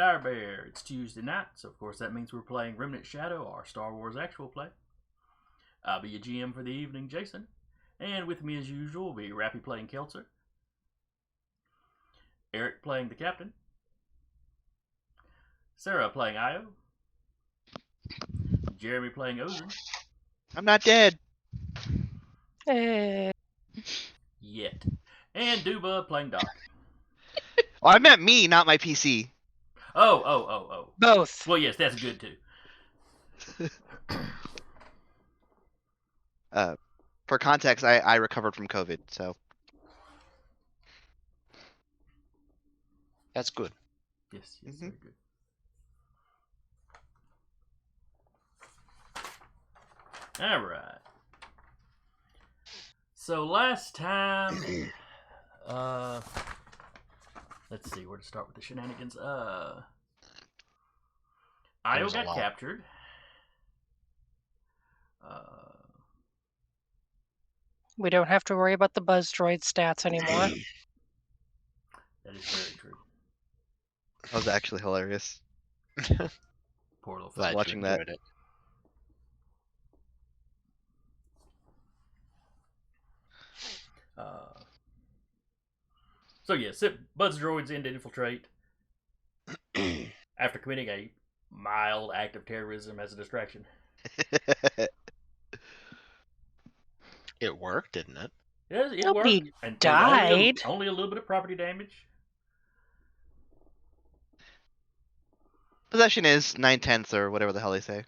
Fire Bear. It's Tuesday night, so of course that means we're playing Remnant Shadow, our Star Wars actual play. I'll be your GM for the evening, Jason. And with me as usual will be Rappy playing Kileser, Eric playing the Captain, Sarah playing Io, Jeremy playing Ozen. I'm not dead. Yet. And Duba playing Doc. Oh, I meant me, not my PC. Oh. Both. Well, yes, that's good too. For context, I recovered from COVID, so. That's good. Yes, Mhm. very good. All right. So last time, let's see where to start with the shenanigans. Io There's a got lot. captured. We don't have to worry about the buzz droid stats anymore. That is very true. That was actually hilarious. Poor little Glad fella. watching you that. enjoyed it. So yes, buzz droids in to infiltrate after committing a mild act of terrorism as a distraction. It worked, didn't it? It Nobody worked. And died. only a little bit of property damage. Possession is 9/10 or whatever the hell they say.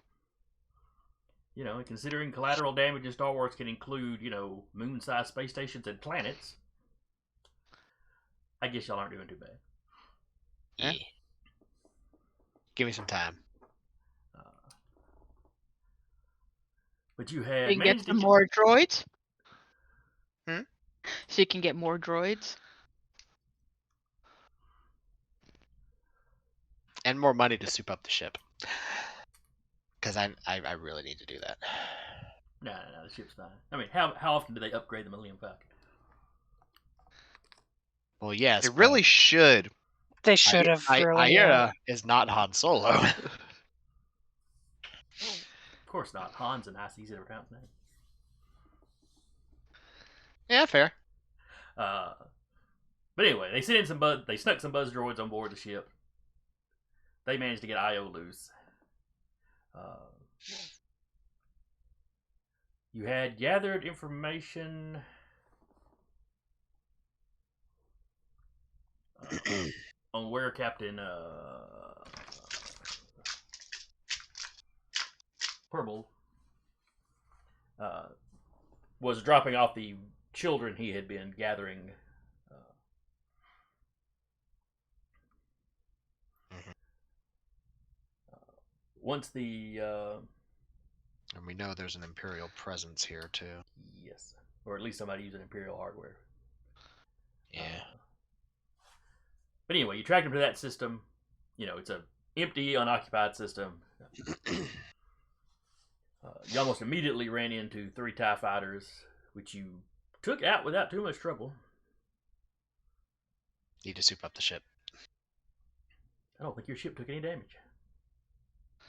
You know, and considering collateral damage in Star Wars can include, moon-sized space stations and planets, I guess y'all aren't doing too bad. Eh? Yeah. Give me some time. But you had You can get managed some to more droids. Hmm? So you can get more droids. And more money to soup up the ship. Because I really need to do that. No, the ship's fine. I mean, how often do they upgrade the Millennium Falcon? Well, yes. They really should. They should have really. Aira is not Han Solo. Of course not. Han's a nice, easy to pronounce name. Yeah, fair. But anyway, they snuck some buzz droids on board the ship. They managed to get Io loose. You had gathered information on where Captain Purble was dropping off the children he had been gathering. Once the And we know there's an Imperial presence here, too. yes, or at least somebody using Imperial hardware. Yeah. But anyway, you tracked him to that system. It's a empty, unoccupied system. You almost immediately ran into 3 TIE fighters, which you took out without too much trouble. Need to soup up the ship. I don't think your ship took any damage.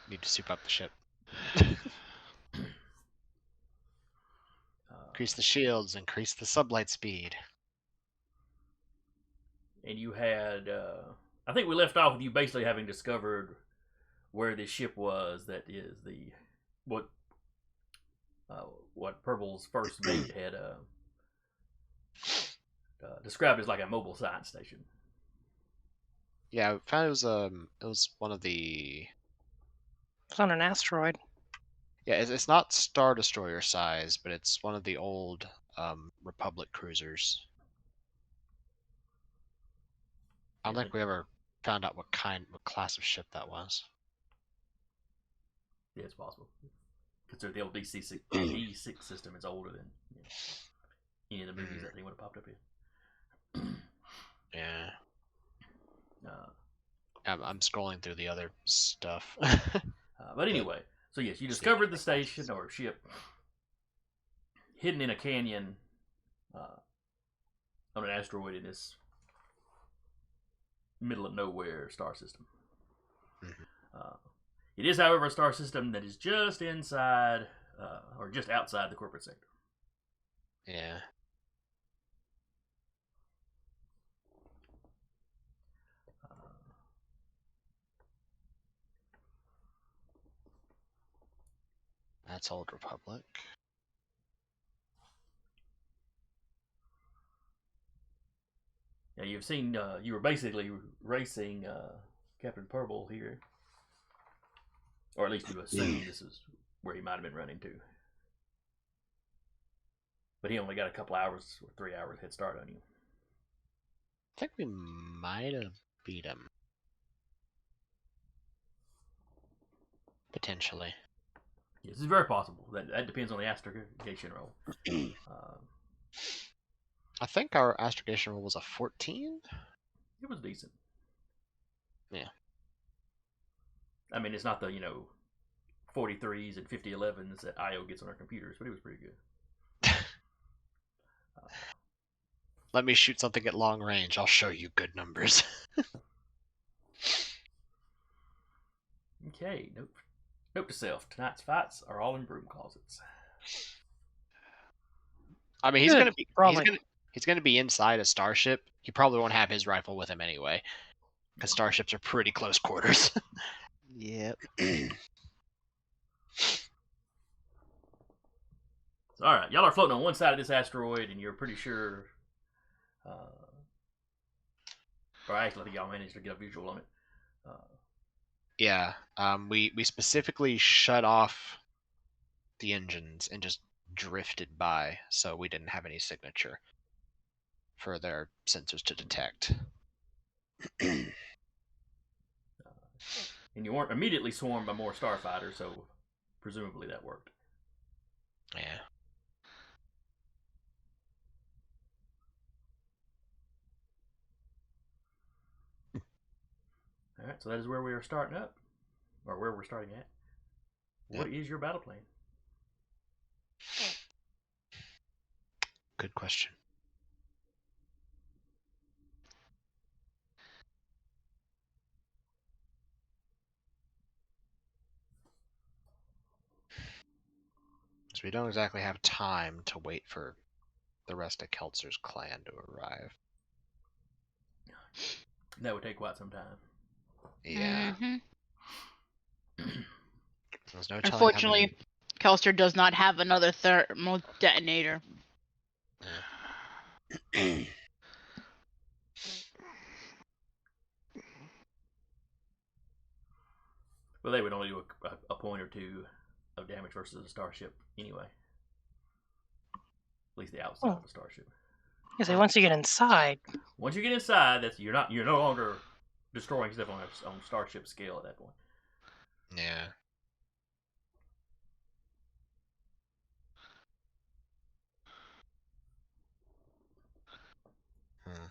Need to soup up the ship. Increase the shields, increase the sublight speed. And you had, I think we left off with you basically having discovered where this ship was. That is what Purble's first mate had described as like a mobile science station. Yeah, I found it was one of the. It's on an asteroid. Yeah, it's not Star Destroyer size, but it's one of the old Republic cruisers. I don't think we ever found out what class of ship that was. Yeah, it's possible. Consider the old D6 system is older than any of the movies that they would have popped up in. Yeah. I'm scrolling through the other stuff. But anyway, so yes, you discovered the station or ship hidden in a canyon on an asteroid in this middle of nowhere star system. It is, however, a star system that is just inside or just outside the corporate sector. Yeah. That's Old Republic. Yeah, you've seen, you were basically racing Captain Purple here. Or at least you assume this is where he might have been running to. But he only got a couple hours or 3 hours head start on you. I think we might have beat him. Potentially. Yes, it's very possible. That depends on the astrogation roll. I think our astrogation roll was a 14. It was decent. Yeah. I mean, it's not the, 43s and 5011s that IO gets on our computers, but it was pretty good. Let me shoot something at long range. I'll show you good numbers. Okay, note to self. Tonight's fights are all in broom closets. I mean, he's Good, gonna be probably. he's gonna be inside a starship. He probably won't have his rifle with him anyway, because starships are pretty close quarters. Yep. So, all right, y'all are floating on one side of this asteroid, and you're pretty sure. Or actually, I think y'all managed to get a visual on it. Yeah. We specifically shut off the engines and just drifted by, so we didn't have any signature for their sensors to detect. And you weren't immediately swarmed by more starfighters, so presumably that worked. Yeah. All right, so that is where we are starting up, or where we're starting at. What is your battle plan? Good question. So we don't exactly have time to wait for the rest of Kileser's clan to arrive. That would take quite some time. Yeah. Mhm. There's no telling how Unfortunately, many... Kileser does not have another thermal detonator. Well, they would only do a point or two of damage versus a starship anyway. At least the outside of a starship. I say once you get inside, Once you get inside, you're no longer destroying stuff on starship scale at that point. Yeah. Hmm.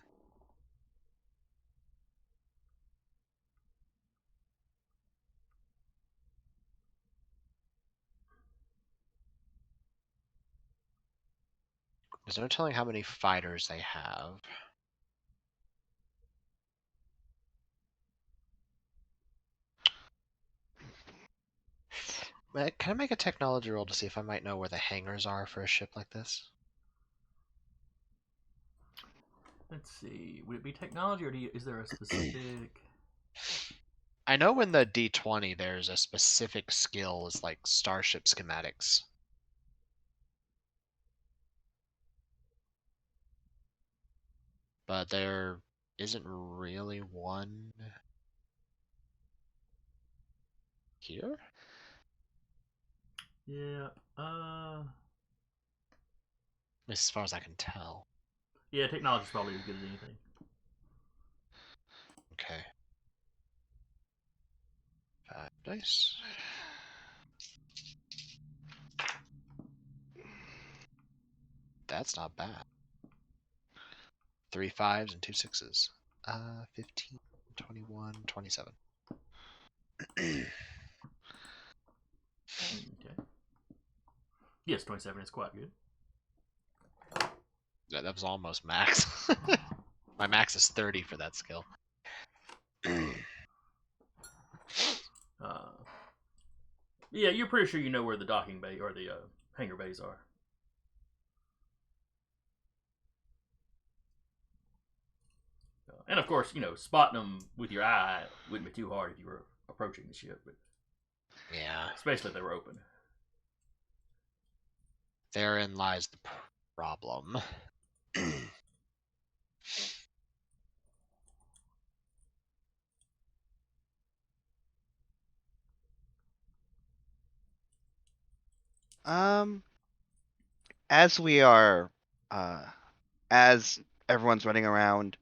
There's no telling how many fighters they have. Can I make a technology roll to see if I might know where the hangars are for a ship like this? Let's see. Would it be technology, or is there a specific? I know in the D20 there's a specific skill is like starship schematics. But there isn't really one here? Yeah. As far as I can tell. Yeah, technology's probably as good as anything. Okay. 5 dice. That's not bad. 3 5s and 2 6s. 15, 21, 27. Okay. Yes, 27 is quite good. That was almost max. My max is 30 for that skill. Yeah, you're pretty sure you know where the docking bay or the hangar bays are. And of course, spotting them with your eye wouldn't be too hard if you were approaching the ship, but Yeah. especially if they were open. Therein lies the problem. As we are, as everyone's running around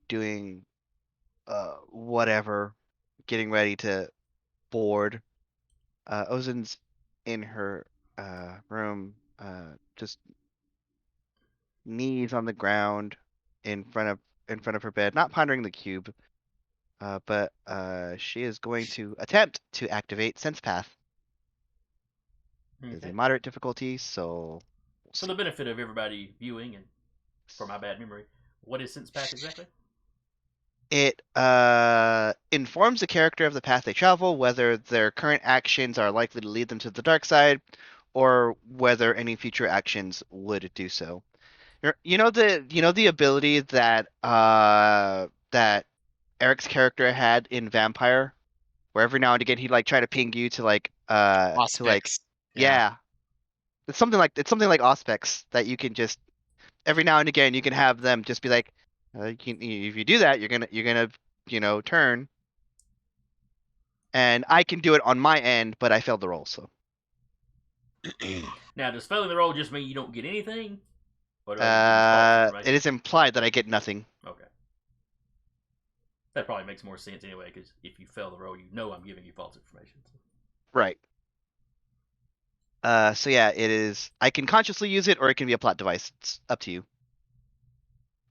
doing, whatever, getting ready to board, Ozen's in her, room, just knees on the ground in front of her bed, not pondering the cube, but she is going to attempt to activate Sense Path. It is Okay. a moderate difficulty, so we'll For see. the benefit of everybody viewing and for my bad memory, what is Sense Path exactly? It informs the character of the path they travel, whether their current actions are likely to lead them to the dark side, or whether any future actions would do so. You know the ability that that Eric's character had in Vampire, where every now and again he'd like try to ping you to like Auspex. yeah. It's something like Auspex that you can just every now and again you can have them just be like, if you do that, you're gonna turn, and I can do it on my end, but I failed the roll, so Now, does failing the roll just mean you don't get anything? Or do I give you false information? it is implied that I get nothing. Okay. That probably makes more sense anyway, because if you fail the roll, you know I'm giving you false information. Right. So yeah, it is. I can consciously use it, or it can be a plot device. It's up to you.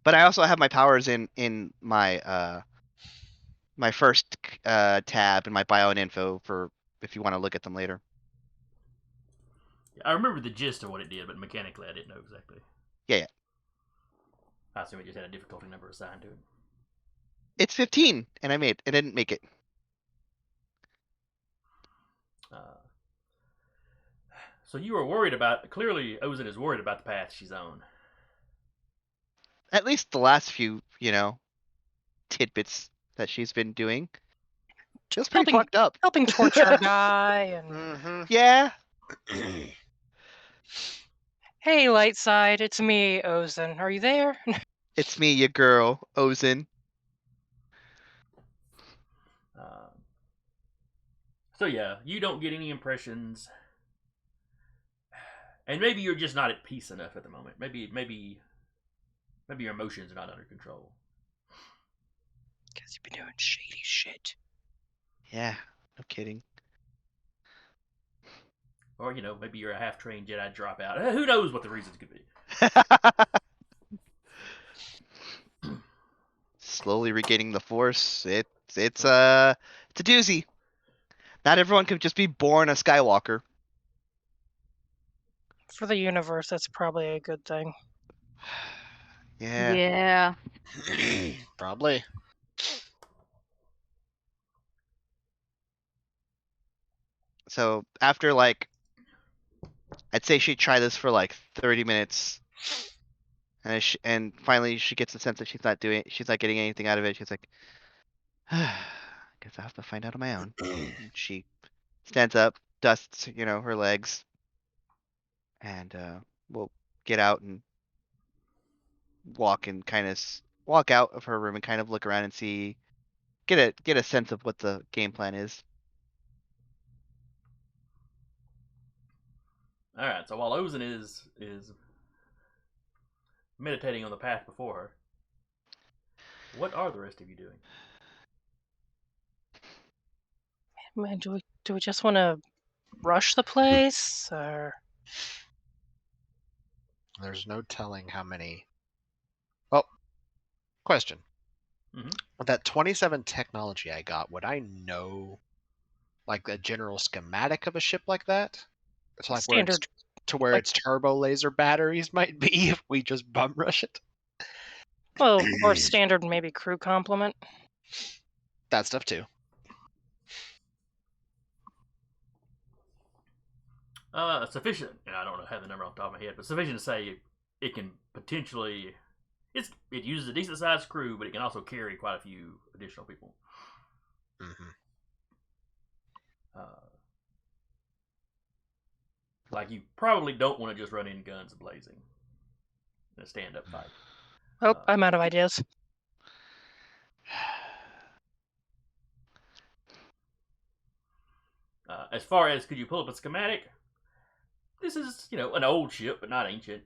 But I also have my powers in my my first tab in my bio and info for if you want to look at them later. I remember the gist of what it did, but mechanically I didn't know exactly. Yeah. I assume it just had a difficulty number assigned to it. It's 15, and I didn't make it. So you were worried about, clearly Ozen is worried about the path she's on. At least the last few, tidbits that she's been doing. Feels pretty fucked up. Helping torture a guy and Mm-hmm. Yeah. hey, Lightside, it's me, Ozen. Are you there? It's me, your girl, Ozen. So yeah, you don't get any impressions. And maybe you're just not at peace enough at the moment. Maybe your emotions are not under control. Because you've been doing shady shit. Yeah, no kidding. Or, maybe you're a half-trained Jedi dropout. Who knows what the reasons could be. Slowly regaining the force. It's a doozy. Not everyone can just be born a Skywalker. For the universe, that's probably a good thing. Yeah. Yeah. Probably. So after I'd say she'd try this for 30 minutes, and finally she gets the sense that she's not getting anything out of it. She's like, guess I have to find out on my own. And she stands up, dusts, her legs, and will get out and walk out of her room and kind of look around and get a sense of what the game plan is. All right. So while Ozen is meditating on the path before her, what are the rest of you doing? Man, do we just want to rush the place, or There's no telling how many. Well, question. Mhm. With that 27 technology I got, would I know a general schematic of a ship like that? It's like standard? where like- its turbo laser batteries might be if we just bum rush it. Well, or standard maybe crew complement. That stuff too. Sufficient. And I don't know have the number off the top of my head, but sufficient to say it can potentially. It uses a decent sized crew, but it can also carry quite a few additional people. Mm-hmm. Like you probably don't want to just run in guns blazing in a stand-up fight. Oh, I'm out of ideas. As far as could you pull up a schematic? This is an old ship, but not ancient.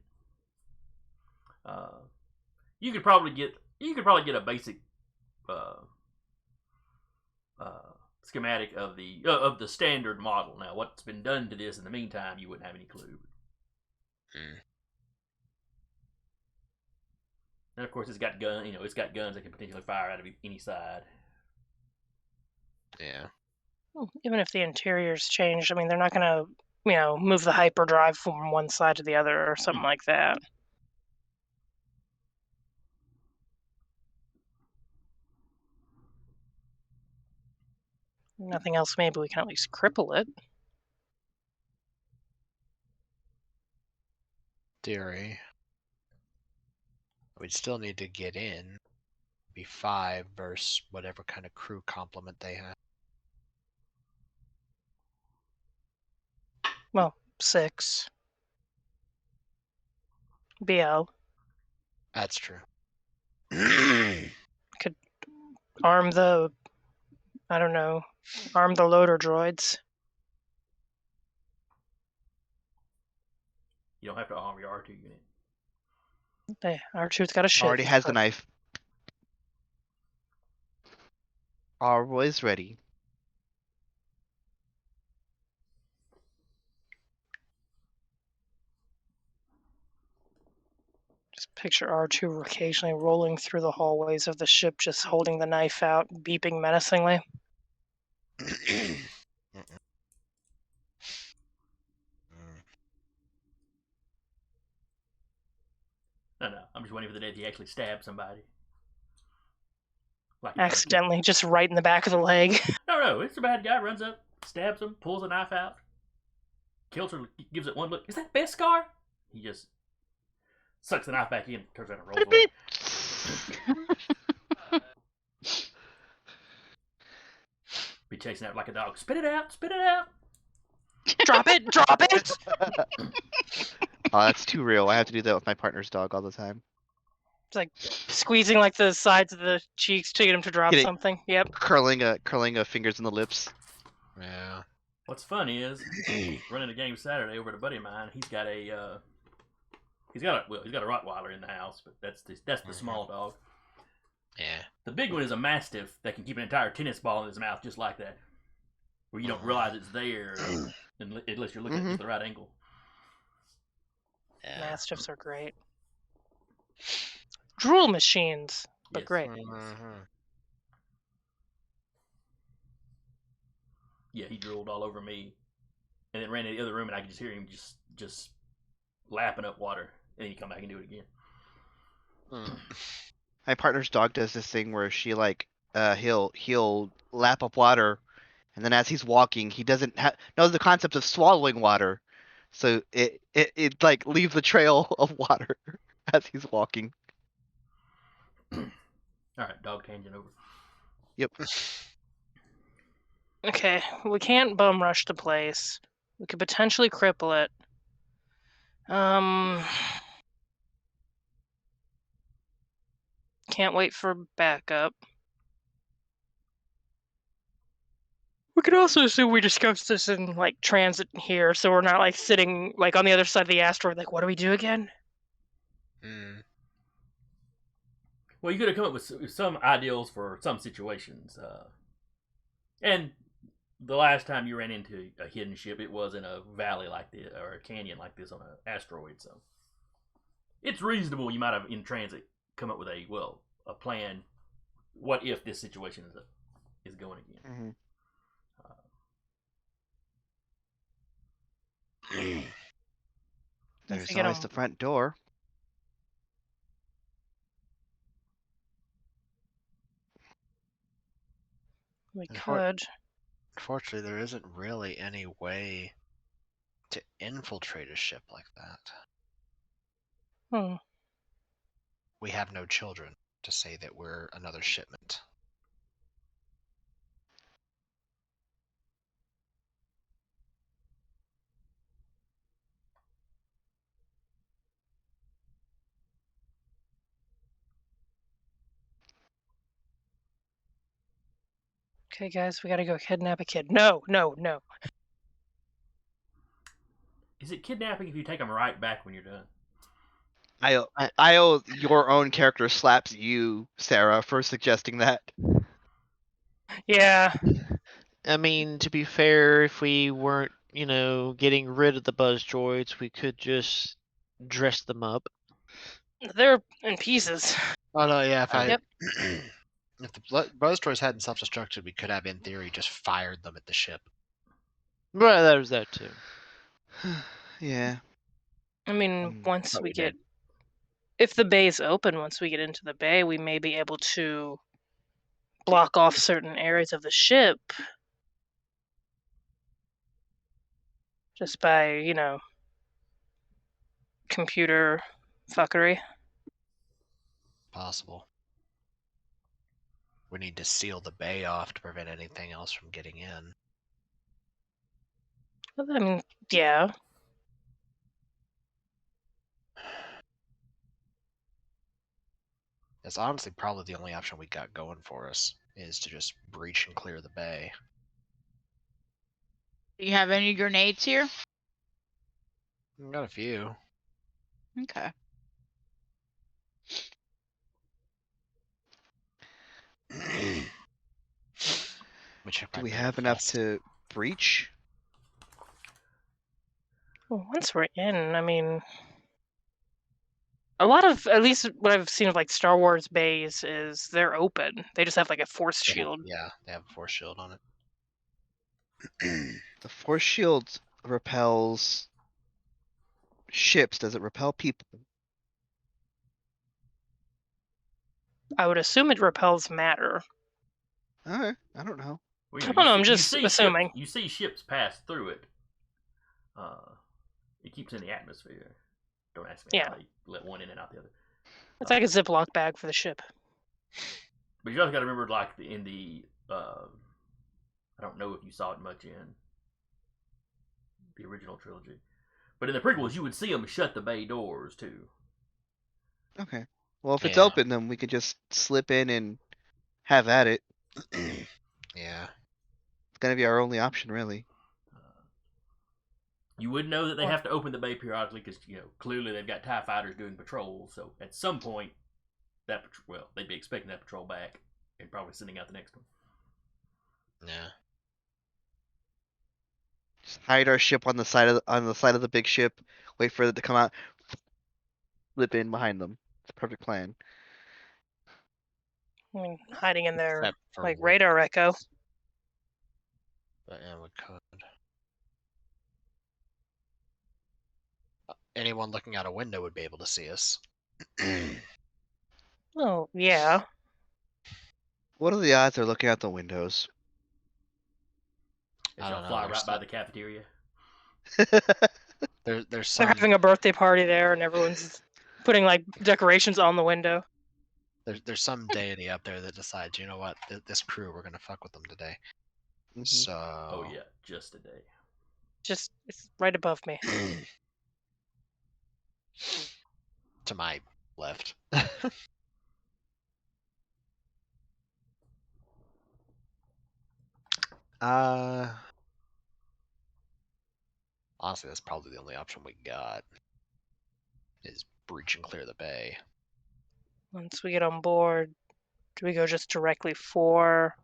You could probably get a basic schematic of the standard model. Now, what's been done to this in the meantime, you wouldn't have any clue. And of course, it's got it's got guns that can potentially fire out of any side. Yeah. Even if the interior's changed, I mean, they're not going to, move the hyperdrive from one side to the other or something like that. Nothing else, maybe we can at least cripple it. Theory. We'd still need to get in. Be 5 versus whatever kind of crew complement they have. Well, 6. BL. That's true. Could arm the loader droids. You don't have to arm your R2 unit. R2's got a ship. Already has the knife. Always ready. Just picture R2 occasionally rolling through the hallways of the ship, just holding the knife out, beeping menacingly. No, I'm just waiting for the day he actually stabs somebody. Like Accidentally, just right in the back of the leg. No, it's a bad guy. Runs up, stabs him, pulls a knife out. Kileser gives it one look. Is that Beskar? He just sucks the knife back in, turns around and rolls away. Be chasing out like a dog. Spit it out! Spit it out! Drop it! Drop it! Oh, that's too real. I have to do that with my partner's dog all the time. It's like squeezing like the sides of the cheeks to get him to drop something. Yep. Curling a fingers in the lips. Yeah. What's funny is running a game Saturday over at a buddy of mine. He's got a Rottweiler in the house, but that's the small dog. Yeah. The big one is a Mastiff that can keep an entire tennis ball in his mouth just like that, where you don't realize it's there unless you're looking at the right angle. Yeah. Mastiffs are great. Drool machines, but Yes. great. Yeah, he drooled all over me, and then ran to the other room, and I could just hear him just lapping up water, and then he come back and do it again. My partner's dog does this thing where she he'll lap up water, and then as he's walking, he doesn't know the concept of swallowing water, so it like leaves a trail of water as he's walking. All right, dog tangent over. Yep. Okay, we can't bum rush the place. We could potentially cripple it. Can't wait for backup. We could also assume we discussed this in transit here, so we're not sitting on the other side of the asteroid. What do we do again? Well, you could have come up with some ideals for some situations, and the last time you ran into a hidden ship, it was in a valley like this or a canyon like this on an asteroid. So it's reasonable you might have in transit come up with a plan. What if this situation is going again? There's always the front door. We could. Unfortunately, there isn't really any way To infiltrate a ship like that. Hmm. We have no children to say that we're another shipment. Okay, guys, we gotta go kidnap a kid. No, no, no. Is it kidnapping if you take them right back when you're done? I your own character slaps you, Sarah, for suggesting that. Yeah, I mean, to be fair, if we weren't, getting rid of the buzz droids, we could just dress them up. they're in pieces. Oh no, yeah. If Yep. if the buzz droids hadn't self-destructed, we could have, in theory, just fired them at the ship. Well, there's that too. Yeah. I mean, Mm, once but we we get, did. if the bay's open, once we get into the bay, we may be able to block off certain areas of the ship just by, computer fuckery. Possible. We need to seal the bay off to prevent anything else from getting in. I mean, yeah. It's honestly probably the only option we got going for us, is to just breach and clear the bay. Do you have any grenades here? We got a few. Okay. Do we have enough to breach? Well, once we're in, I mean, a lot of, at least what I've seen of like Star Wars bays is they're open. They just have like a force shield. Yeah, they have a force shield on it. The force shield repels ships. Does it repel people? I would assume it repels matter. Alright, I don't know. Well, I don't know, I'm just see assuming. you see ships pass through it. It keeps in the atmosphere. Don't ask me how they let one in and out the other. It's like a Ziploc bag for the ship. But you also got to remember, like in the, I don't know if you saw it much in the original trilogy, but in the prequels, you would see them shut the bay doors too. Okay. Well, if it's Yeah. open, then we could just slip in and have at it. Yeah. It's gonna be our only option, really. You would know that they have to open the bay periodically because clearly they've got TIE fighters doing patrols. So at some point, they'd be expecting that patrol back and probably sending out the next one. Yeah. Just hide our ship on the side of the big ship. Wait for it to come out. Slip in behind them. It's a perfect plan. I mean, hiding in their Except for like one. radar echo. But yeah, we could. Anyone looking out a window would be able to see us. Oh yeah. What are the odds they're looking out the windows? They I shall don't know, fly there's right by some- the cafeteria. There's They're some having a birthday party there, and everyone's putting like decorations on the window. there's some deity up there that decides, you know what, this crew, we're gonna fuck with them today. Mhm. So. Oh yeah, just today. Just it's right above me. To my left. Honestly, that's probably the only option we got. Is breach and clear the bay. Once we get on board, do we go just directly for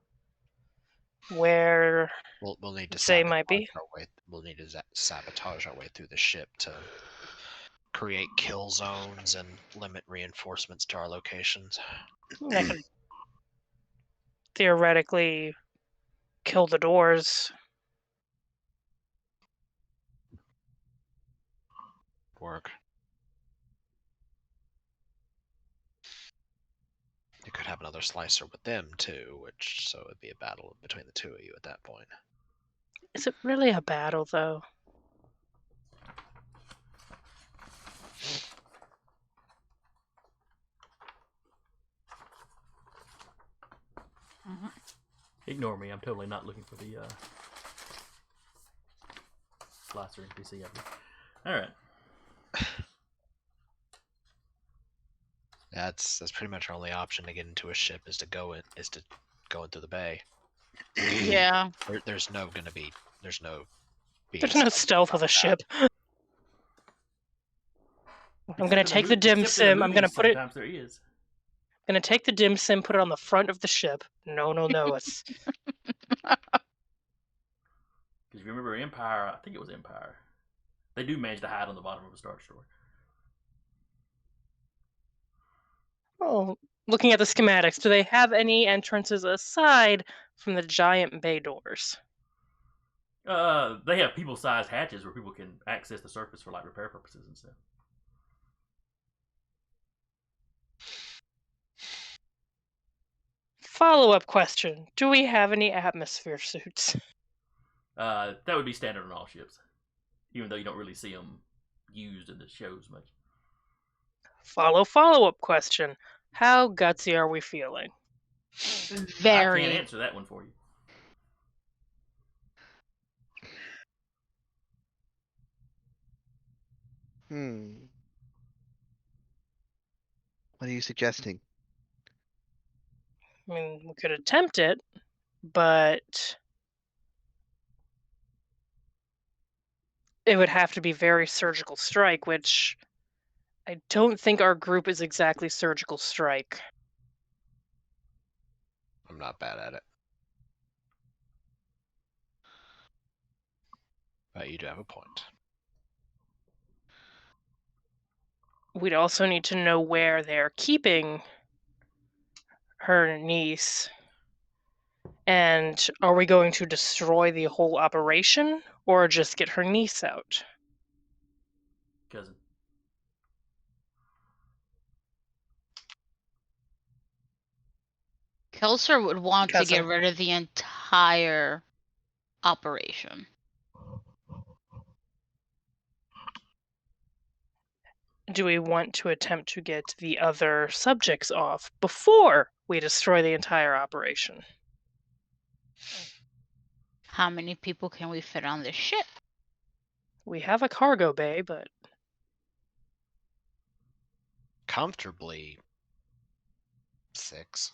where We'll need to Say might be. We'll need to sabotage our way through the ship to create kill zones and limit reinforcements to our locations. I could theoretically kill the doors? Work. You could have another slicer with them too, so it'd be a battle between the two of you at that point. Is it really a battle though? Ignore me. I'm totally not looking for the slicer NPC up here. All right. That's pretty much our only option to get into a ship is to go into the bay. Yeah. There's no being There's no stealth stealth with a about that. ship. I'm Except gonna in the take the mov- dim except in the sim. I'm gonna movies, put it. Sometimes there is. I'm gonna take the dim sim, put it on the front of the ship. No. It's Because you remember Empire, I think it was Empire. They do manage to hide on the bottom of a Star Destroyer. oh, looking at the schematics, do they have any entrances aside from the giant bay doors? They have people-sized hatches where people can access the surface for like repair purposes and stuff. Follow-up question: do we have any atmosphere suits? That would be standard on all ships, even though you don't really see them used in the shows much. Follow-up question: how gutsy are we feeling? I can't Very. answer that one for you. What are you suggesting? I mean, we could attempt it, but it would have to be very surgical strike, which I don't think our group is exactly surgical strike. I'm not bad at it. But you do have a point. We'd also need to know where they're keeping her niece. And are we going to destroy the whole operation or just get her niece out? Cousin. Kileser would want to get Cousin. rid of the entire operation. Do we want to attempt to get the other subjects off before we destroy the entire operation? How many people can we fit on this ship? We have a cargo bay, but Comfortably 6.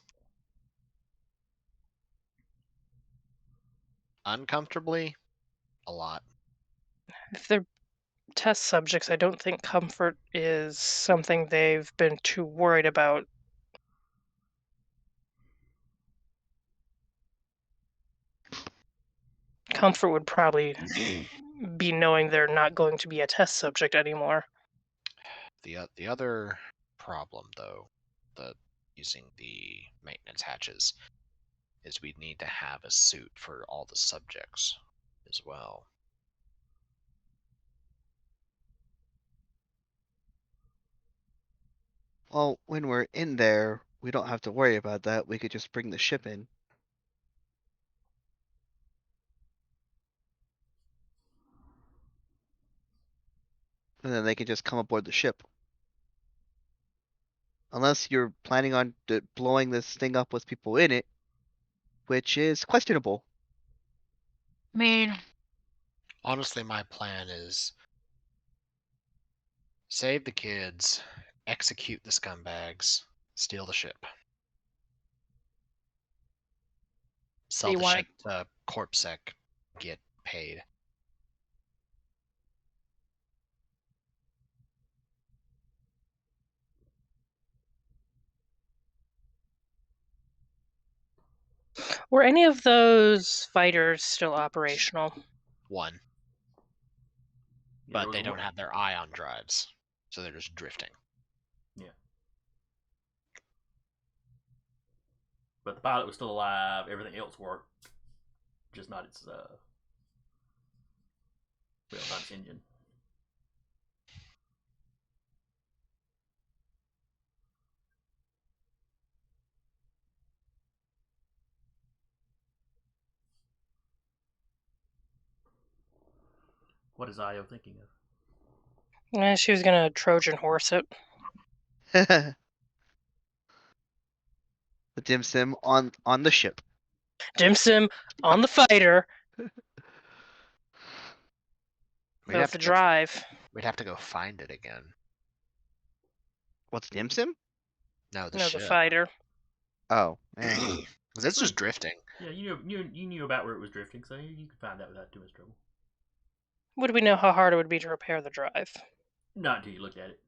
Uncomfortably, a lot. if they're test subjects, I don't think comfort is something they've been too worried about. Comfort would probably be knowing they're not going to be a test subject anymore. The other problem, though, using the maintenance hatches, is we'd need to have a suit for all the subjects as well. Well, when we're in there, we don't have to worry about that. We could just bring the ship in. And then they can just come aboard the ship. Unless you're planning on blowing this thing up with people in it, which is questionable. I mean, Honestly, my plan is save the kids, execute the scumbags, steal the ship. Sell you the wanna- ship to CorpSec, get paid. Were any of those fighters still operational? One, Yeah, there but was they a don't one- have their ion drives, so they're just drifting. But the pilot was still alive. Everything else worked, just not its not its engine. What is Io thinking of? She was gonna Trojan horse it. The dim sim on the ship. Dim Sim on the fighter We'd with have the to go. drive. We'd have to go find it again. What's Dim Sim? No, the No, the ship. fighter. Oh, 'Cause this was drifting. Yeah, you knew about where it was drifting, so you could find that without too much trouble. Would we know how hard it would be to repair the drive? Not until you looked at it.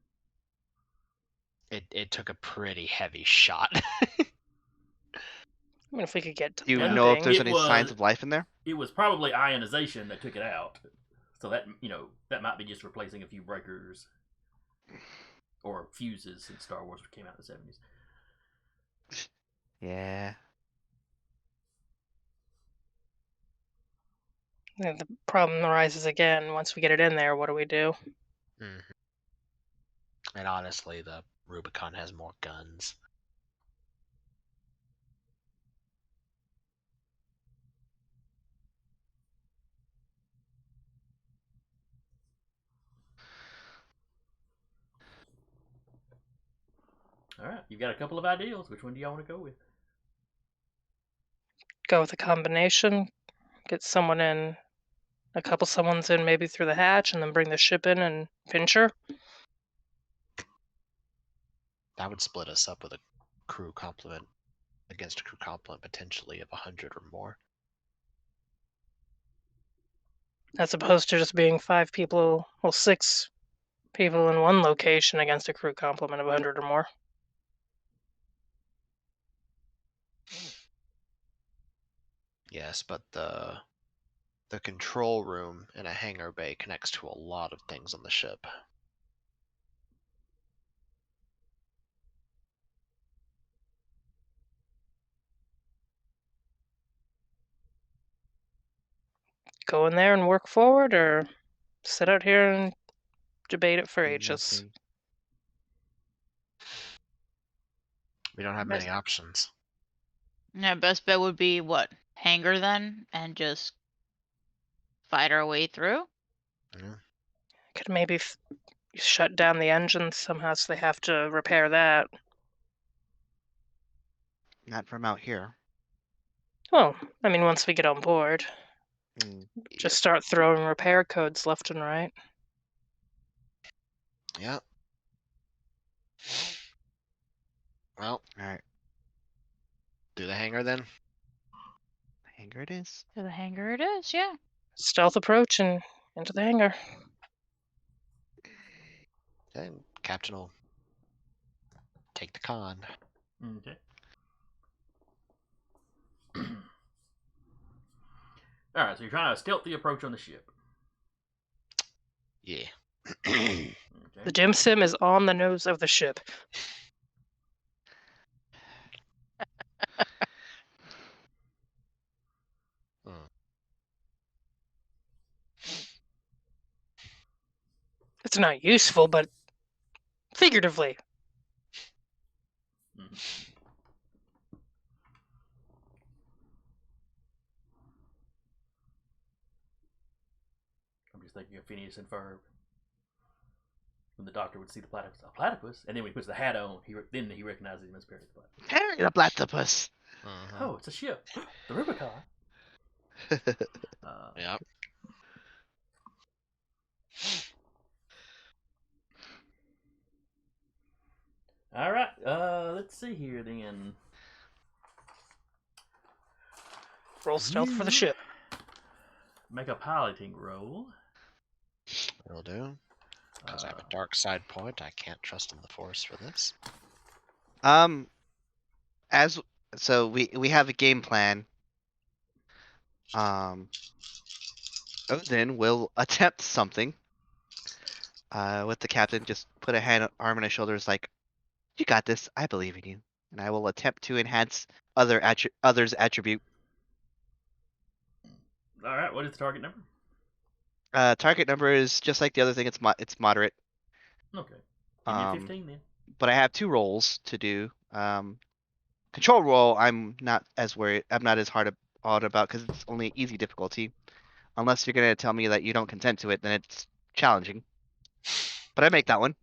It took a pretty heavy shot. I mean, if we could get to do you Yeah, know if there's it any was- signs of life in there? It was probably ionization that took it out. So that that might be just replacing a few breakers or fuses since Star Wars came out in the 70s. Yeah. The problem arises again once we get it in there. What do we do? Mhm. And honestly, the Rubicon has more guns. All right, you've got a couple of ideas. Which one do y'all want to go with? Go with a combination. Get someone in, a couple someone's in maybe through the hatch, and then bring the ship in and pinch her. That would split us up with a crew complement against a crew complement potentially of 100 or more. As opposed to just being 5 people, well, 6 people in one location against a crew complement of 100 or more. Yes, but the control room in a hangar bay connects to a lot of things on the ship. Go in there and work forward, or sit out here and debate it for ages. Nothing. We don't have many options. Yeah, best bet would be what? Hangar then, and just fight our way through. Yeah. Could maybe shut down the engines somehow, so they have to repair that. Not from out here. Well, I mean, once we get on board, Mm. just start throwing repair codes left and right. Yeah. Well, Alright, do the hangar then. hangar it is. To the hangar it is, yeah. Stealth approach and into the hangar. Then Captain will take the con. Okay. All right, so you're trying to stealthy approach on the ship. Yeah. Okay. The dim sim is on the nose of the ship. It's not useful, but figuratively. Mhm. I'm just thinking of Phineas and Ferb. When the doctor would see the platypus, a platypus, and then when he puts the hat on, then he recognizes him as Perry the Platypus. Harry the platypus. Oh, it's a ship. The Rubicon. Yep. All right. Let's see here then. Roll stealth for the You ship. Make a piloting roll. Will do. Because I have a dark side point, I can't trust in the Force for this. As so we have a game plan. Odin will attempt something. With the captain, just put a arm on his shoulders, like, "You got this. I believe in you." And I will attempt to enhance others' attribute. All right. What is the target number? Target number is just like the other thing. It's moderate. Okay. Give me a 15 then. But I have 2 rolls to do. Control roll, I'm not as worried. I'm not as hard about because it's only easy difficulty. Unless you're gonna tell me that you don't consent to it, then it's challenging. But I make that one.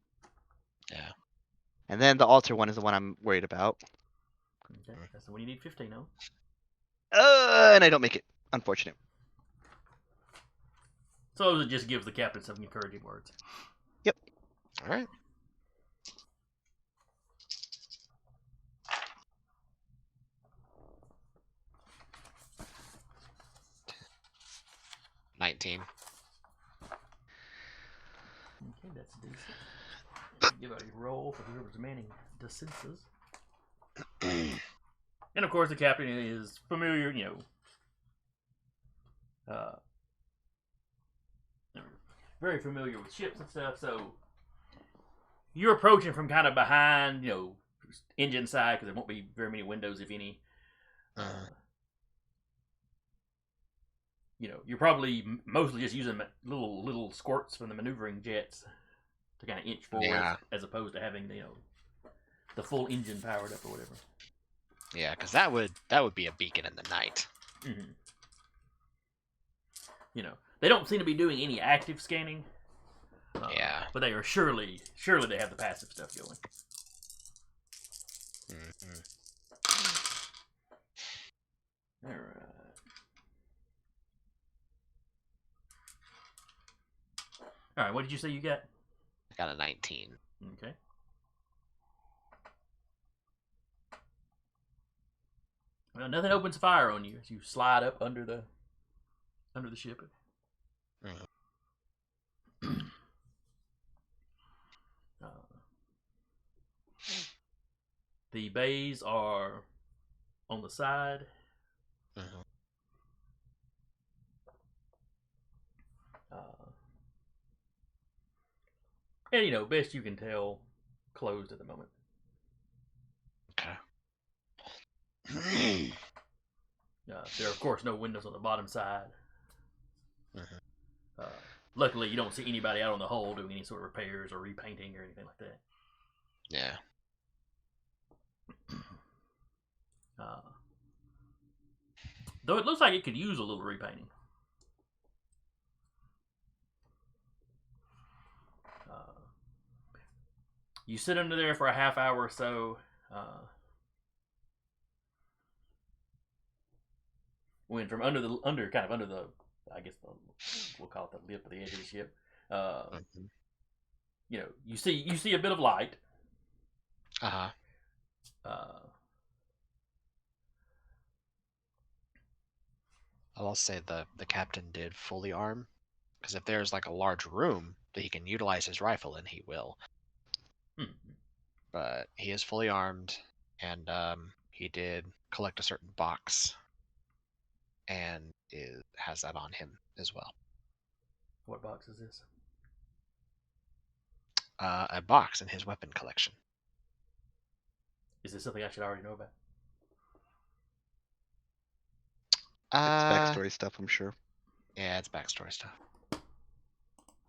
Yeah. And then the altar one is the one I'm worried about. Okay. That's the one you need 15 on. And I don't make it. Unfortunate. So it just gives the captain some encouraging words. All right. $19. Okay, that's decent. Give a roll for whoever's manning defenses. And of course, the captain is familiar, very familiar with ships and stuff. So you're approaching from kind of behind, engine side, because there won't be very many windows, if any. You're probably mostly just using little squirts from the maneuvering jets to kind of inch forward, Yeah. as opposed to having the full engine powered up or whatever. Yeah, because that would be a beacon in the night. Mm-hmm. They don't seem to be doing any active scanning. Yeah. But they are surely they have the passive stuff going. All right. All right. What did you say you got? I got a 19. Okay. Well, nothing opens fire on you as you slide up under the ship. The bays are on the side. And best you can tell, closed at the moment. Okay. There are of course no windows on the bottom side. Luckily, you don't see anybody out on the hull doing any sort of repairs or repainting or anything like that. Yeah. Though it looks like it could use a little repainting. You sit under there for a half hour or so. When from under the I guess we'll call it the lip of the edge of the ship. You see a bit of light. I'll say the captain did fully arm, because if there's like a large room that he can utilize his rifle in, he will. But he is fully armed, and he did collect a certain box, and has that on him as well. What box is this? A box in his weapon collection. Is this something I should already know about? It's backstory stuff, I'm sure. Yeah, it's backstory stuff.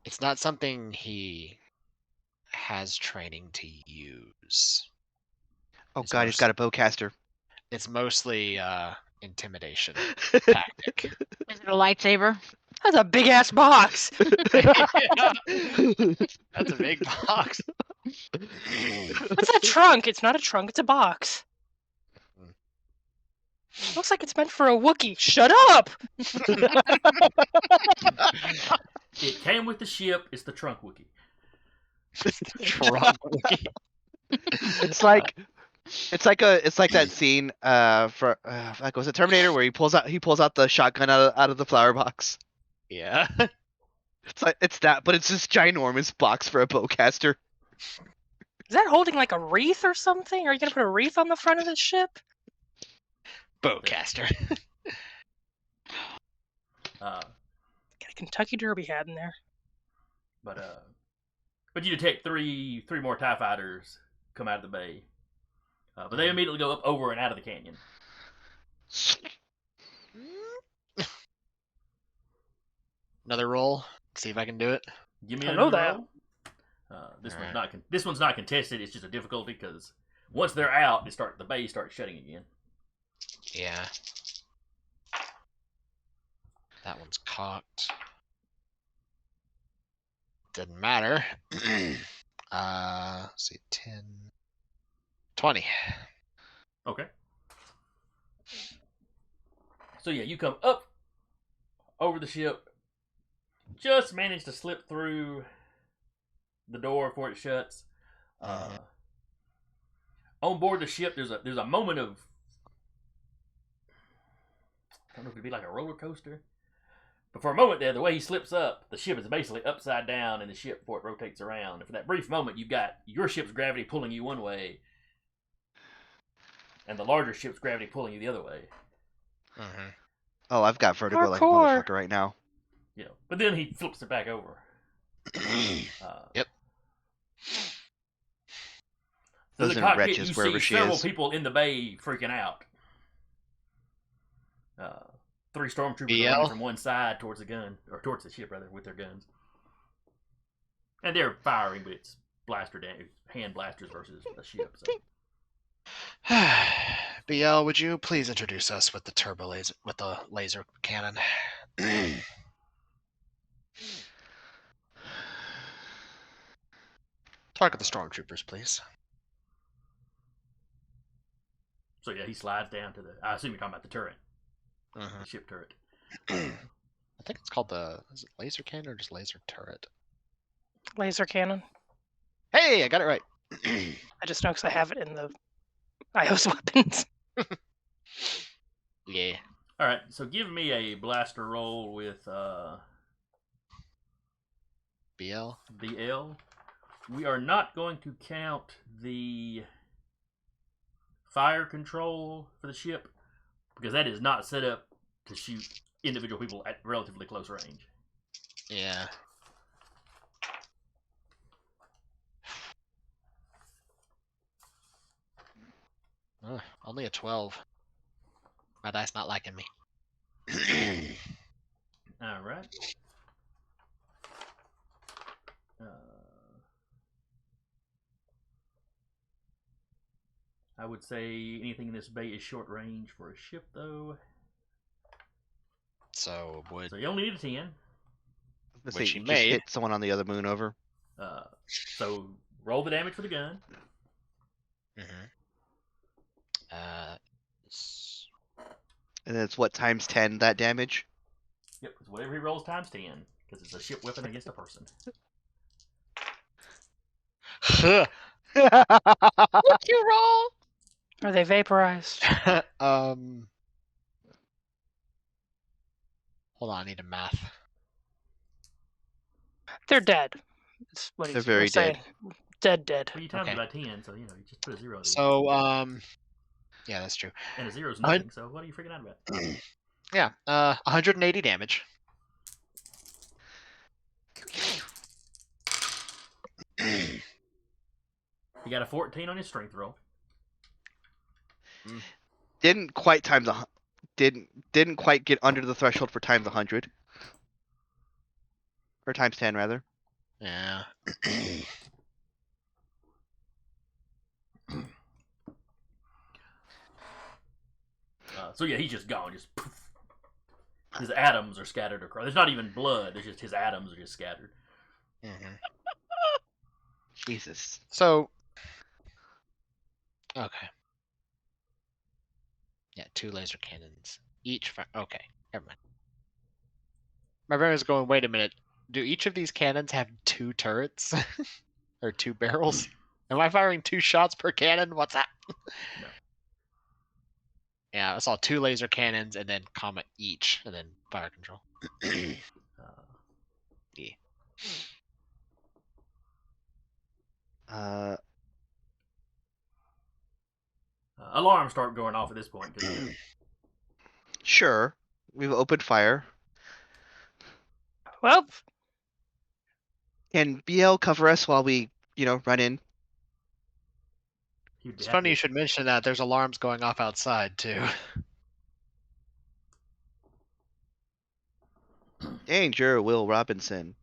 It's not something he has training to use. Oh god, he's got a bowcaster. It's mostly intimidation tactic. Is it a lightsaber? That's a big ass box. That's a big box. What's that trunk? It's not a trunk, it's a box. Looks like it's meant for a Wookiee. Shut up! It came with the ship. It's the trunk Wookiee. Trunk Wookiee. It's like that scene was it Terminator where he pulls out the shotgun out of the flower box. Yeah. It's that, but it's this ginormous box for a bowcaster. Is that holding like a wreath or something? Are you gonna put a wreath on the front of the ship? Bowcaster. Got a Kentucky Derby hat in there. But you detect three more TIE fighters come out of the bay. But they immediately go up over and out of the canyon. Another roll. See if I can do it. Give me I another know that. roll. This one's not contested. It's just a difficulty because once they're out, the bay starts shutting again. Yeah. That one's cocked. Didn't matter. Let's see, 10, 20. Okay. So yeah, you come up over the ship, just manage to slip through the door before it shuts. On board the ship, there's a moment of, I don't know if it'd be like a roller coaster, but for a moment there, the way he slips up, the ship is basically upside down in the ship before it rotates around. And for that brief moment, you've got your ship's gravity pulling you one way, and the larger ship's gravity pulling you the other way. Mm-hmm. Oh, I've got vertigo like a Parkour. motherfucker right now. You know, but then he flips it back over. Yep. So Those the are cockpit, wretches you wherever see she several is. people in the bay freaking out. 3 stormtroopers are BL? running from one side towards the gun, or towards the ship rather, with their guns, and they're firing, but it's blaster damage, hand blasters versus a ship. So. BL, would you please introduce us with the turbo laser, with the laser cannon? Target the stormtroopers, please. So yeah, he slides down to the. I assume you're talking about the turret, Mm-hmm. the ship turret. I think it's called is it laser cannon or just laser turret? Laser cannon. Hey, I got it right. I just know because I have it in the iOS weapons. Yeah. All right, so give me a blaster roll with BL? BL. We are not going to count the fire control for the ship because that is not set up to shoot individual people at relatively close range. Yeah. Only a 12. My dice not liking me. All right. I would say anything in this bay is short range for a ship, though. So would So you only need a 10. Let's Which say he you just made. hit someone on the other moon over. So roll the damage for the gun. mm-hmm. s- And it's what, times 10 that damage? Yep, it's whatever he rolls times 10 because it's a ship weapon against a person. What'd you roll? Are they vaporized? Hold on, I need a math. They're dead. That's what They're he's very saying. Dead. Well, you times Okay. it by 10, so you know you just put a 0 there. So yeah, that's true. And a 0 is nothing. So what are you freaking out about? Yeah, 180 damage. He got a 14 on his strength roll. Didn't quite times didn't quite get under the threshold for times 100. Or times 10 rather. Yeah. So yeah, he's just gone. Just poof. His atoms are scattered across. There's not even blood. There's just his atoms are just scattered. Mm-hmm. Jesus. So, okay. Yeah, 2 laser cannons. Each okay, never mind. My brain was going, wait a minute. Do each of these cannons have 2 turrets? Or 2 barrels? Am I firing 2 shots per cannon? What's that? No. Yeah, I saw 2 laser cannons and then comma each, and then fire control. Yeah. Alarms start going off at this point. 'Cause, Sure. We've opened fire. Well, Can BL cover us while we, run in? he'd be It's happy funny you to- should mention that. There's alarms going off outside, too. Danger, Will Robinson.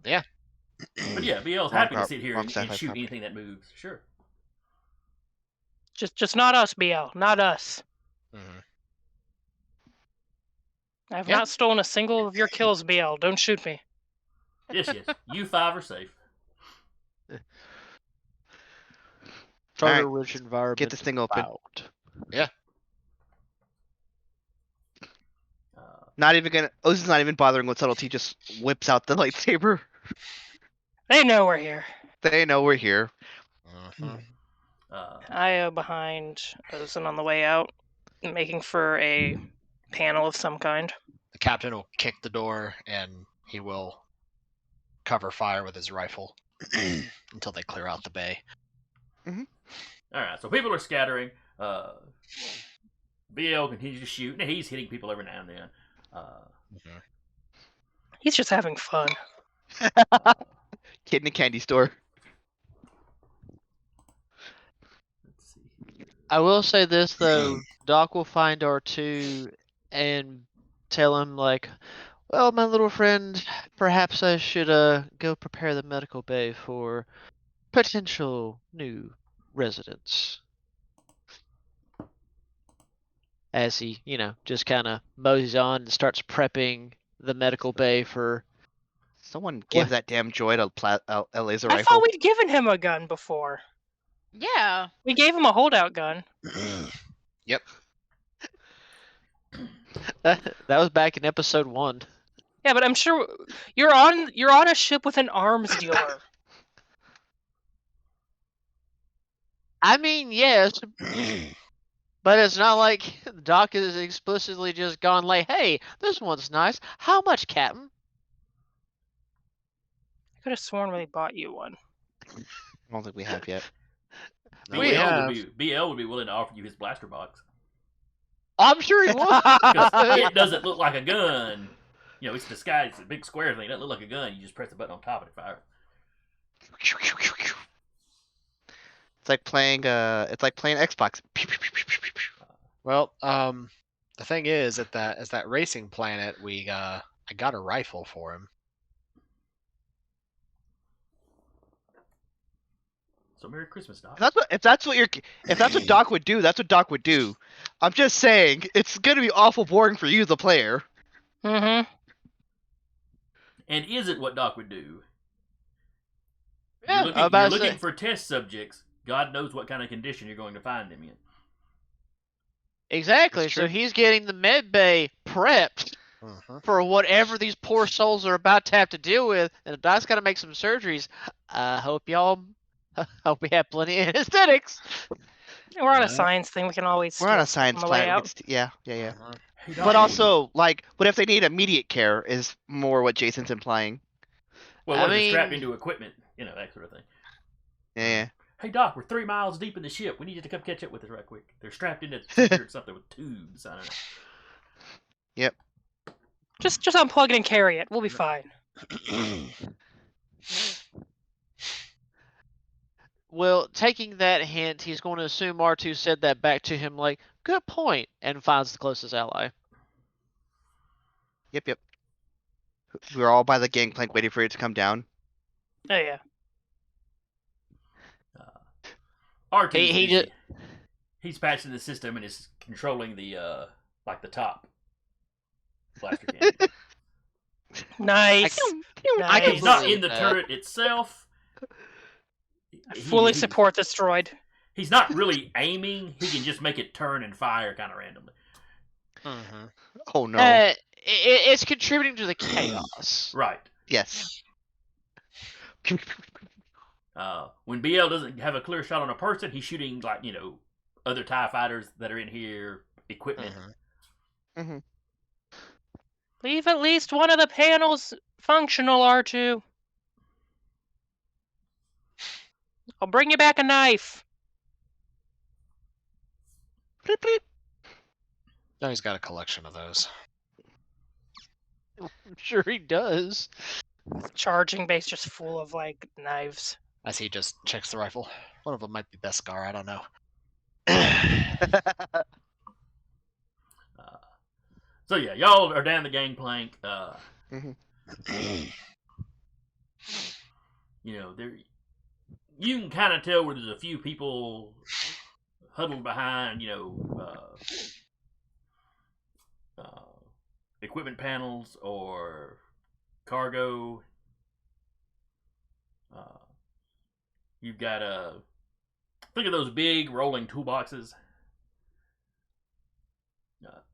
Yeah. But yeah, BL's happy to sit here and shoot anything that moves. Sure. just not us, BL. Not us. Mm-hmm. I've Yeah. not stolen a single of your kills, BL. Don't shoot me. Yes. You 5 are safe. Try Alright, to rich environment. Get this thing open. Out. Yeah. Not even gonna. Ozu's not even bothering with subtlety. Just whips out the lightsaber. They know we're here. They know we're here. Mhm. Io behind Ozen on the way out, making for a panel of some kind. The captain will kick the door and he will cover fire with his rifle until they clear out the bay. All right, so people are scattering. BL continues to shoot, and he's hitting people every now and then. He's just having fun. Kid in a candy store. Let's see here. I will say this though, Doc will find R2 and tell him like, well, my little friend, perhaps I should go prepare the medical bay for potential new residents. As he, just kind of moseys on and starts prepping the medical bay for. Someone give that damn droid a laser I rifle. thought we'd given him a gun before. Yeah. We gave him a holdout gun. Yep. That was back in episode 1. Yeah, but I'm sure you're on a ship with an arms dealer. I mean, yes, but it's not like Doc is explicitly just gone like, hey, this one's nice. How much, Captain? I could have sworn we bought you one. I don't think we have yet. No, we have. BL would be willing to offer you his blaster box. I'm sure he would. Because it doesn't look like a gun. It's disguised. It's a big square thing. It doesn't look like a gun. You just press the button on top and it fires. It's like playing Xbox. Well, the thing is, at that racing planet, I got a rifle for him. So Merry Christmas, Doc. If that's what Doc would do, that's what Doc would do. I'm just saying, it's gonna be awful boring for you, the player. Mm-hmm. And is it what Doc would do? Yeah, you're looking for test subjects. God knows what kind of condition you're going to find them in. Exactly. That's So true. he's getting the med bay prepped for whatever these poor souls are about to have to deal with, and if Doc's got to make some surgeries, I hope we have plenty of anesthetics. We're on a science thing. We can always. We're on a steal science on the way planet. out. Yeah. Hey, Doc, But also, what if they need immediate care? Is more what Jason's implying. well, I what if they're strapped mean- into equipment? That sort of thing. Yeah. Hey, Doc, we're 3 miles deep in the ship. We need you to come catch up with us right quick. They're strapped into something with tubes. I don't know. Yep. Just unplug it and carry it. We'll be fine. Well, taking that hint, he's going to assume R2 said that back to him like, good point, and finds the closest ally. Yep. We're all by the gangplank waiting for it to come down. Oh yeah. R2 he's patching the system and is controlling the the top blaster cannon. Nice. I can He's not believe in the that. turret itself. I fully support this droid. He's not really aiming. He can just make it turn and fire kind of randomly. Oh no. It's contributing to the chaos. Right. Yes. When BL doesn't have a clear shot on a person, he's shooting other TIE fighters that are in here, equipment. Leave at least one of the panels functional, R2. I'll bring you back a knife. Bleep, bleep. No, he's got a collection of those. I'm sure he does. Charging base just full of knives. As he just checks the rifle. One of them might be Beskar, I don't know. So yeah, y'all are down the gangplank. There you can kind of tell where there's a few people huddled behind, equipment panels or cargo. You've got think of those big rolling toolboxes.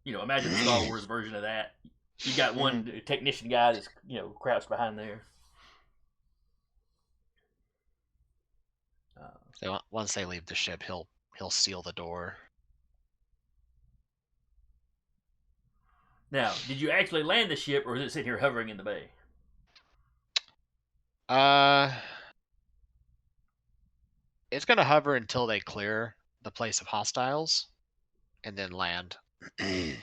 Imagine the Star Wars version of that. You got one technician guy that's crouched behind there. So once they leave the ship, he'll seal the door. Now, did you actually land the ship, or is it sitting here hovering in the bay? It's gonna hover until they clear the place of hostiles, and then land. Okay.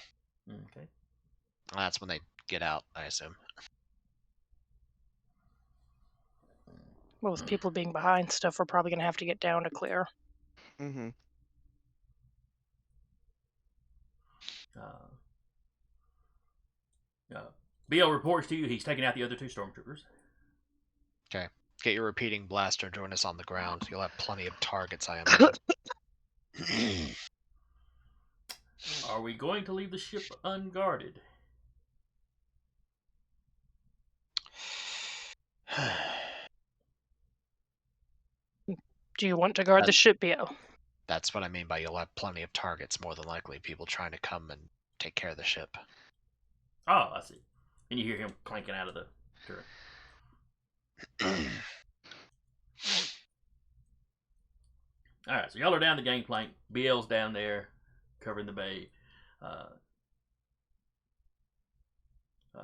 That's when they get out, I assume. Well, with people being behind stuff, we're probably going to have to get down to clear. Mm-hmm. BL reports to you he's taking out the other 2 stormtroopers. Okay. Get your repeating blaster and join us on the ground. You'll have plenty of targets, I imagine. Are we going to leave the ship unguarded? Do you want to guard the ship, BL? That's what I mean by you'll have plenty of targets, more than likely. People trying to come and take care of the ship. Oh, I see. And you hear him clanking out of the turret. Alright, so y'all are down the gangplank. BL's down there, covering the bay.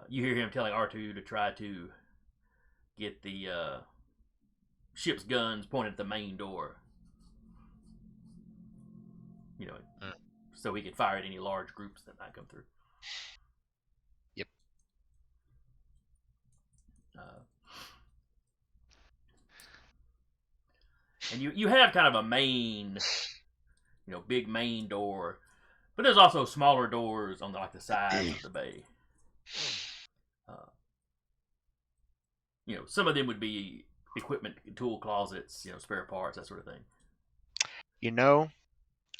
You hear him telling R2 to try to get the ship's guns pointed at the main door. So he could fire at any large groups that might come through. Yep. And you have kind of a main, big main door, but there's also smaller doors on the sides of the bay. Some of them would be equipment, tool closets, spare parts, that sort of thing.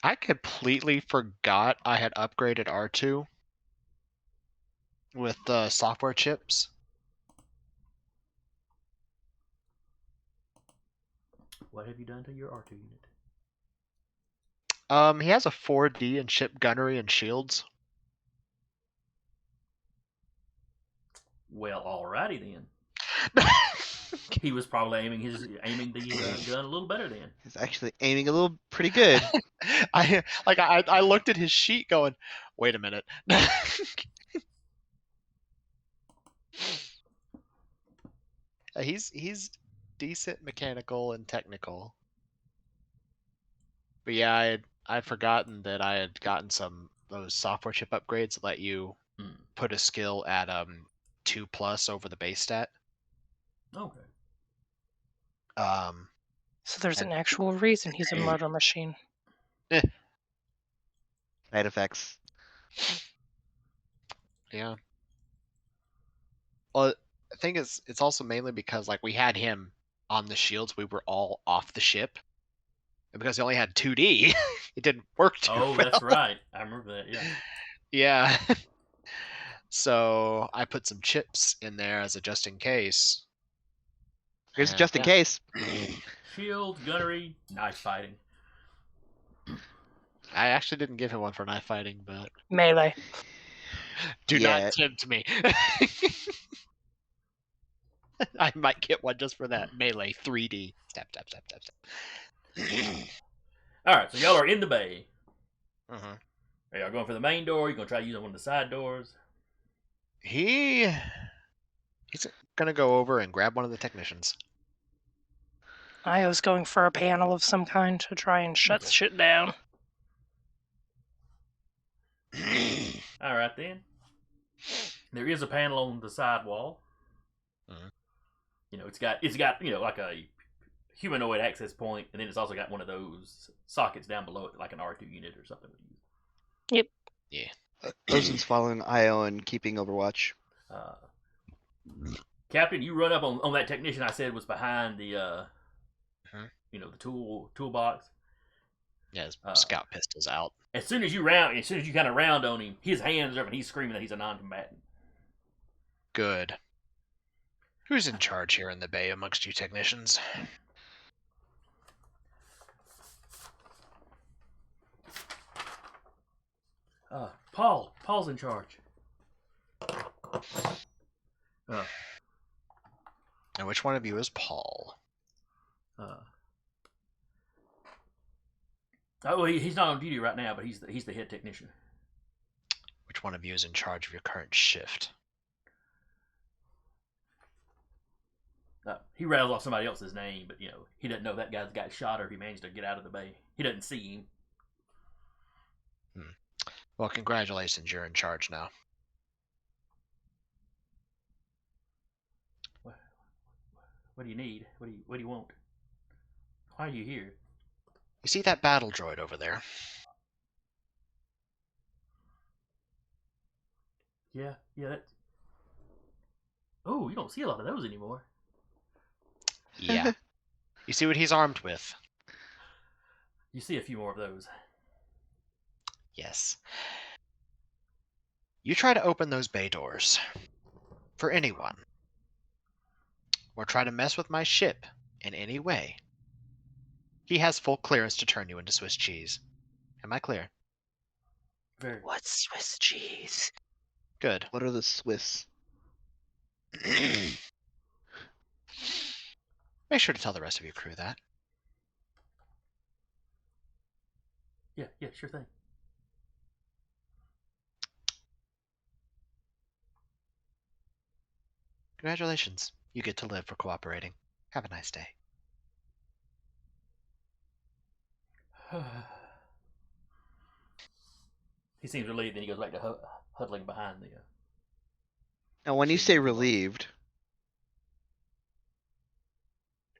I completely forgot I had upgraded R2 with the software chips. What have you done to your R2 unit? He has a 4D in ship gunnery and shields. Well, alrighty then. He was probably aiming the gun a little better then. He's actually aiming a little pretty good. I looked at his sheet going, wait a minute. He's decent mechanical and technical. But yeah, I'd forgotten that I had gotten those software chip upgrades that let you put a skill at 2+ over the base stat. Okay. So there's an actual reason he's a murder machine. Side effects. Yeah. Well, the thing is, it's also mainly because we had him on the shields, we were all off the ship. And because he only had 2D, it didn't work too well. That's right. I remember that, yeah. Yeah. So I put some chips in there as a just in case. Here's just in case. Shield, gunnery, knife fighting. I actually didn't give him one for knife fighting, but Melee. do not tempt me. I might get one just for that. Melee 3D. Stab, stab, stab, stab, stab. Alright, so y'all are in the bay. Uh-huh. Are y'all going for the main door? You gonna try using one of the side doors? He's gonna go over and grab one of the technicians. I was going for a panel of some kind to try and shut shit down. Alright then. There is a panel on the side wall. Uh-huh. It's got like a humanoid access point, and then it's also got one of those sockets down below it, like an R2 unit or something. Yep. Yeah. Ocean's following Io and keeping Overwatch. Captain, you run up on that technician I said was behind the the toolbox. Yeah, his scout pistol's out. As soon as you kind of round on him, his hands are up and he's screaming that he's a non-combatant. Good. Who's in charge here in the bay amongst you technicians? Paul's in charge. Uh, And which one of you is Paul? oh, well, he's not on duty right now, but he's the head technician. Which one of you is in charge of your current shift? He rattles off somebody else's name, but he doesn't know that guy's got shot or he managed to get out of the bay. He doesn't see him. Well, congratulations, you're in charge now. What do you need? What do you want? Why are you here? You see that battle droid over there? Yeah. That. Oh, you don't see a lot of those anymore. Yeah. You see what he's armed with? You see a few more of those. Yes. You try to open those bay doors for anyone, or try to mess with my ship in any way. He has full clearance to turn you into Swiss cheese. Am I clear? Very. What's Swiss cheese? Good. What are the Swiss? Make sure to tell the rest of your crew that. Yeah, sure thing. Congratulations. You get to live for cooperating. Have a nice day. He seems relieved, then he goes back to huddling behind the. Now, when you Shooting say people. relieved,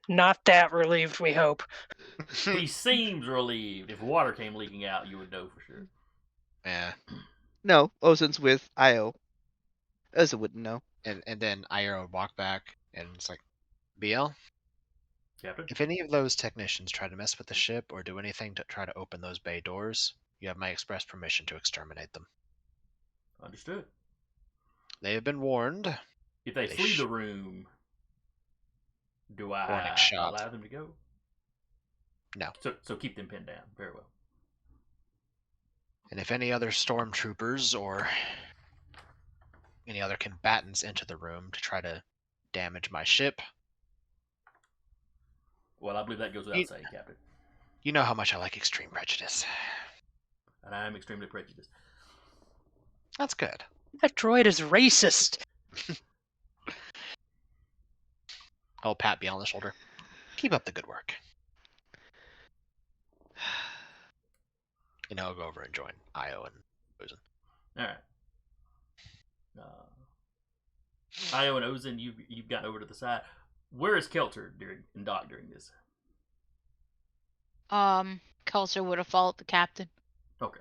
Not that relieved, we hope. He seems relieved. If water came leaking out, you would know for sure. Yeah. no, Ozen's with Io. Ozen wouldn't know. And then Ira would walk back and it's like, BL, Captain? if any of those technicians try to mess with the ship or do anything to try to open those bay doors, you have my express permission to exterminate them. Understood. They have been warned. If they They flee sh- the room, do Warning I shot. allow them to go? No. So keep them pinned down. Very well. And if any other stormtroopers or any other combatants enter the room to try to damage my ship, Well, I believe that goes without saying, Captain. you know how much I like extreme prejudice. And I am extremely prejudiced. That's good. That droid is racist. I'll pat me on the shoulder. Keep up the good work. And I'll go over and join Io and Ozen. All right. Io and Ozen, you've gotten over to the side. Where is Kelter and Doc during this? Kileser would have followed the captain. Okay.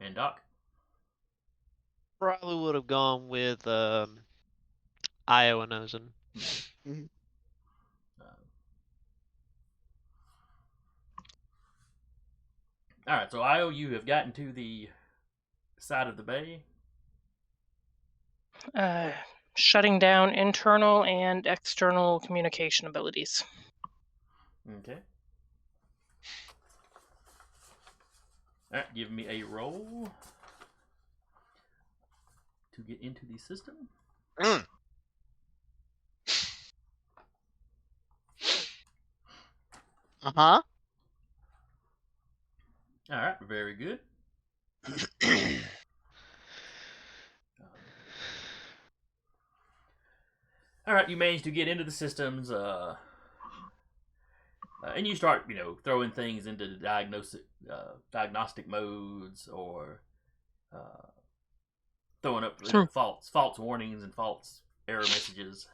And Doc? Probably would have gone with Io and Ozen. All right. So Io, you have gotten to the side of the bay. Shutting down internal and external communication abilities. Okay. All right. Give me a roll to get into the system. Uh-huh. All right. Very good. All right, you manage to get into the systems, and you start, throwing things into the diagnostic modes, or throwing up Sure. false warnings and false error messages.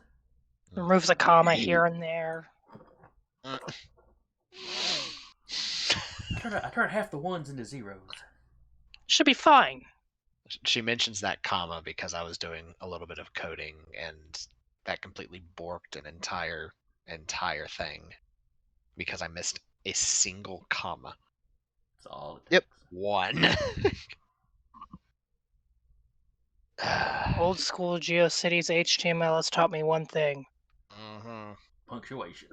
Removes a comma here and there. I turned half the ones into zeros. Should be fine. She mentions that comma because I was doing a little bit of coding and that completely borked an entire thing because I missed a single comma. That's all it takes. Yep. One. Old school GeoCities HTML has taught me one thing. Mhm. Punctuation.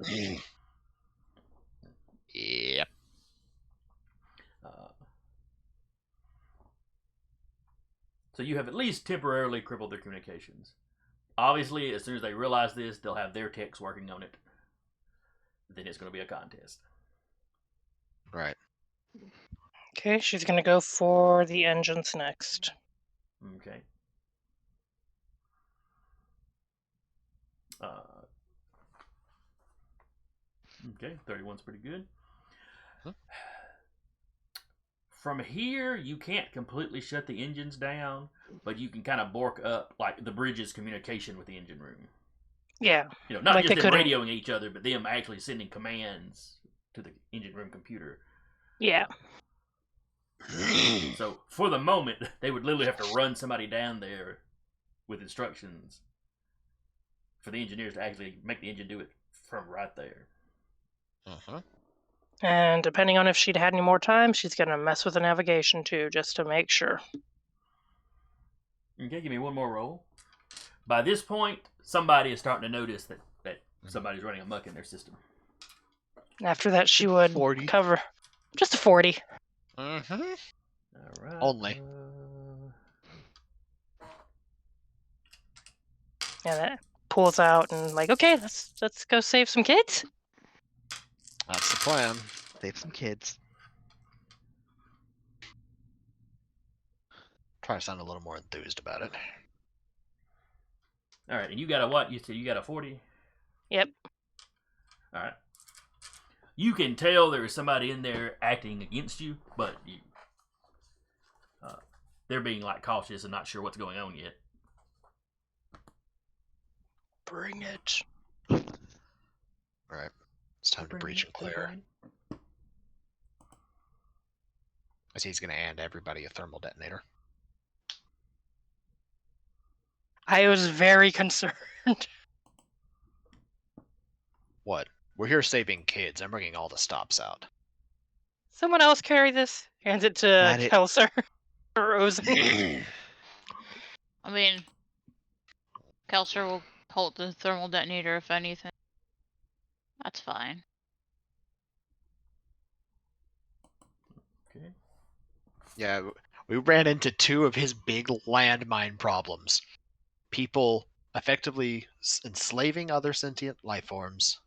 Yep. So So you have at least temporarily crippled their communications. Obviously, as soon as they realize this, they'll have their techs working on it. Then it's going to be a contest. Right. Okay, she's gonna go for the engines next. Okay. Okay, 31's pretty good. Huh? From here, you can't completely shut the engines down, but you can kind of bork up like the bridge's communication with the engine room. Yeah. You know, not Like just they them couldn't- radioing each other, but them actually sending commands to the engine room computer. Yeah. So for the moment, they would literally have to run somebody down there with instructions for the engineers to actually make the engine do it from right there. Uh-huh. And depending on if she'd had any more time, she's gonna mess with the navigation too, just to make sure. Okay, give me one more roll. By this point, somebody is starting to notice that somebody's running amok in their system. After that, she would 40. cover just a 40. Mm-hmm. All right. Only. Yeah, that pulls out and like, okay, let's go save some kids. That's the plan. Save some kids. Try to sound a little more enthused about it. All right, and you got a what? You said you got a 40? Yep. All right. You can tell there is somebody in there acting against you, but they're being like cautious and not sure what's going on yet. Bring it. Right. It's time to breach and clear. I see he's going to hand everybody a thermal detonator. I was very concerned. What? We're here saving kids. I'm bringing all the stops out. Someone else carry this. Hands it to Got it. Kileser. Or Ozen. I mean, Kelser will hold the thermal detonator if anything. That's fine. Okay. Yeah, we ran into two of his big landmine problems. People effectively enslaving other sentient life forms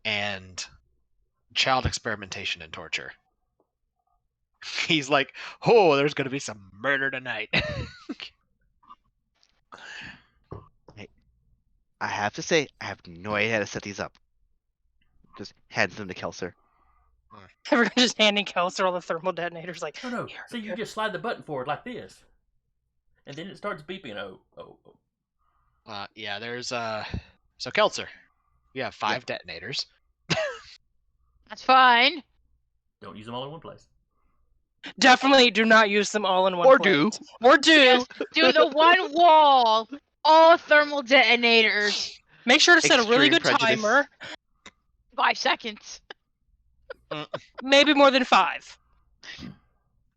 and child experimentation and torture. He's like, oh, there's going to be some murder tonight. I have to say, I have no idea how to set these up. Just hands them to Kileser. Everyone just handing Kileser all the thermal detonators like, No. "Here, So you here." just slide the button forward like this. And then it starts beeping. Oh. Yeah, there's so Kelser, you have 5 detonators. That's fine. Don't use them all in one place. Definitely do not use them all in one Or place. do. Or do. Just do the one wall. All thermal detonators. Make sure to set a really Extreme good prejudice. timer. 5 seconds. Maybe more than 5.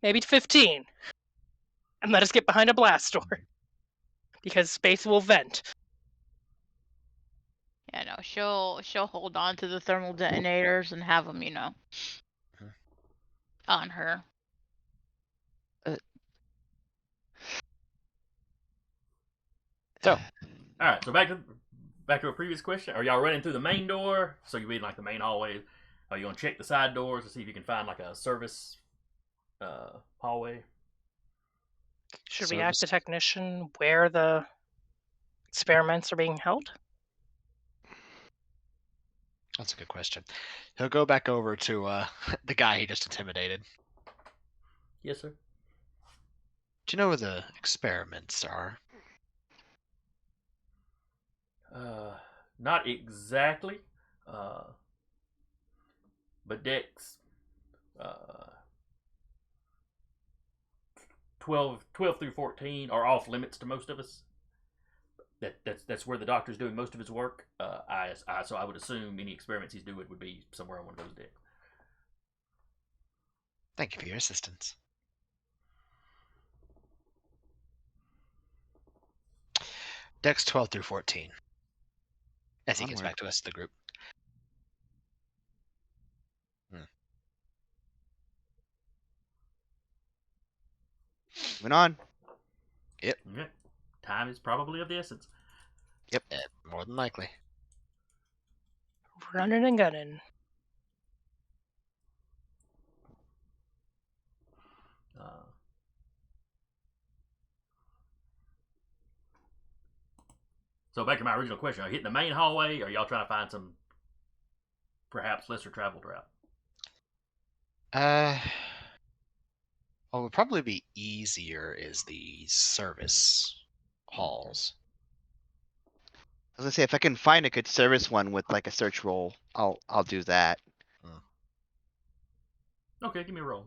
Maybe 15. And let us get behind a blast door. Because space will vent. Yeah, no, she'll hold on to the thermal detonators and have them, on her. So, All right. So back to a previous question. Are y'all running through the main door? So you're in like the main hallway. Are you gonna check the side doors to see if you can find like a service hallway? Should we ask the technician where the experiments are being held? that's a good question. He'll go back over to the guy he just intimidated. Yes, sir. Do you know where the experiments are? Not exactly. But Dex 12 through 14 are off limits to most of us. That's where the doctor's doing most of his work. So I would assume any experiments he's doing would be somewhere on one of those decks. Thank you for your assistance. Dex 12 through 14. As he gets Onward. back to us, the group. Moving on. Okay. Time is probably of the essence. More than likely. Running and gunning. So back to my original question: are you hitting the main hallway, or are y'all trying to find some perhaps lesser traveled route? What would probably be easier is the service halls. I was gonna say if I can find a good service one with like a search roll, I'll do that. Okay, give me a roll.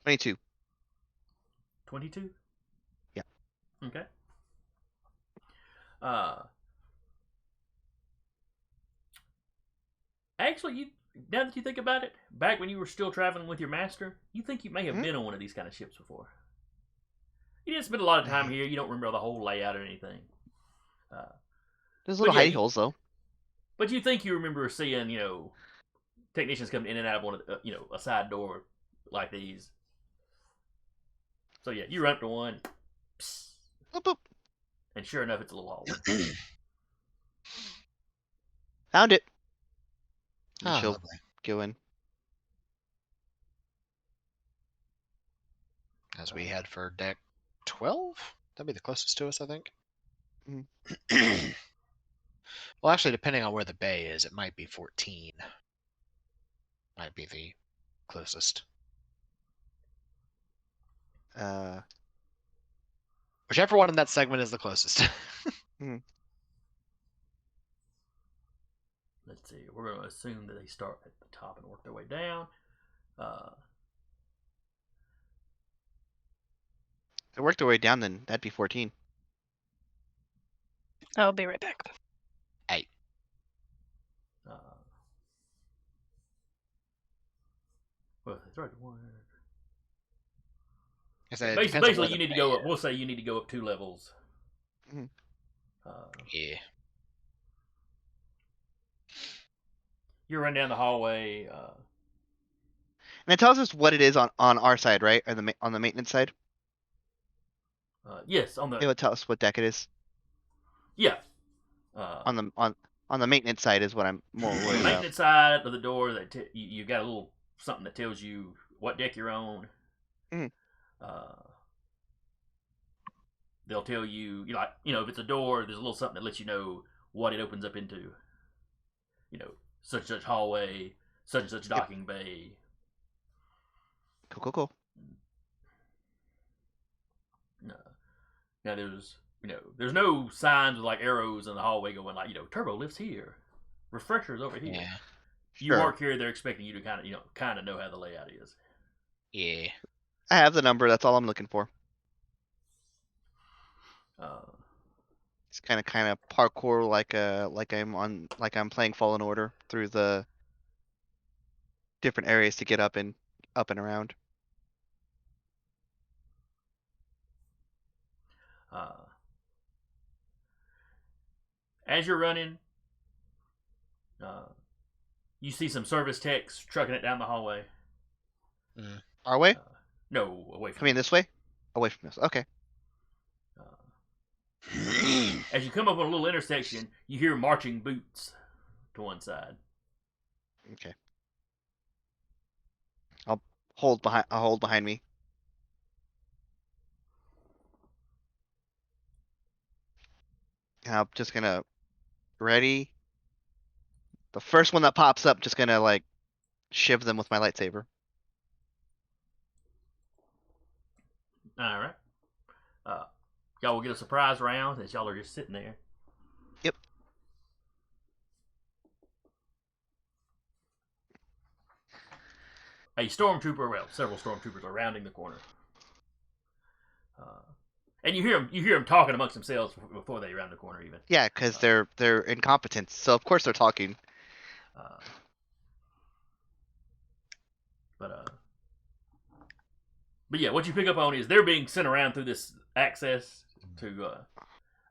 $22. 22. Yeah. Okay. Actually, now that you think about it, back when you were still traveling with your master, you think you may have been on one of these kind of ships before. You didn't spend a lot of time here. You don't remember the whole layout or anything. There's little yeah, hidey holes though. But you think you remember seeing, technicians coming in and out of one of the, a side door like these. So yeah, you run up to one, psst, Boop, boop. and sure enough, it's a little hallway. Found it. And Oh, she'll lovely. go in. As we head for deck 12? That'd be the closest to us, I think. Mhm. Well, actually, depending on where the bay is, it might be 14. Might be the closest. Whichever one in that segment is the closest. Let's see. We're going to assume that they start at the top and work their way down. If they work their way down, then that'd be 14. I'll be right back. Well, they throw one. Basically, you need to go up. We'll say you need to go up 2 levels. Mhm. Yeah. You run down the hallway. And it tells us what it is on our side, right? Or on the maintenance side. Yes, on It the would tell us what deck it is. yeah. On the maintenance side is what I'm more worried The about. maintenance side of the door that you got a little something that tells you what deck you're on. Mhm. They'll tell you, if it's a door, there's a little something that lets you know what it opens up into. Such and such hallway, such and such docking bay. Cool. Now there's no signs with like arrows in the hallway going like, turbo lifts here, refreshers over here. Yeah. You Sure. work here, they're expecting you to kind of know how the layout is. Yeah. I have the number. That's all I'm looking for. It's kind of parkour like I'm playing Fallen Order through the different areas to get up and around. As you're running, you see some service techs trucking it down the hallway. Our way? No, away from Coming this way? Away from us. Okay. As you come up on a little intersection, you hear marching boots to one side. Okay. I'll hold behind me. And I'm just gonna ready. The first one that pops up, just gonna like shiv them with my lightsaber. All right. Y'all will get a surprise round as y'all are just sitting there. Yep. Several stormtroopers are rounding the corner. And you hear them talking amongst themselves before they round the corner even. Yeah, because they're incompetent, so of course they're talking. But yeah, what you pick up on is they're being sent around through this access to.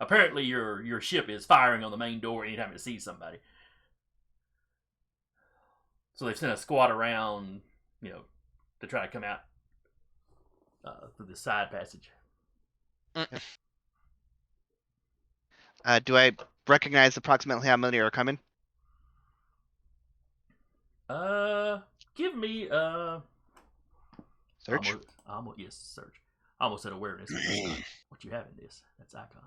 Apparently, your ship is firing on the main door anytime it sees somebody. So they've sent a squad around, to try to come out through the side passage. Do I recognize approximately how many are coming? Give me Search. Yes, search. I almost said awareness. But that's not what you have in this. That's icons.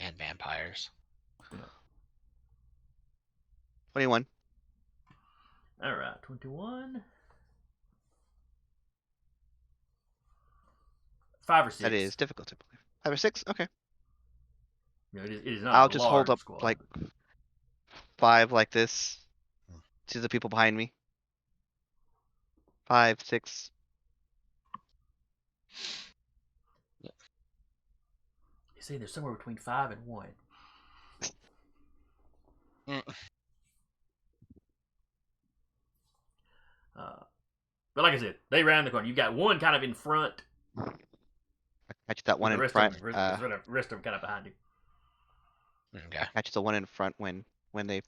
And vampires. 21. All right, 21. 5 or 6. That is difficult to believe. 5 or 6? Okay. It is not. I'll a just hold large up squad. like 5 like this to the people behind me. 5, 6. You see, there's somewhere between 5 and 1. But like I said, they round the corner. You got one kind of in front. Catch that one the in rest front. Of them, rest of them kind of behind you. Okay. Catch the one in front when they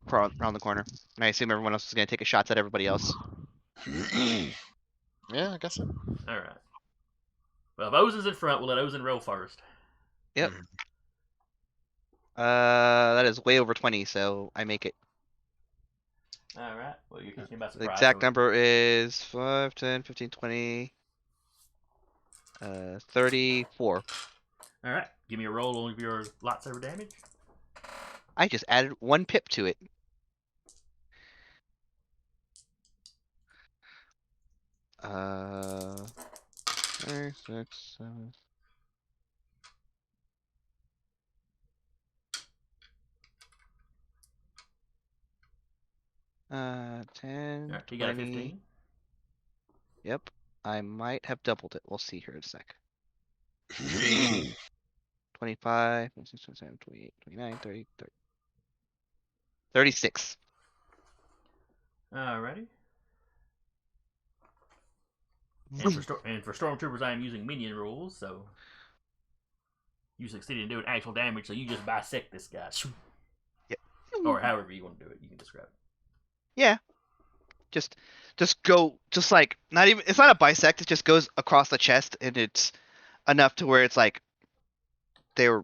crawl around the corner. And I assume everyone else is gonna take a shots at everybody else. Yeah, I guess so. All right. Well, if Ozen's in front, we'll let Ozen roll first. Yep. That is way over 20, so I make it. All right. Well, you're catching by The surprise. exact number is 5, 10, 15, 20, 34. All right. Give me a roll of your lightsaber damage. I just added 1 pip to it. Uh, 3, 6, 7. Uh, 10, All right. You got a 20. 15. Yep. I might have doubled it. We'll see here in a sec. 25, 26, 27, 28, 29, 30, 30. 36. Alrighty. And for stormtroopers, I am using minion rules, so you succeeded in doing actual damage. So you just bisect this guy, Yep. or however you want to do it. You can describe it. Yeah. Just go, just like, not even, it's not a bisect, it just goes across the chest, and it's enough to where it's like, they're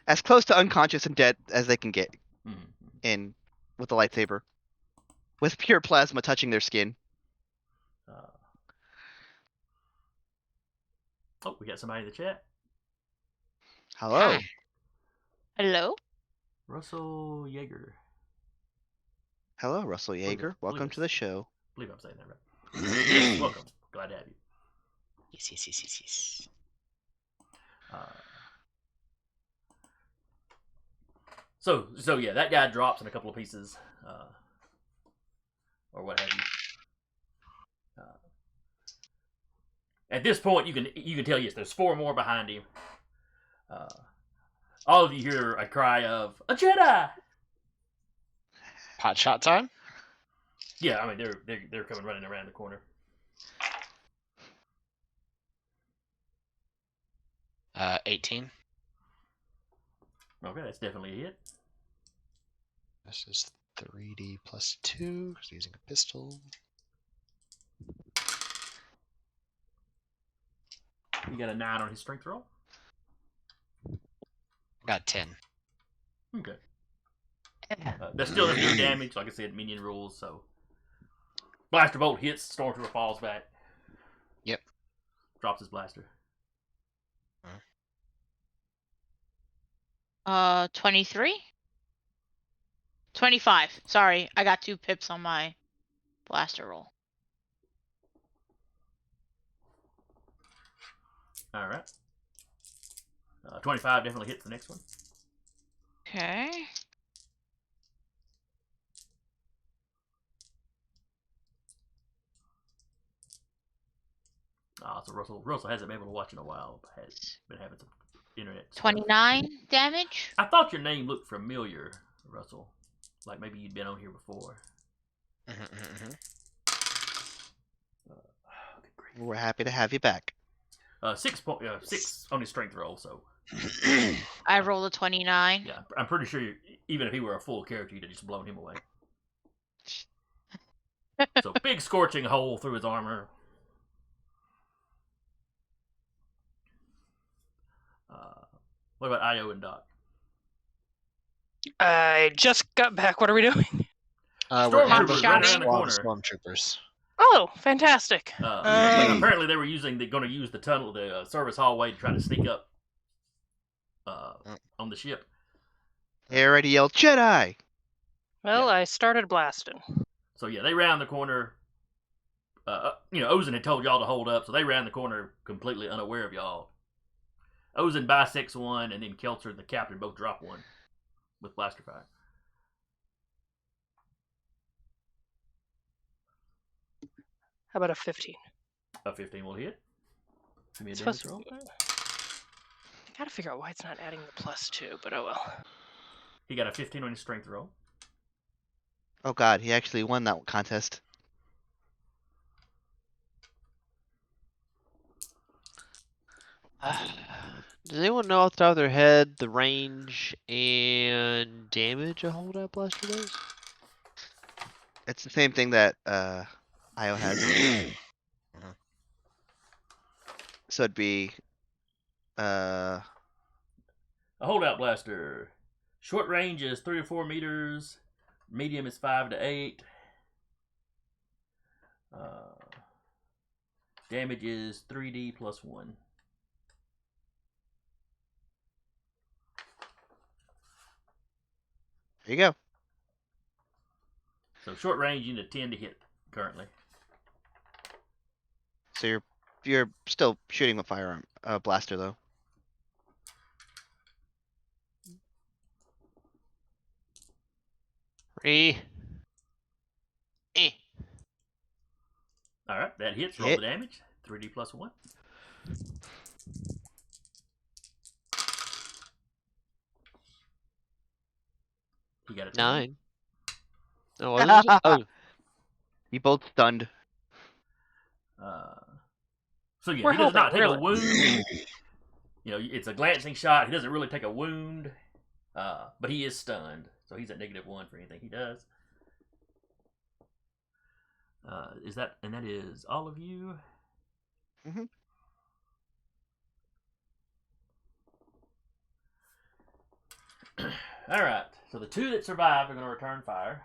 as close to unconscious and dead as they can get in with the lightsaber. With pure plasma touching their skin. Oh, we got somebody in the chat. Hello. Hi. Hello? Russell Yeager. Hello, Russell Yeager. Welcome to the show. I believe I'm saying that right. Yes, welcome. Glad to have you. Yes. So yeah, that guy drops in a couple of pieces, or what have you. At this point, you can tell, yes, there's 4 more behind him. All of you hear a cry of "A Jedi!" Pot shot time? Yeah, I mean they're coming running around the corner. 18. Okay, that's definitely a hit. This is 3D plus 2, 'cause using a pistol. You got a 9 on his strength roll. Got 10. Okay. That still doesn't do damage. Like I said, minion rules. So blaster bolt hits. Stormtrooper falls back. Yep. Drops his blaster. 23? 25. Sorry, I got 2 pips on my blaster roll. All right. 25 definitely hits the next one. Okay. So Russell hasn't been able to watch in a while. Has been having some internet stuff. 29 damage? I thought your name looked familiar, Russell. Like maybe you'd been on here before. Mhm. Good grief. We're happy to have you back. 6 on his strength roll. So I rolled a 29. yeah, I'm pretty sure even if he were a full character, you'd have just blown him away. So big scorching hole through his armor. What about Io and Doc? I just got back. What are we doing? We're I'm Stormtroopers shouting. running around the squad of corner. stormtroopers. Oh, fantastic. But apparently they were going to use the tunnel, the service hallway, to try to sneak up on the ship. They already yelled Jedi. Well, yeah. I started blasting. So yeah, they round the corner. Ozen had told y'all to hold up, so they round the corner completely unaware of y'all. Ozen bisects one, and then Kileser and the captain both drop one with blaster fire. How about a 15? A 15 will hit. Give me a It's damage supposed roll. I gotta figure out why it's not adding the +2, but oh well. He got a 15 on his strength roll. Oh god, he actually won that contest. Does anyone know off the top of their head the range and damage a holdout blaster does? It's the same thing that Io has. So it'd be A holdout blaster. Short range is 3 to 4 meters. Medium is 5 to 8. Damage is 3d plus 1. there you go. So short range, you need a 10 to hit currently. So you're still shooting with firearm blaster though. Eh. All right, that hits. Roll Hit. the damage. 3d plus 1. He got a 10. 9. Oh, was it? Oh, You both stunned. So yeah, We're he does not helping, take really. a wound. It's a glancing shot. He doesn't really take a wound, but he is stunned, so he's at -1 for anything he does. That is all of you? Mhm. All right. So the 2 that survive are going to return fire.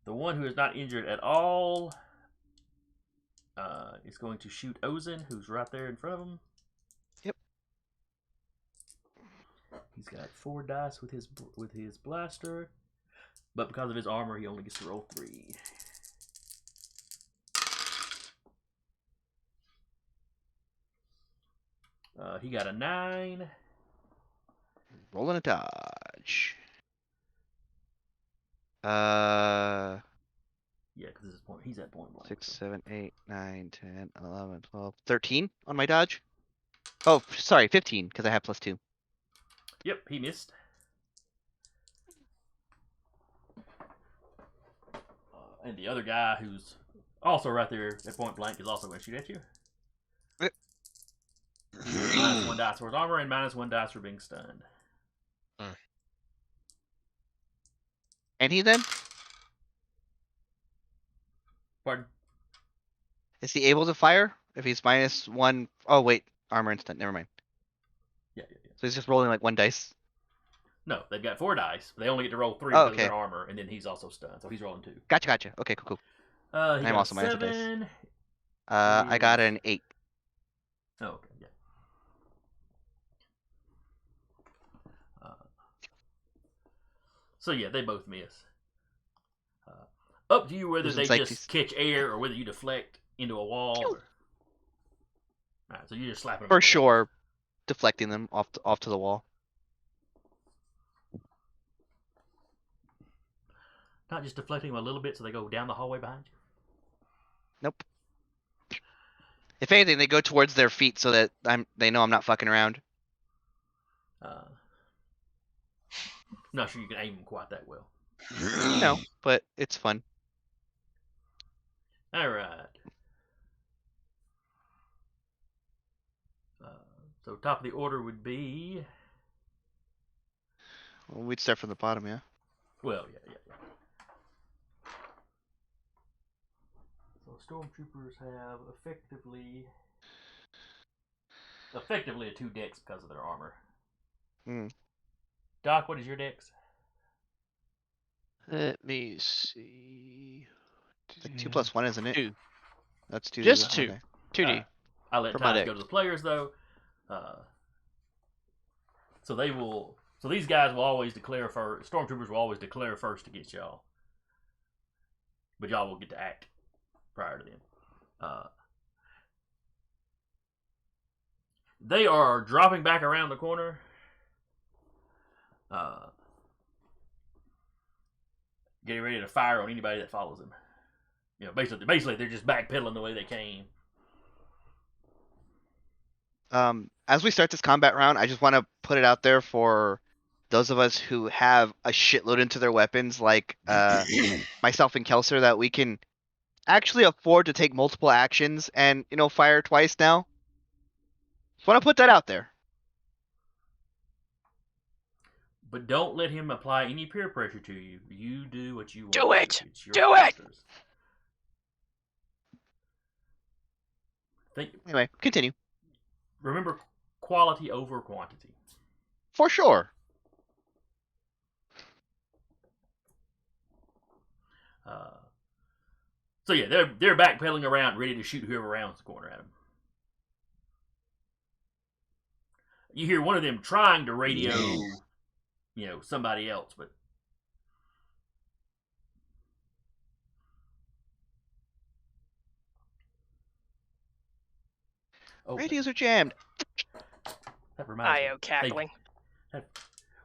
The one who is not injured at all is going to shoot Ozen, who's right there in front of him. Yep. He's got 4 dice with his blaster, but because of his armor, he only gets to roll 3. He got a 9. Rolling a dodge. Yeah, because he's at point blank. 6, so. 7, 8, 9, 10, 11, 12, 13 on my dodge. Oh, sorry, 15 because I have +2. Yep, he missed. And the other guy, who's also right there at point blank, is also going to shoot at you. -1 dice for his armor and -1 dice for being stunned. And he then? Pardon? Is he able to fire? If he's -1. Oh, wait. Armor instant. Never mind. Yeah. So he's just rolling like 1 dice. No, they've got 4 dice. They only get to roll 3 Oh, because of okay. their armor, and then he's also stunned, so he's rolling 2. Gotcha. Okay, cool. He I'm got also a minus a dice. 7. I got an 8. Oh, okay, yeah. So yeah, they both miss. Up to you whether Isn't they like just these- catch air or whether you deflect into a wall. Alright, so you're just slapping them. For against the wall. sure, deflecting them off to the wall. Not just deflecting them a little bit so they go down the hallway behind you. Nope. If anything, they go towards their feet so that they know I'm not fucking around. Not sure you can aim them quite that well. No, but it's fun. All right. So top of the order would be. Well, we'd start from the bottom, yeah. Well, yeah. So stormtroopers have effectively a 2 dex because of their armor. Hmm. Doc, what is your dex? Let me see. Like 2 plus 1, isn't it? 2. That's 2. Just 2. Okay. 2D. Alright. I'll let For my ties deck. go to the players though. So they will. So these guys will always declare first. Stormtroopers will always declare first against y'all, but y'all will get to act prior to them. They are dropping back around the corner. Getting ready to fire on anybody that follows them. You know, basically they're just backpedaling the way they came. As we start this combat round, I just want to put it out there for those of us who have a shitload into their weapons, like myself and Kileser, that we can actually afford to take multiple actions and, fire twice now. Just want to put that out there. But don't let him apply any peer pressure to you. You do what you want. Do it! It's your Do it! characters. Anyway, continue. Remember, quality over quantity. For sure. So yeah, they're backpedaling around, ready to shoot whoever rounds the corner at them. You hear one of them trying to radio, somebody else, but Radios are jammed. That reminds me. IO cackling.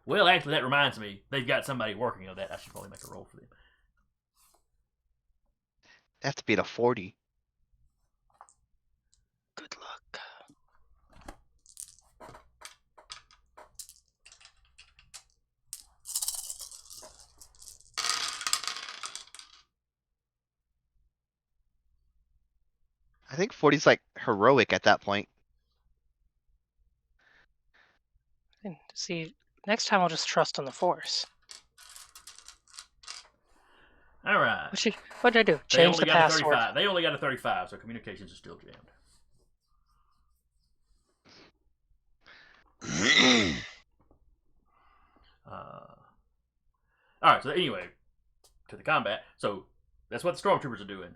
Well, actually, that reminds me. They've got somebody working on that. I should probably make a roll for them. They have to be at a 40. Good luck. I think 40's like heroic at that point. And see, next time I'll just trust on the Force. All right. What did I do? They Change only the got a password. 35. They only got a 35, so communications are still jammed. All right. So anyway, to the combat. So that's what the stormtroopers are doing.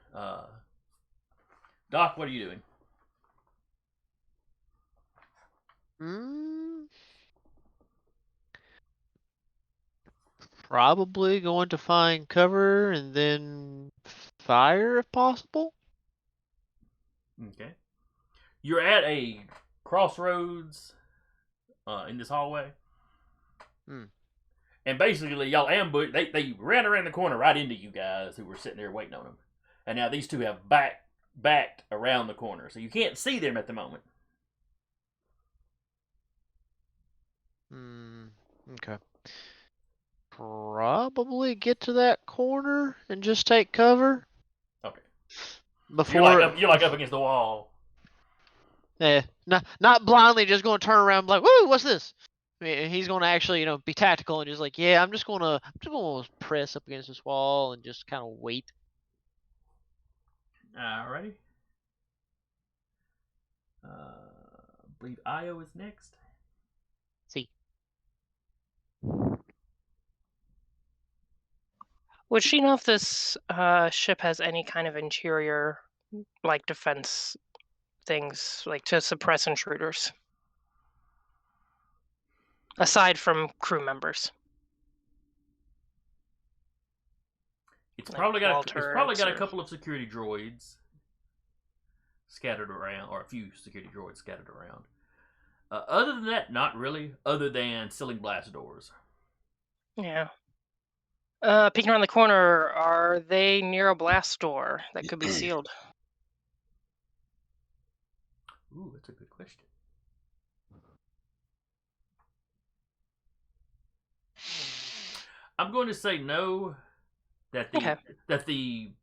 Doc, what are you doing? Probably going to find cover and then fire if possible. Okay. You're at a crossroads in this hallway. And basically, y'all ambush. They ran around the corner right into you guys who were sitting there waiting on them. And now these two have backed around the corner. So you can't see them at the moment. Okay. Probably get to that corner and just take cover. Okay. Before So you're like up against the wall. not blindly just going to turn around and be like, "Woo, what's this?" I mean, he's going to actually, be tactical and just like, "Yeah, I'm just going to press up against this wall and just kind of wait." Alrighty. I believe Io is next. See. Would she know if this ship has any kind of interior, like defense things, like to suppress intruders? Aside from crew members. It's Like probably got Walters a couple of security droids scattered around, or a few security droids scattered around. Other than that, not really. Other than sealing blast doors. Yeah. Peeking around the corner, are they near a blast door that could be sealed? Ooh, that's a good question. I'm going to say no. That the Okay. that the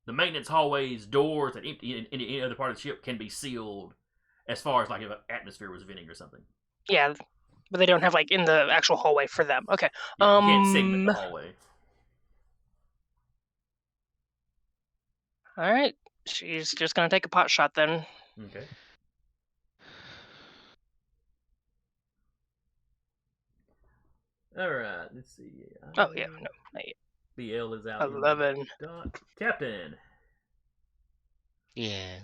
maintenance hallways doors and any other part of the ship can be sealed, as far as like if an atmosphere was venting or something. Yeah, but they don't have like in the actual hallway for them. Okay. Yeah, you can't segment the hallway. All right. She's just gonna take a pot shot then. Okay. All right. Let's see. Oh yeah, no, not yet. BL is out. 11. In the dot. Captain. Yeah.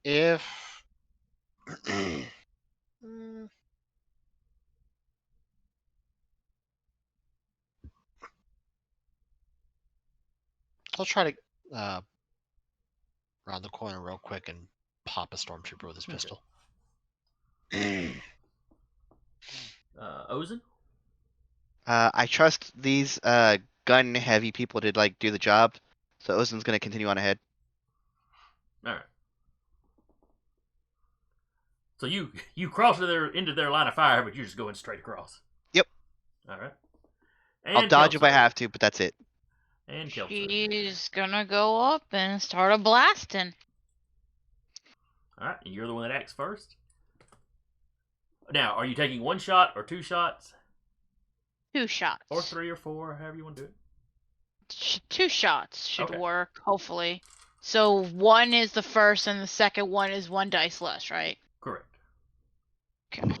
If Mm, I'll try to round the corner real quick and pop a stormtrooper with his Okay. pistol. Ozen. I trust these gun heavy people to like do the job, so Ozen's gonna continue on ahead. All right. So you cross into their line of fire, but you're just going straight across. Yep. All right. I'll dodge if I have to, but that's it. And Kileser. She's gonna go up and start a blasting. All right, and you're the one that acts first. Now, are you taking one shot or two shots 2 shots. or 3 or 4, however you want to do it? 2 shots should Okay. work, hopefully. So 1 is the first, and the second one is 1 dice less, right? Correct. Okay.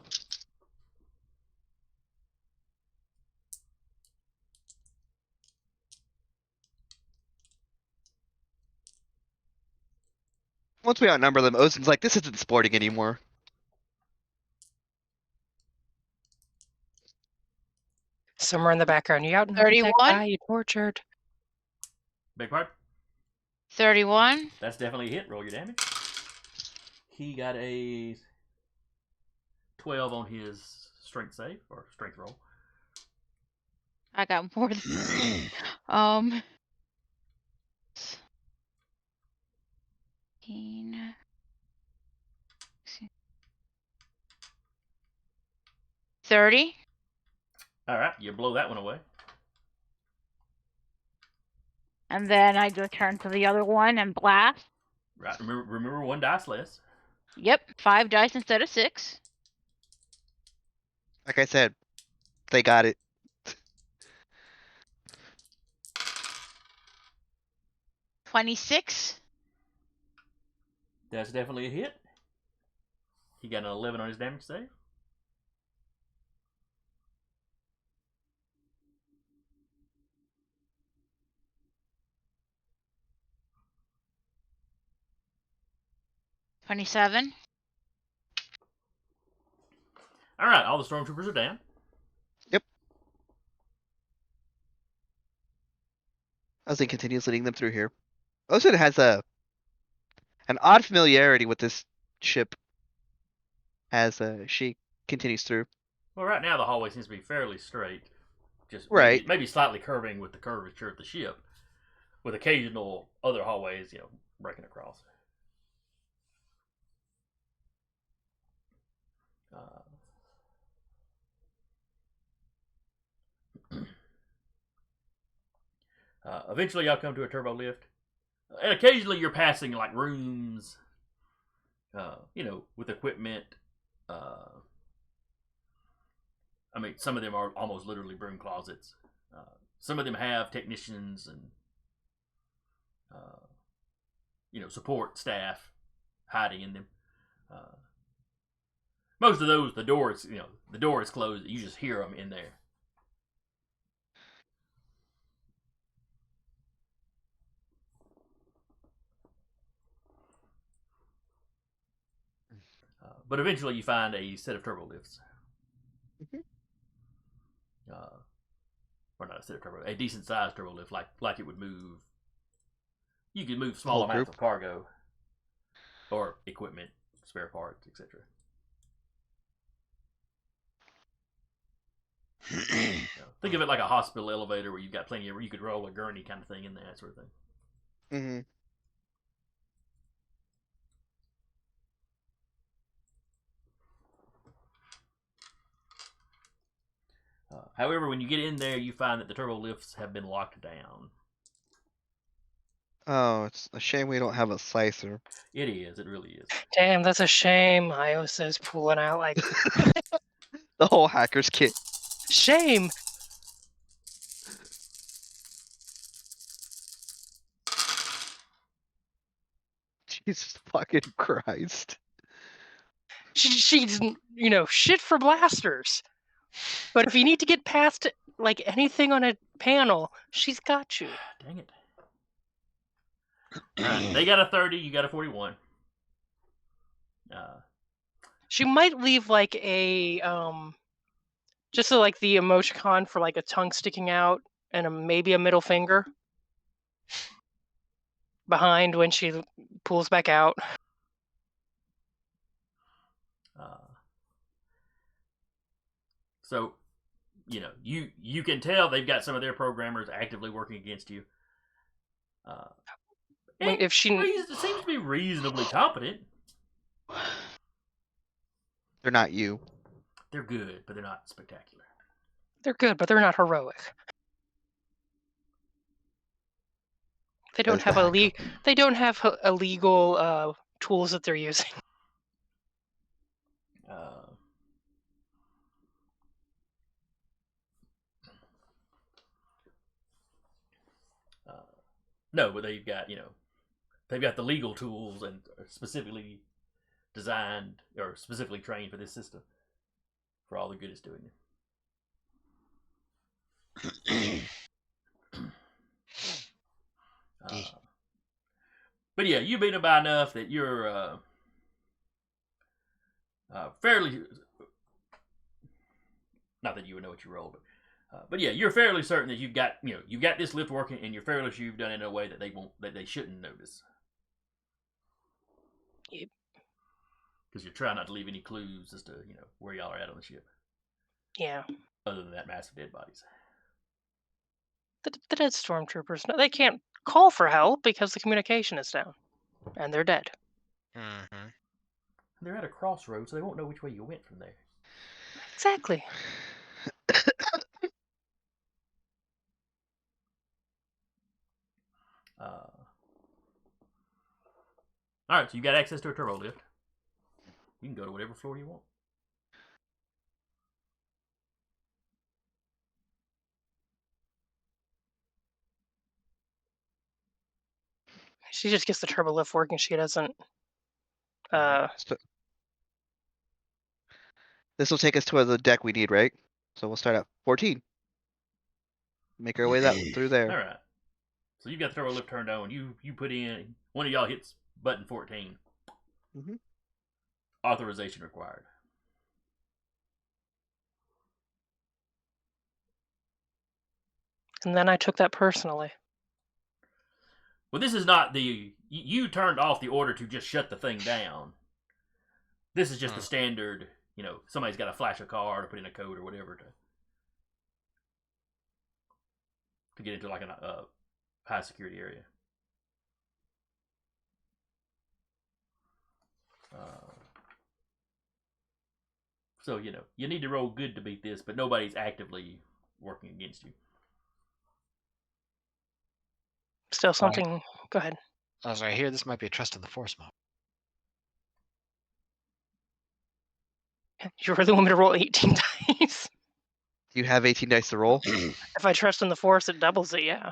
Once we outnumber them, Ozen's like, this isn't sporting anymore. Somewhere in the background, you outnumbered that 31? guy you tortured. Big part. 31. That's definitely a hit. Roll your damage. He got a 12 on his strength save or strength roll. I got more than 15. 30. All right, you blow that one away. And then I just turn to the other one and blast. Right. Remember 1 dice less. Yep, 5 dice instead of 6. Like I said, they got it. 26. That's definitely a hit. He got an 11 on his damage save. $27. All right, all the stormtroopers are down. Ozen continues leading them through here. Ozen has an odd familiarity with this ship as she continues through. Well, right now the hallway seems to be fairly straight. Just Right. maybe slightly curving with the curvature of the ship, with occasional other hallways, breaking across. Eventually, y'all come to a turbo lift, and occasionally you're passing like rooms, with equipment. I mean, some of them are almost literally broom closets. Some of them have technicians and support staff hiding in them. Most of those, the door is closed. You just hear them in there. But eventually you find a set of turbo lifts. Or not a set of turbo, a decent sized turbo lift, like it would move. You could move small Whole amounts group? of cargo or equipment, spare parts, etc. Think of it like a hospital elevator where you've got plenty of, you could roll a gurney kind of thing in there, that sort of thing. Mm-hmm. However, when you get in there, you find that the turbo lifts have been locked down. Oh, it's a shame we don't have a slicer. It is. It really is. Damn, that's a shame. Io says, pulling out like, The whole hacker's kit. shame. Jesus fucking Christ. She's, shit for blasters. But if you need to get past like anything on a panel, she's got you. Dang it. Alright, they got a 30, you got a 41. She might leave like a just so, like the emoticon for like a tongue sticking out and maybe a middle finger behind when she pulls back out. So, you can tell they've got some of their programmers actively working against you. If she It seems to be reasonably competent. They're not you. They're good, but they're not spectacular. they're good, but they're not heroic. They don't There's have the they don't have illegal tools that they're using. No, but they've got the legal tools and are specifically designed or specifically trained for this system for all the good it's doing. But yeah, you beat them by enough that you're fairly. Not that you would know what you rolled, but yeah, you're fairly certain that you've got this lift working, and you're fairly sure you've done it in a way that they shouldn't notice. Yep. Because you're trying not to leave any clues as to where y'all are at on the ship. Yeah. Other than that massive dead bodies. The dead stormtroopers. No, they can't call for help because the communication is down, and they're dead. Mm-hmm. They're at a crossroads, so they won't know which way you went from there. Exactly. Alright, so you got access to a turbo lift. You can go to whatever floor you want. She just gets the turbo lift working. She doesn't. So, this will take us to the deck we need, right? So we'll start at 14. Make our way through there. Alright. So you've got the turbo lift turned on. You put in, one of y'all hits button 14. Mhm. Authorization required. And then I took that personally. Well, this is not you turned off the order to just shut the thing down. This is just the standard, somebody's got to flash a card or put in a code or whatever to get into like a high security area. So, you need to roll good to beat this, but nobody's actively working against you. Still something. Go ahead. As I hear, this might be a trust in the force mode. You really want me to roll 18 dice? Do you have 18 dice to roll? If I trust in the force, it doubles it, yeah.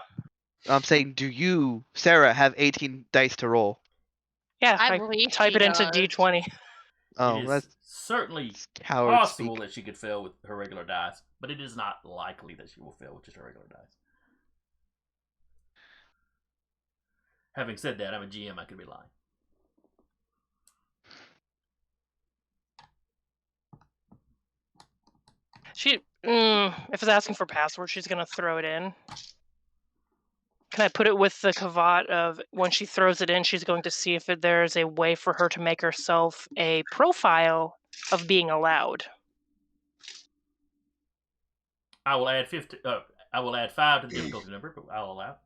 I'm saying, do you, Sarah, have 18 dice to roll? Yeah, I I believe type she it into does. D20. Oh, It is that's certainly coward possible speak. that she could fail with her regular dice, but it is not likely that she will fail with just her regular dice. Having said that, I'm a GM, I could be lying. If it's asking for password, she's gonna throw it in. Can I put it with the caveat of when she throws it in, she's going to see if there's a way for her to make herself a profile of being allowed. I will add 50. I will add 5 to the difficulty number, but I'll allow.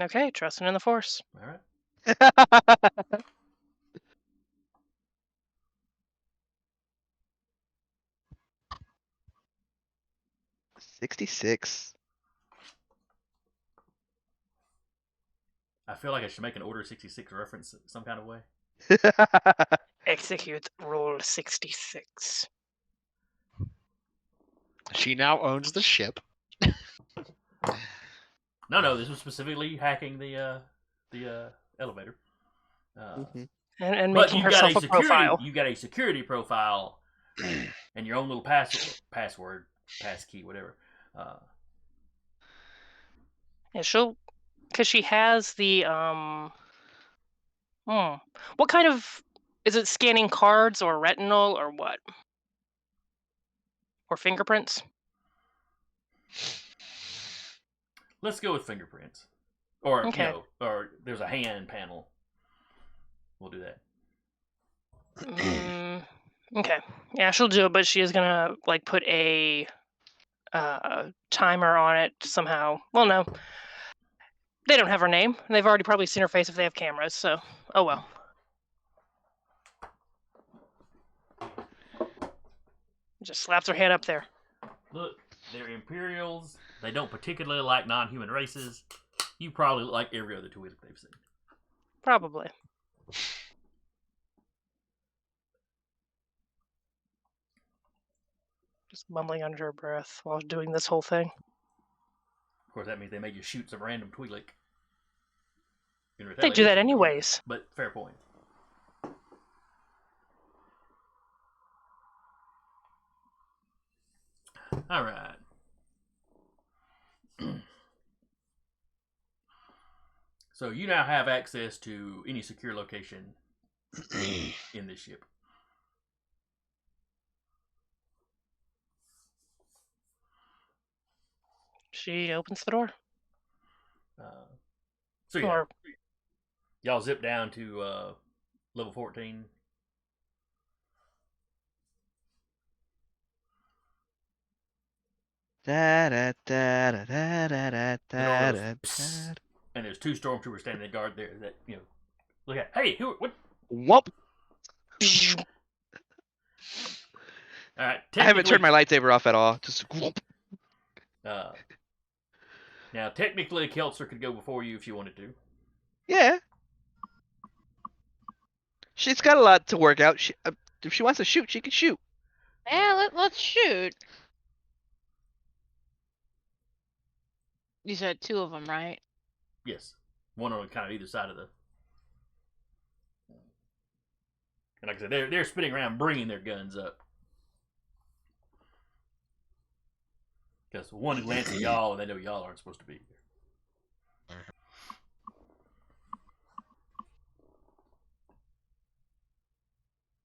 Okay, trusting in the force. All right. 66. I feel like I should make an Order 66 reference some kind of way. Execute roll 66. She now owns the ship. No, this was specifically hacking the elevator. Mhm. And But making you got herself a a security. profile. You got a security profile, and your own little password, passkey, whatever. Yeah, because she has the What kind of is it? Scanning cards or retinal or what? Or fingerprints? Let's go with fingerprints, or Okay. or there's a hand panel. We'll do that. Okay. Yeah, she'll do it, but she is gonna like put a timer on it somehow. Well, no, they don't have her name. They've already probably seen her face if they have cameras. So, oh well. Just slaps her hand up there. Look, they're Imperials. They don't particularly like non-human races. You probably look like every other Twi'lek they've seen. Probably. Just mumbling under her breath while doing this whole thing. Of course, that means they made you shoot some random Twi'lek. They do that anyways. But fair point. All right. So you now have access to any secure location in this ship. She opens the door. So yeah, Or y'all zip down to level 14. Da da da da da da da The door da goes, da. "Psst," and there's two stormtroopers standing in guard there that look at. Hey, what? Whoop! All right. I haven't turned my lightsaber off at all. Just whoop. Now, technically, Kileser could go before you if you wanted to. Yeah. She's got a lot to work out. If she wants to shoot, she can shoot. Yeah, let's shoot. You said two of them, right? Yes, one on kind of either side of the. And like I said, they're spinning around, bringing their guns up. Because one glances at y'all, and they know y'all aren't supposed to be here.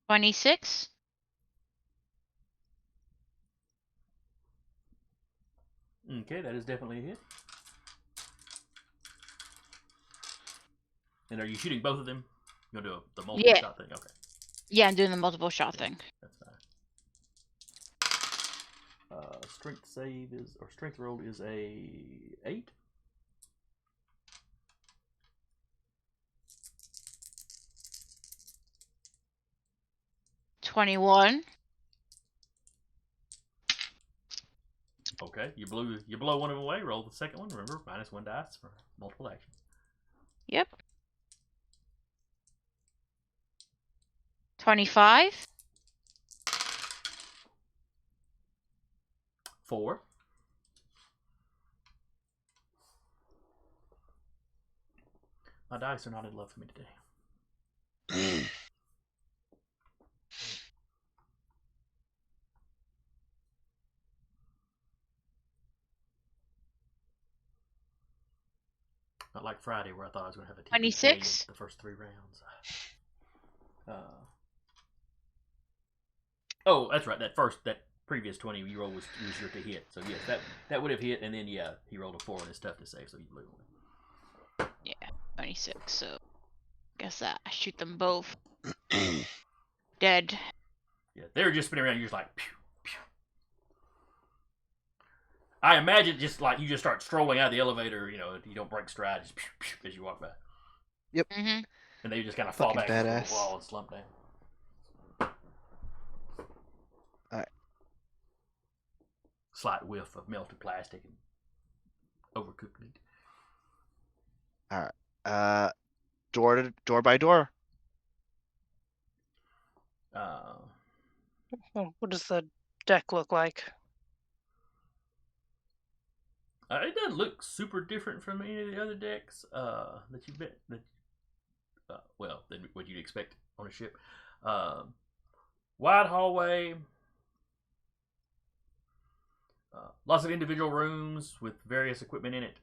26. Okay, that is definitely a hit. And are you shooting both of them? You gonna do the multiple shot thing? Okay. Yeah, I'm doing the multiple shot thing. That's fine. Strength save is, or strength roll is a 8. $21. Okay, you blow one of them away. Roll the second one. Remember, -1 dice for multiple action. Yep. 25. 4. My dice are not in love for me today. Not like Friday where I thought I was going to have a TPK 26? the first 3 rounds. Oh, that's right. That previous 20 you rolled was your to hit. So yes, that would have hit, and then yeah, he rolled a 4 and it's tough to save, so you blew one. Yeah, 26. So, guess that I shoot them both. Dead. Yeah, they were just spinning around. You're just like, pew, pew. I imagine just like you just start strolling out of the elevator. You don't break stride, just pew, pew, as you walk by. Yep. Mm-hmm. And they just kind of fall Fucking back into badass. the wall and slump down. slight whiff of melted plastic and overcooked meat. Alright. Door by door. What does the deck look like? It doesn't look super different from any of the other decks that you've been. Well, than what you'd expect on a ship. Wide hallway. Lots of individual rooms with various equipment in it.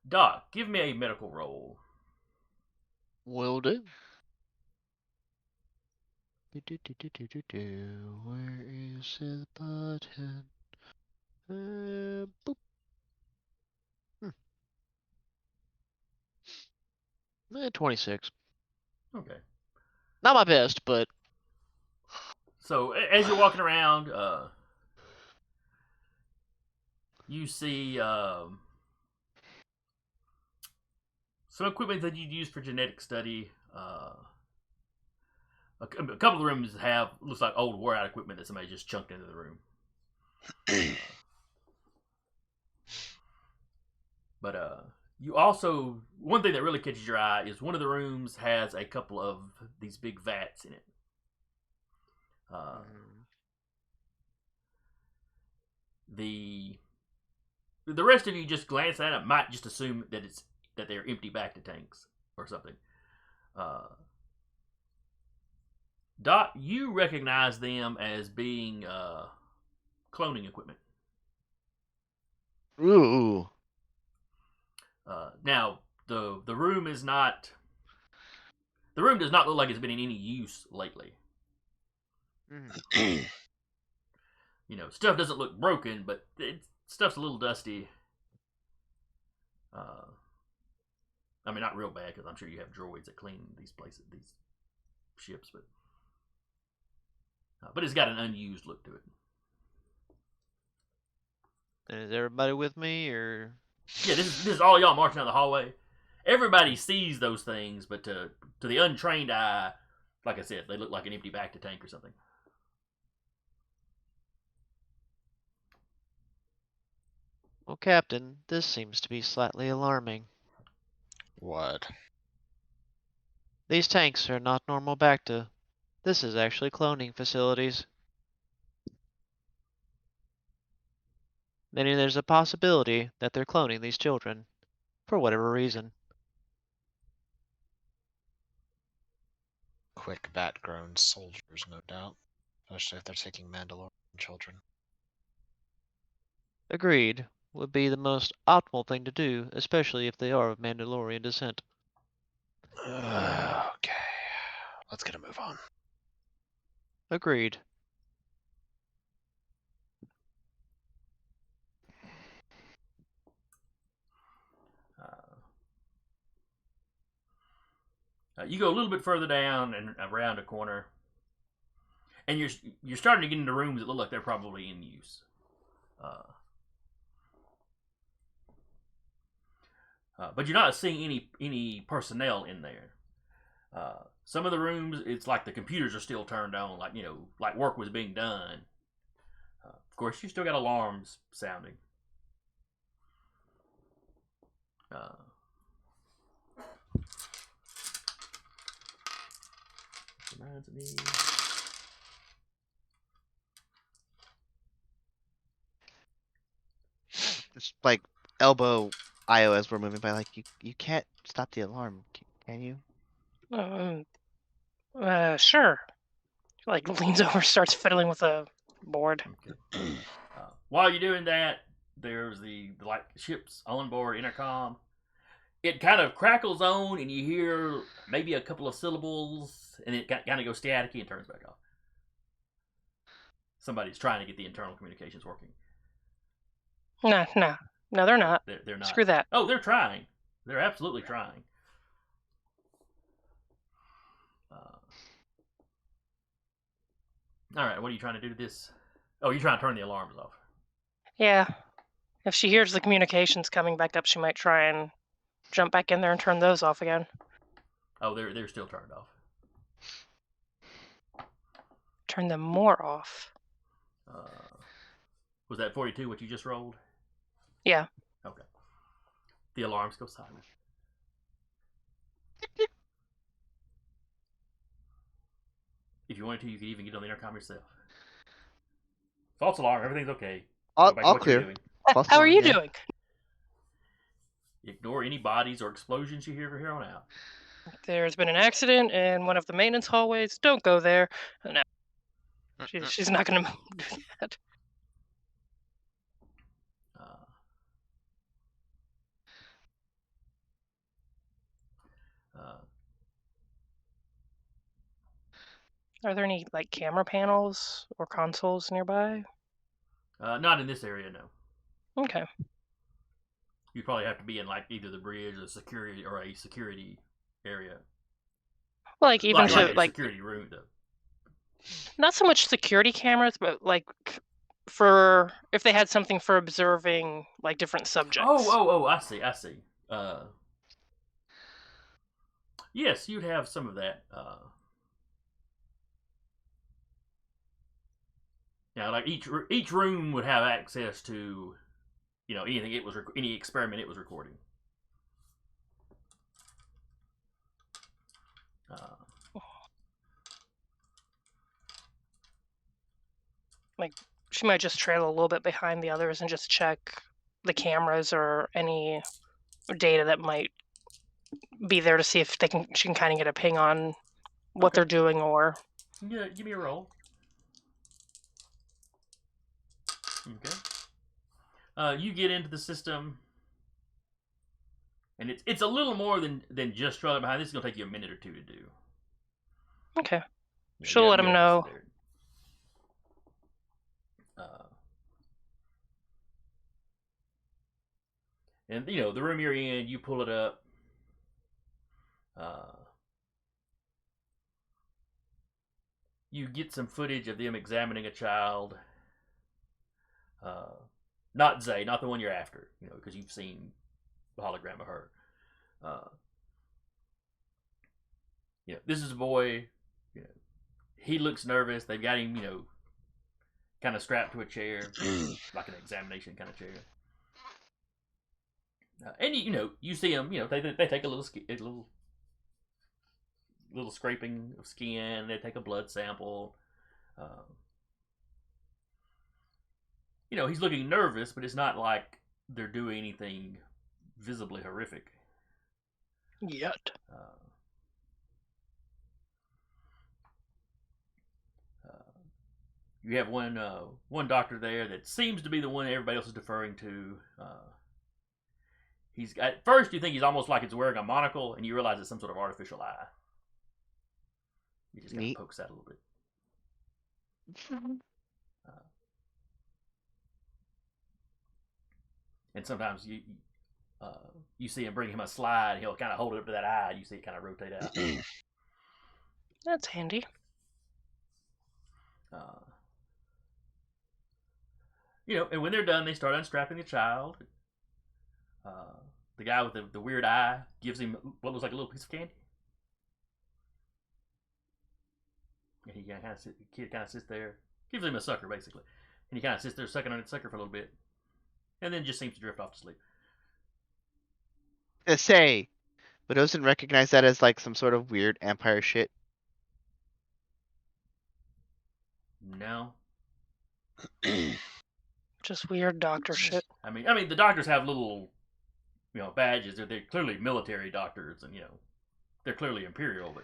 Doc, give me a medical roll. Will do. Where is the button? Boop. 26. Okay. Not my best, but So as you're walking around, you see some equipment that you'd use for genetic study. A couple of rooms have looks like old wore out equipment that somebody just chunked into the room. But you also, one thing that really catches your eye is one of the rooms has a couple of these big vats in it. The rest of you just glance at it, might just assume that they're empty back to tanks or something. Doc, you recognize them as being cloning equipment. Ooh. Now the room is not. The room does not look like it's been in any use lately. You know, stuff doesn't look broken, but stuff's a little dusty. I mean, not real bad, because I'm sure you have droids that clean these places, these ships, but it's got an unused look to it. is everybody with me, or? Yeah, this is all y'all marching down the hallway. Everybody sees those things, but to the untrained eye, like I said, they look like an empty back to tank or something. Well, Captain, this seems to be slightly alarming. What? These tanks are not normal Bacta. This is actually cloning facilities. Meaning there's a possibility that they're cloning these children, for whatever reason. Quick bat-grown soldiers, no doubt. Especially if they're taking Mandalorian children. Agreed. Would be the most optimal thing to do, especially if they are of Mandalorian descent. Okay. Let's get a move on. Agreed. You go a little bit further down and around a corner, and you're starting to get into rooms that look like they're probably in use. But you're not seeing any personnel in there. Some of the rooms, it's like the computers are still turned on, like work was being done. Of course, you still got alarms sounding. Reminds me. Just like elbow Io as we're moving by. Like you can't stop the alarm, can you? Sure. Like leans over, starts fiddling with a board. Okay. While you're doing that, there's the ship's onboard intercom. It kind of crackles on, and you hear maybe a couple of syllables, and it kind of goes staticky and turns back off. Somebody's trying to get the internal communications working. No, they're not. They're not. Screw that. Oh, they're trying. They're absolutely trying. All right, what are you trying to do to this? Oh, you're trying to turn the alarms off. Yeah. If she hears the communications coming back up, she might try and jump back in there and turn those off again. Oh, they're still turned off. Turn them more off. Was that 42 what you just rolled? Yeah. Okay. The alarms go silent. If you wanted to, you could even get on the intercom yourself. False alarm. Everything's okay. Go back to All what you're clear. doing. False How are alarm, you yeah. doing? Ignore any bodies or explosions you hear from here on out. There's been an accident in one of the maintenance hallways. Don't go there. No, she's not going to do that. Are there any like camera panels or consoles nearby? Not in this area, no. Okay. You probably have to be in like either the bridge or security or a security area. Like even like to a like security room though. not so much security cameras, but like for if they had something for observing like different subjects. Oh, I see. Yes, you'd have some of that. Yeah, like each room would have access to, anything any experiment it was recording. Like she might just trail a little bit behind the others and just check the cameras or any data that might be there to see if she can kind of get a ping on what Okay. they're doing or. Yeah, give me a roll. Okay. You get into the system, and it's a little more than just trailing behind. This is gonna take you a minute or two to do. Okay. Yeah, She'll let him know. And the room you're in, you pull it up. You get some footage of them examining a child. Not Zay, not the one you're after, because you've seen the hologram of her. This is a boy. He looks nervous. They've got him, kind of strapped to a chair, like an examination kind of chair. And you see them. They take a little scraping of skin. They take a blood sample. He's looking nervous, but it's not like they're doing anything visibly horrific Yet. You have one doctor there that seems to be the one everybody else is deferring to. He's at first you think he's almost like it's wearing a monocle, and you realize it's some sort of artificial eye. He just kind of pokes out a little bit. And sometimes you see him bring him a slide. He'll kind of hold it up to that eye. You see it kind of rotate out. That's handy. And when they're done, they start unstrapping the child. The guy with the weird eye gives him what looks like a little piece of candy. And he the kid kind of sits there, gives him a sucker basically, and he kind of sits there sucking on that sucker for a little bit, and then just seems to drift off to sleep. Say, but doesn't recognize that as like some sort of weird Empire shit. No. Just weird doctor shit. I mean, the doctors have little, badges. They're clearly military doctors, and they're clearly imperial, but.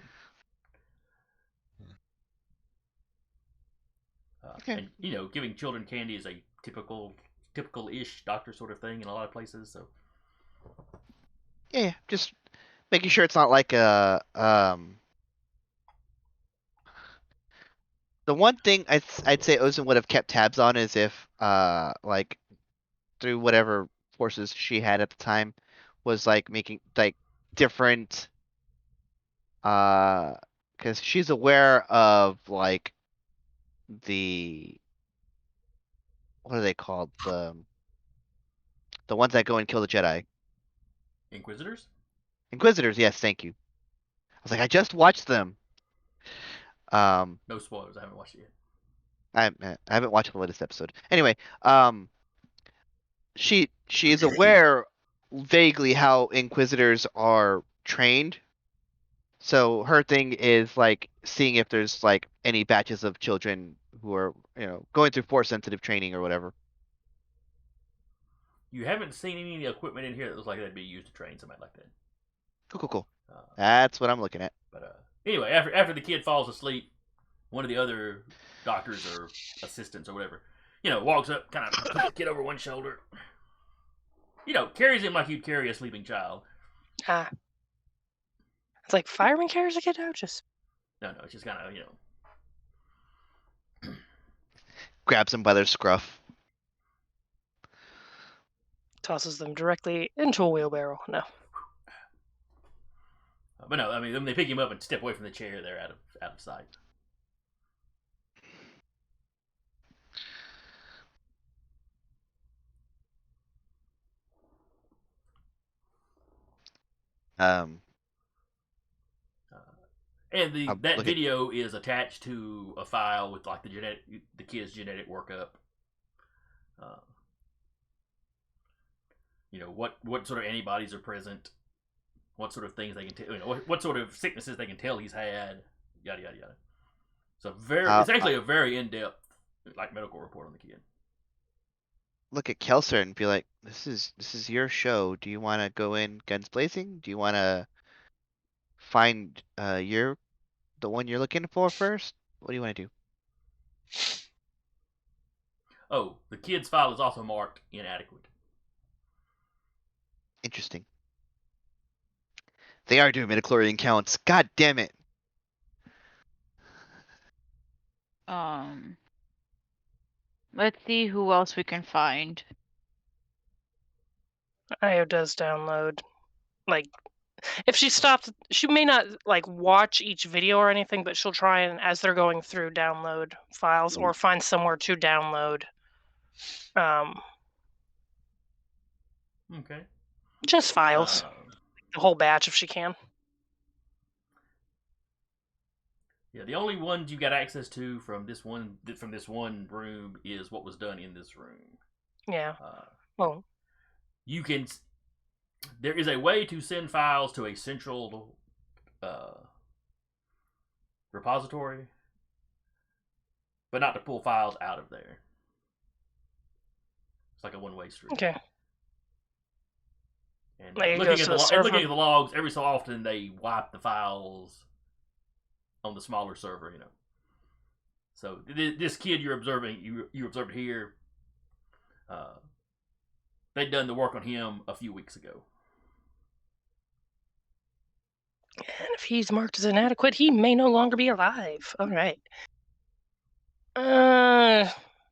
Okay. And giving children candy is a typical-ish doctor sort of thing in a lot of places. So. Yeah, just making sure it's not like a The one thing I'd say Ozen would have kept tabs on is if like through whatever forces she had at the time was like making like different because she's aware of like what are they called, the ones that go and kill the Jedi. Inquisitors? Inquisitors, yes, thank you. I was like, I just watched them. No spoilers. I haven't watched it yet. I haven't watched the latest episode. Anyway, she is aware vaguely how Inquisitors are trained. So her thing is like seeing if there's like any batches of children who are, going through force sensitive training or whatever. You haven't seen any equipment in here that looks like that'd be used to train somebody like that. Cool. Uh, That's what I'm looking at. But anyway, after the kid falls asleep, one of the other doctors or assistants or whatever, walks up, kind of puts the kid over one shoulder, carries him like you'd carry a sleeping child. Ah. It's like fireman carries a kid out. Just No, it's just kind of Grabs them by their scruff. tosses them directly into a wheelbarrow. No. But no, I mean, when they pick him up and step away from the chair, they're out of sight. And that video is attached to a file with like the kid's genetic workup. What sort of antibodies are present, what sort of things they can tell, what sort of sicknesses they can tell he's had, yada yada yada. So it's actually a very in-depth like medical report on the kid. Look at Kileser and be like, this is your show. Do you want to go in guns blazing? Do you want to find the one you're looking for first? What do you want to do? Oh, the kid's file is also marked inadequate. Interesting. They are doing midichlorian counts. God damn it. Let's see who else we can find. IO does download. Like, if she stopped, she may not like watch each video or anything, but she'll try and, as they're going through, download files or find somewhere to download. Okay. Just files. The whole batch if she can. Yeah, the only ones you got access to from this one room is what was done in this room. Yeah. Well, you can. There is a way to send files to a central repository, but not to pull files out of there. It's like a one-way street. Okay. And Like looking at the logs, every so often they wipe the files on the smaller server, So this kid you're observing, you observed here, they'd done the work on him a few weeks ago. And if he's marked as inadequate, he may no longer be alive. All right.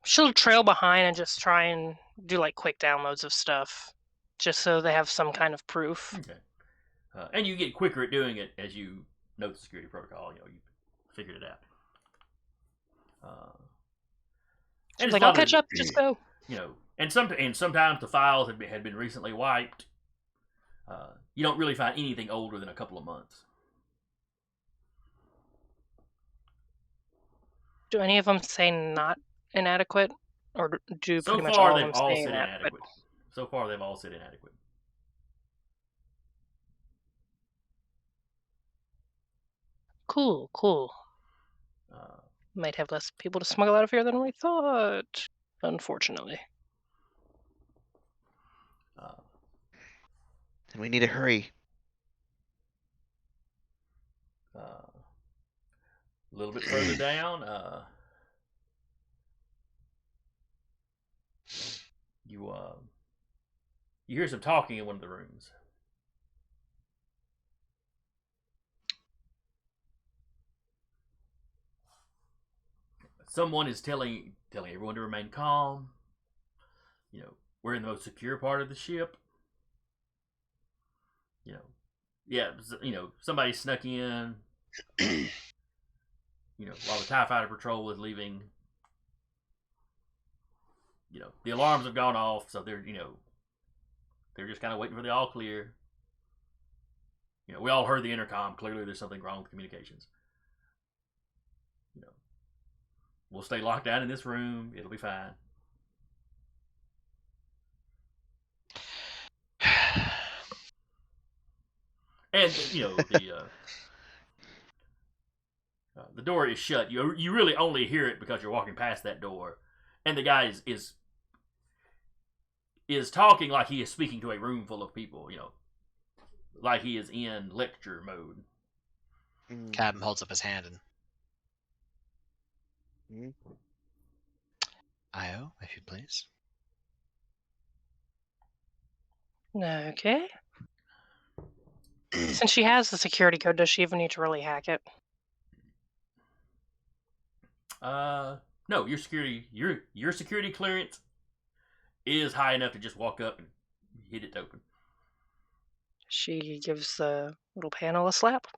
She'll trail behind and just try and do like quick downloads of stuff, just so they have some kind of proof. Okay. And you get quicker at doing it as you know the security protocol. You figured it out. And like, I'll catch up. Just go. And sometimes the files had been recently wiped. You don't really find anything older than a couple of months. Do any of them say not inadequate, or do so pretty much far all they've of them all say said inadequate? So far they've all said inadequate. Cool. Might have less people to smuggle out of here than we thought, unfortunately. And we need to hurry. A little bit further down, you hear some talking in one of the rooms. Someone is telling everyone to remain calm. We're in the most secure part of the ship. Somebody snuck in. While the TIE Fighter Patrol was leaving. The alarms have gone off, so they're just kind of waiting for the all clear. We all heard the intercom. Clearly, there's something wrong with communications. We'll stay locked down in this room. It'll be fine. And the door is shut. You really only hear it because you're walking past that door, and the guy is talking like he is speaking to a room full of people. Like he is in lecture mode. Captain holds up his hand and. Io, if you please. Okay. Since she has the security code, does she even need to really hack it? No, your security clearance is high enough to just walk up and hit it open. She gives the little panel a slap.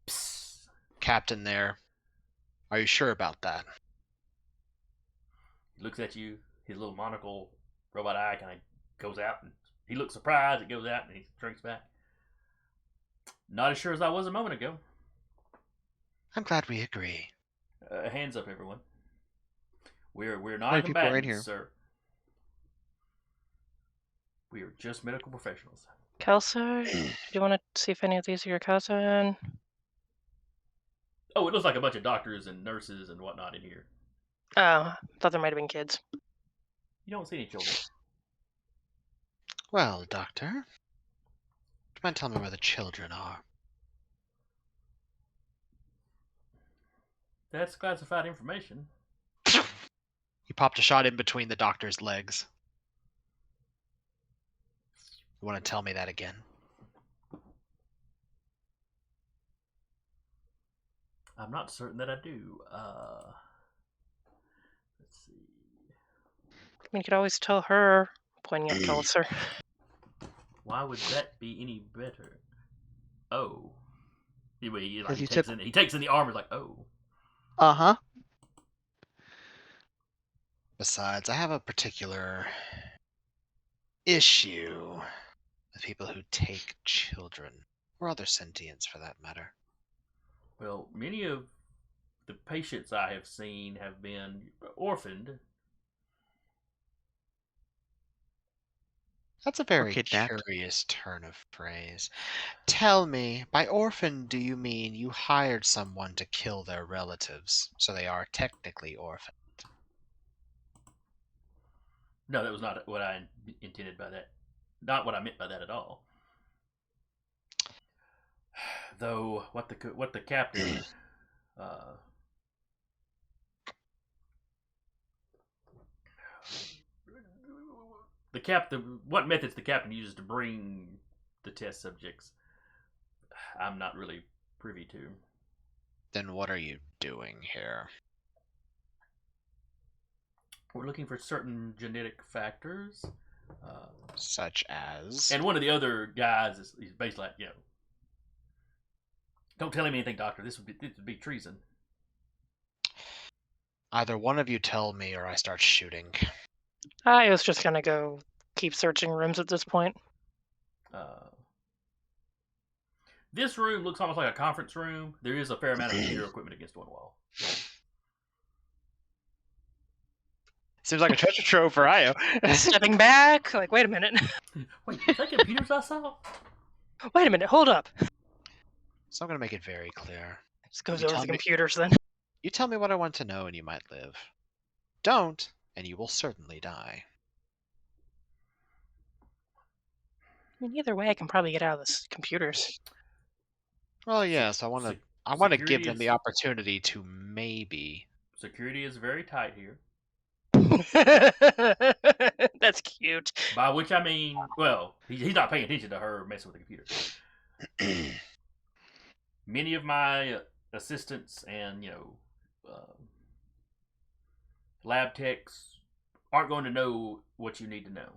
Psst. Captain there. Are you sure about that? He looks at you. His little monocle robot eye kind of goes out, and he looks surprised. It goes out, and he shrinks back. Not as sure as I was a moment ago. I'm glad we agree. Hands up, everyone. We're not How many people are in combatants, here? sir. We are just medical professionals. Kileser, do you want to see if any of these are your cousin? Oh, it looks like a bunch of doctors and nurses and whatnot in here. Oh, thought there might have been kids. You don't see any children. Well, Doctor, do you mind telling me where the children are? That's classified information. He popped a shot in between the doctor's legs. You want to tell me that again? I'm not certain that I do. Let's see. You could always tell her, pointing at Kileser. Why would that be any better? Oh. He Because you takes in the armor like, oh. Uh-huh. Besides, I have a particular issue with people who take children, or other sentients for that matter. Well, many of the patients I have seen have been orphaned. That's a very kidnapped. curious turn of phrase. Tell me, by orphan do you mean you hired someone to kill their relatives, so they are technically orphaned? No, that was not what I intended by that. Not what I meant by that at all. Though what the captain what methods the captain uses to bring the test subjects, I'm not really privy to. Then what are you doing here? We're looking for certain genetic factors. Such as? And one of the other guys is basically like, don't tell him anything, doctor. This would be treason. Either one of you tell me or I start shooting. I was just gonna go keep searching rooms at this point. This room looks almost like a conference room. There is a fair amount of computer equipment against one wall. Seems like a treasure trove for Io. Stepping back, like, wait a minute. Wait, is that computers I saw? Wait a minute, hold up. So I'm going to make it very clear. Just goes You over tell the me- computers then. You tell me what I want to know and you might live. Don't, and you will certainly die. I mean, either way, I can probably get out of this computers. Well, yes, I want to give security them the is- opportunity to maybe. Security is very tight here. That's cute. By which I mean, well, he's not paying attention to her messing with the computer. Many of my assistants and lab techs aren't going to know what you need to know.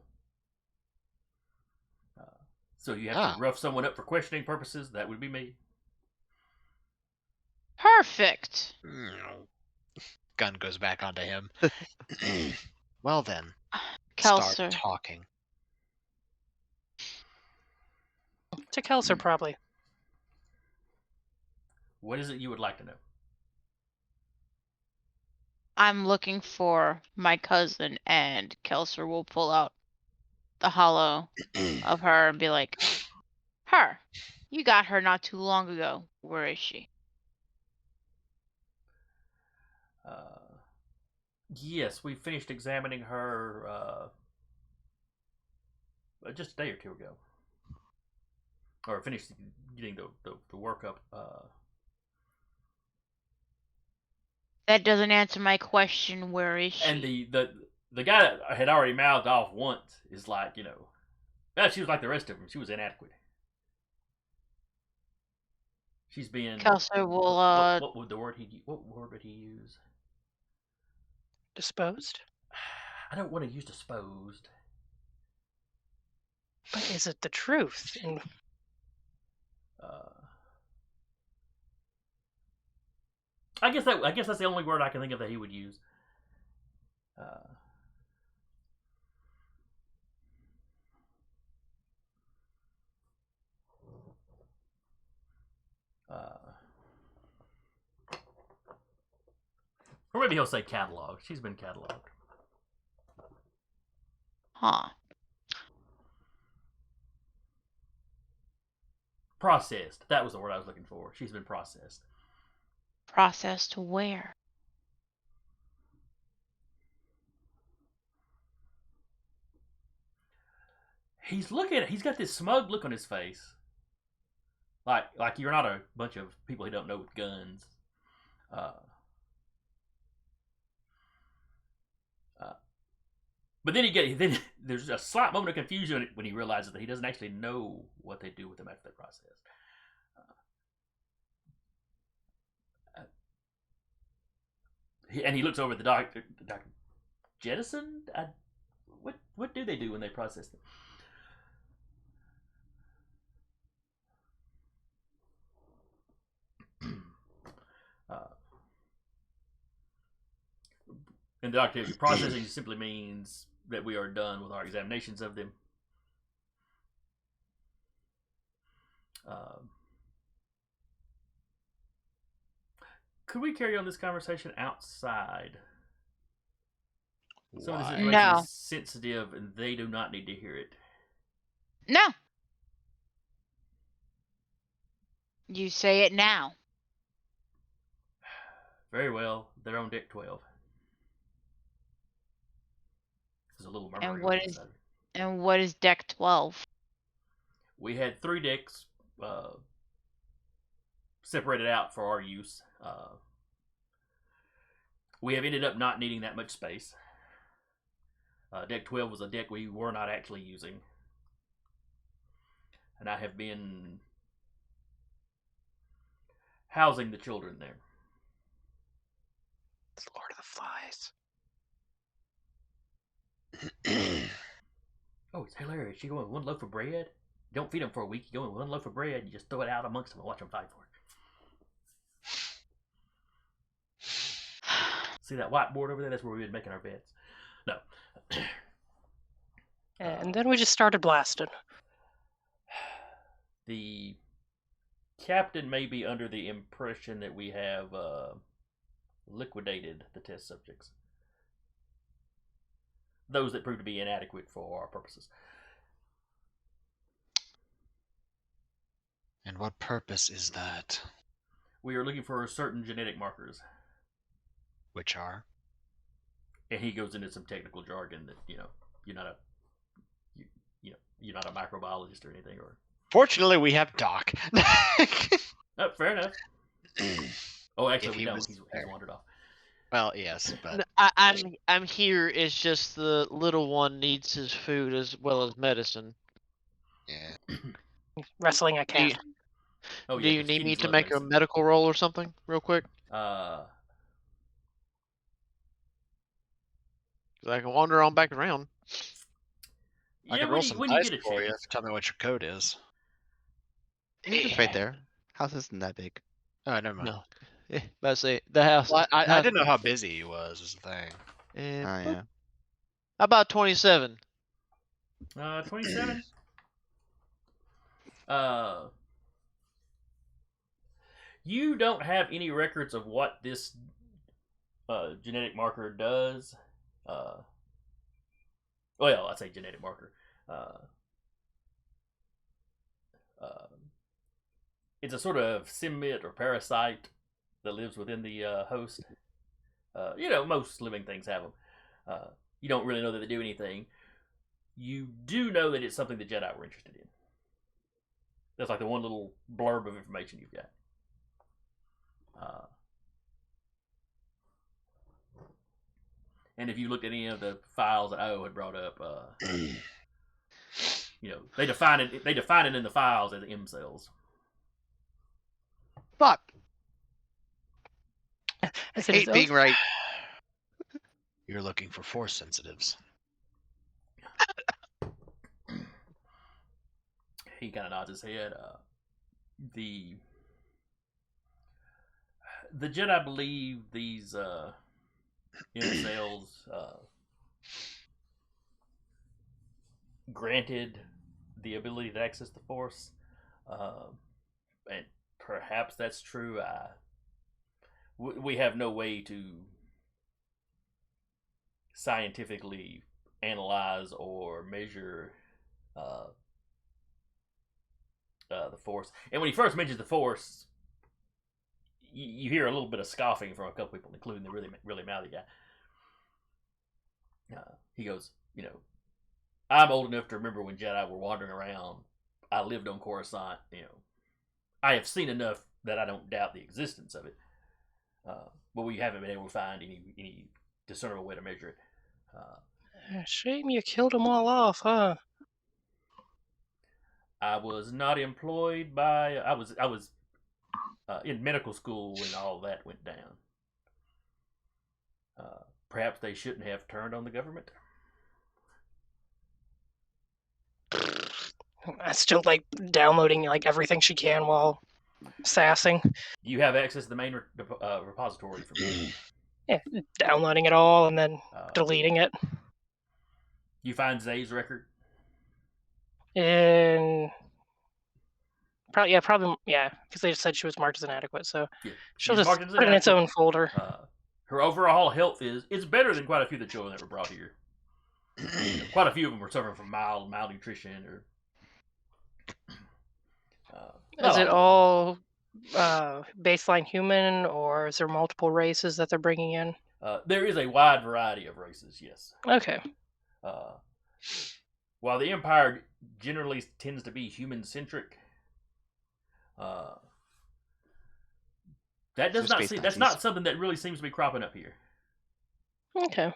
So you have to rough someone up for questioning purposes. That would be me. Perfect. Gun goes back onto him. Well then, Kileser. start talking. To Kileser, probably. What is it you would like to know? I'm looking for my cousin, and Kileser will pull out the hollow of her and be like, "Her, you got her not too long ago. Where is she?" Yes, we finished examining her just a day or two ago. Or finished getting the workup. That doesn't answer my question. Where is she? And the guy that had already mouthed off once is like, she was like the rest of them. She was inadequate. She's being. Kileser will What would the word what word would he use? Disposed? I don't want to use disposed. But is it the truth? And I guess that's the only word I can think of that he would use. Or maybe he'll say catalog. She's been cataloged. Huh. Processed. That was the word I was looking for. She's been processed. Processed to where? He's looking at it. He's got this smug look on his face. Like you're not a bunch of people he don't know with guns. But then there's a slight moment of confusion when he realizes that he doesn't actually know what they do with them after they process. And he looks over at the doctor. Dr. Jettison? What do they do when they process them? And the doctor, processing simply means that we are done with our examinations of them. Could we carry on this conversation outside? Some of this Why? information No. is sensitive, and they do not need to hear it. No. You say it now. Very well. They're on deck 12. There's a little murmuring And what on the is side. and what is deck 12? We had 3 decks separated out for our use. We have ended up not needing that much space. Deck 12 was a deck we were not actually using. And I have been housing the children there. it's Lord of the Flies. Oh, it's hilarious. You go with one loaf of bread. You don't feed them for a week. You go with one loaf of bread. You just throw it out amongst them and watch them fight for it. See that whiteboard over there? That's where we've been making our beds. No. And then we just started blasting. The captain may be under the impression that we have liquidated the test subjects. Those that prove to be inadequate for our purposes. And what purpose is that? We are looking for certain genetic markers. Which are? And he goes into some technical jargon that, you're not a microbiologist or anything, or Fortunately, we have Doc. oh, fair enough. Oh, If actually, we he don't. was He's there. wandered off. Well, yes, but I'm here. It's just the little one needs his food as well as medicine. yeah. Wrestling a Do you, cat. Oh, do yeah, you 'cause need me kitties to love make a medicine. medical roll or something, real quick? 'Cause Because I can wander on back around. I yeah, can roll some when you dice get a for you. chance. Tell me what your code is. It's right there. House isn't that big. Oh, never mind. No. Let's say the house. Well, I house- didn't know how busy he was. Is the thing. And Oh yeah. how about 27? 27. You don't have any records of what this genetic marker does. Well, I say genetic marker. It's a sort of symbiote or parasite that lives within the host. Most living things have them. You don't really know that they do anything. You do know that it's something the Jedi were interested in. That's like the one little blurb of information you've got. And if you looked at any of the files that Io had brought up, they define it. They define it in the files as M cells. Fuck. I Is it hate his being oath? right. You're looking for force sensitives. He kind of nods his head. The Jedi believe these M cells granted the ability to access the Force, and perhaps that's true. We have no way to scientifically analyze or measure the Force. And when he first mentions the Force, you hear a little bit of scoffing from a couple people, including the really mouthy guy. He goes, I'm old enough to remember when Jedi were wandering around. I lived on Coruscant. I have seen enough that I don't doubt the existence of it. But we haven't been able to find any discernible way to measure it. Shame you killed them all off, huh? I was not employed by. I was in medical school when all that went down. Perhaps they shouldn't have turned on the government. I still like downloading like everything she can while sassing. You have access to the main repository from here. Yeah, downloading it all and then deleting it. You find Zay's record. And probably, because they just said she was marked as inadequate, so Yeah, she'll she's just marked as put it in its inadequate. own folder. Her overall health is better than quite a few of the children that were brought here. Quite a few of them were suffering from malnutrition or. Is it all baseline human, or is there multiple races that they're bringing in? There is a wide variety of races, yes. Okay. While the Empire generally tends to be human-centric, that's not something that really seems to be cropping up here. Okay.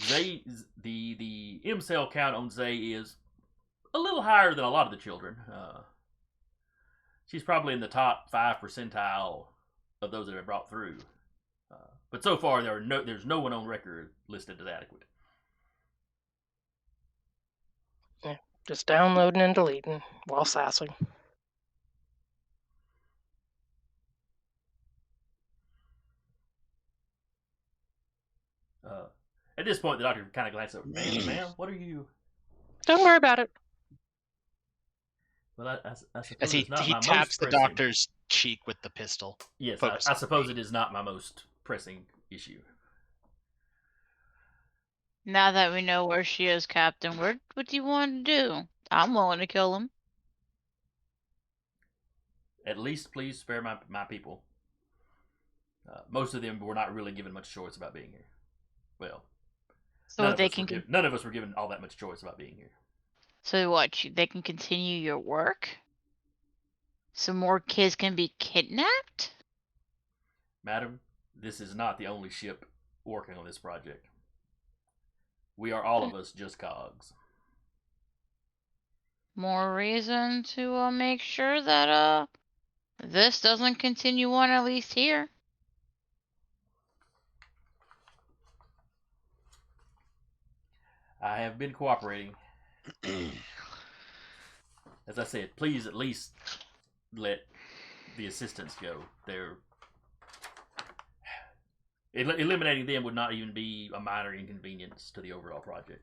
Zay, the M cell count on Zay is a little higher than a lot of the children. She's probably in the top 5 percentile of those that have brought through. But so far, there's no one on record listed as adequate. Yeah, just downloading and deleting while sassing. At this point, the doctor kind of glances over. Ma'am, what are you? Don't worry about it. Well, I suppose As he it's not my taps most the pressing. doctor's cheek with the pistol. Yes, Focus I on suppose me. it is not my most pressing issue. Now that we know where she is, Captain, what do you want to do? I'm willing to kill him. At least, please spare my people. Most of them were not really given much choice about being here. Well, So they can. none of us were given all that much choice about being here. So what? They can continue your work. So more kids can be kidnapped. Madam, this is not the only ship working on this project. We are all of us just cogs. More reason to make sure that this doesn't continue on, at least here. I have been cooperating. As I said, please at least let the assistants go. Eliminating them would not even be a minor inconvenience to the overall project.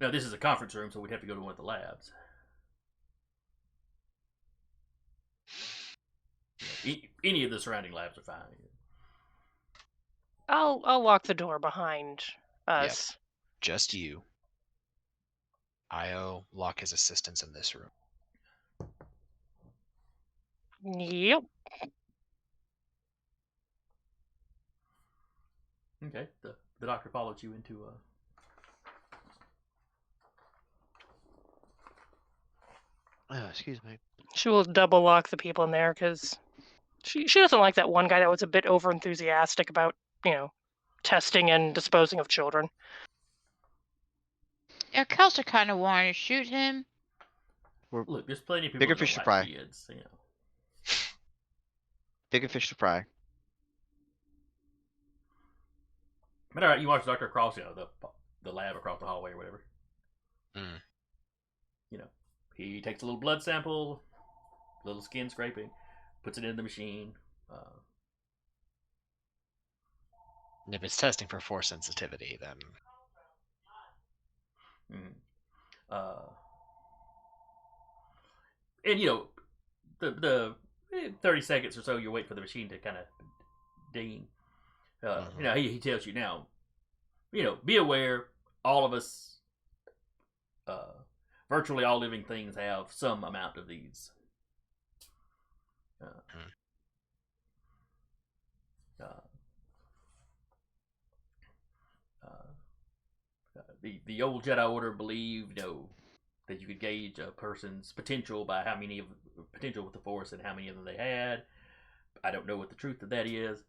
Now, this is a conference room, so we'd have to go to one of the labs. Any of the surrounding labs are fine. I'll lock the door behind us. Just you. Io, lock his assistants in this room. Yep. Okay. The doctor followed you into Excuse me. She will double lock the people in there because she doesn't like that one guy that was a bit over enthusiastic about, testing and disposing of children. Yeah, Kileser kind of wanted to shoot him. Look, there's plenty of people Bigger that don't fish to like fry. kids, Bigger fish to fry. But all right, you watch the doctor across, the lab across the hallway or whatever. Mm. He takes a little blood sample, little skin scraping, puts it in the machine. And if it's testing for force sensitivity, then And the 30 seconds or so you wait for the machine to kind of ding. He tells you now, be aware, all of us, virtually all living things have some amount of these. The old Jedi Order believed, that you could gauge a person's potential by how many of potential with the Force and how many of them they had. I don't know what the truth of that is.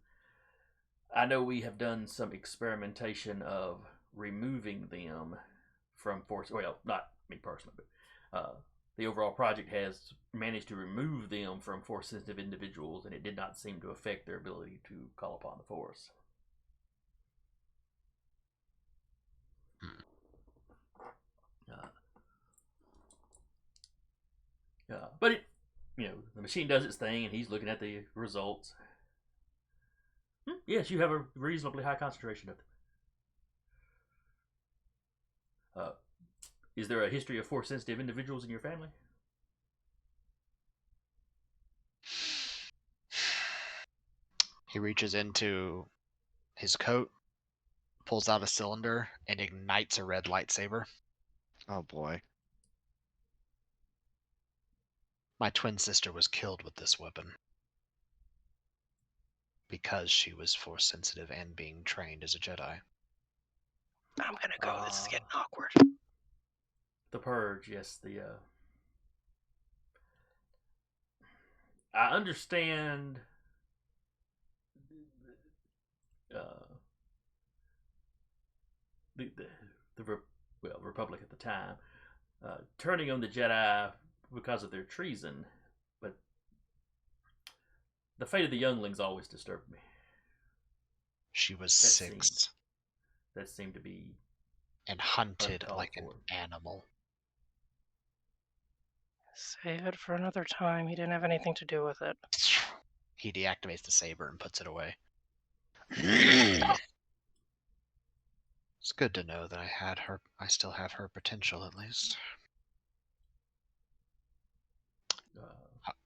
I know we have done some experimentation of removing them from Force. Well, not me personally, but the overall project has managed to remove them from Force-sensitive individuals, and it did not seem to affect their ability to call upon the Force. But the machine does its thing, and he's looking at the results. Yes, you have a reasonably high concentration of them. Is there a history of Force-sensitive individuals in your family? he reaches into his coat, pulls out a cylinder, and ignites a red lightsaber. Oh boy. My twin sister was killed with this weapon because she was force sensitive and being trained as a Jedi. I'm gonna go. This is getting awkward. The Purge, yes. I understand the Republic at the time turning on the Jedi because of their treason, but the fate of the younglings always disturbed me. She was 6 That seemed to be and hunted uncalled like an for. animal. Save it for another time. He didn't have anything to do with it. He deactivates the saber and puts it away. It's good to know that I still have her potential at least.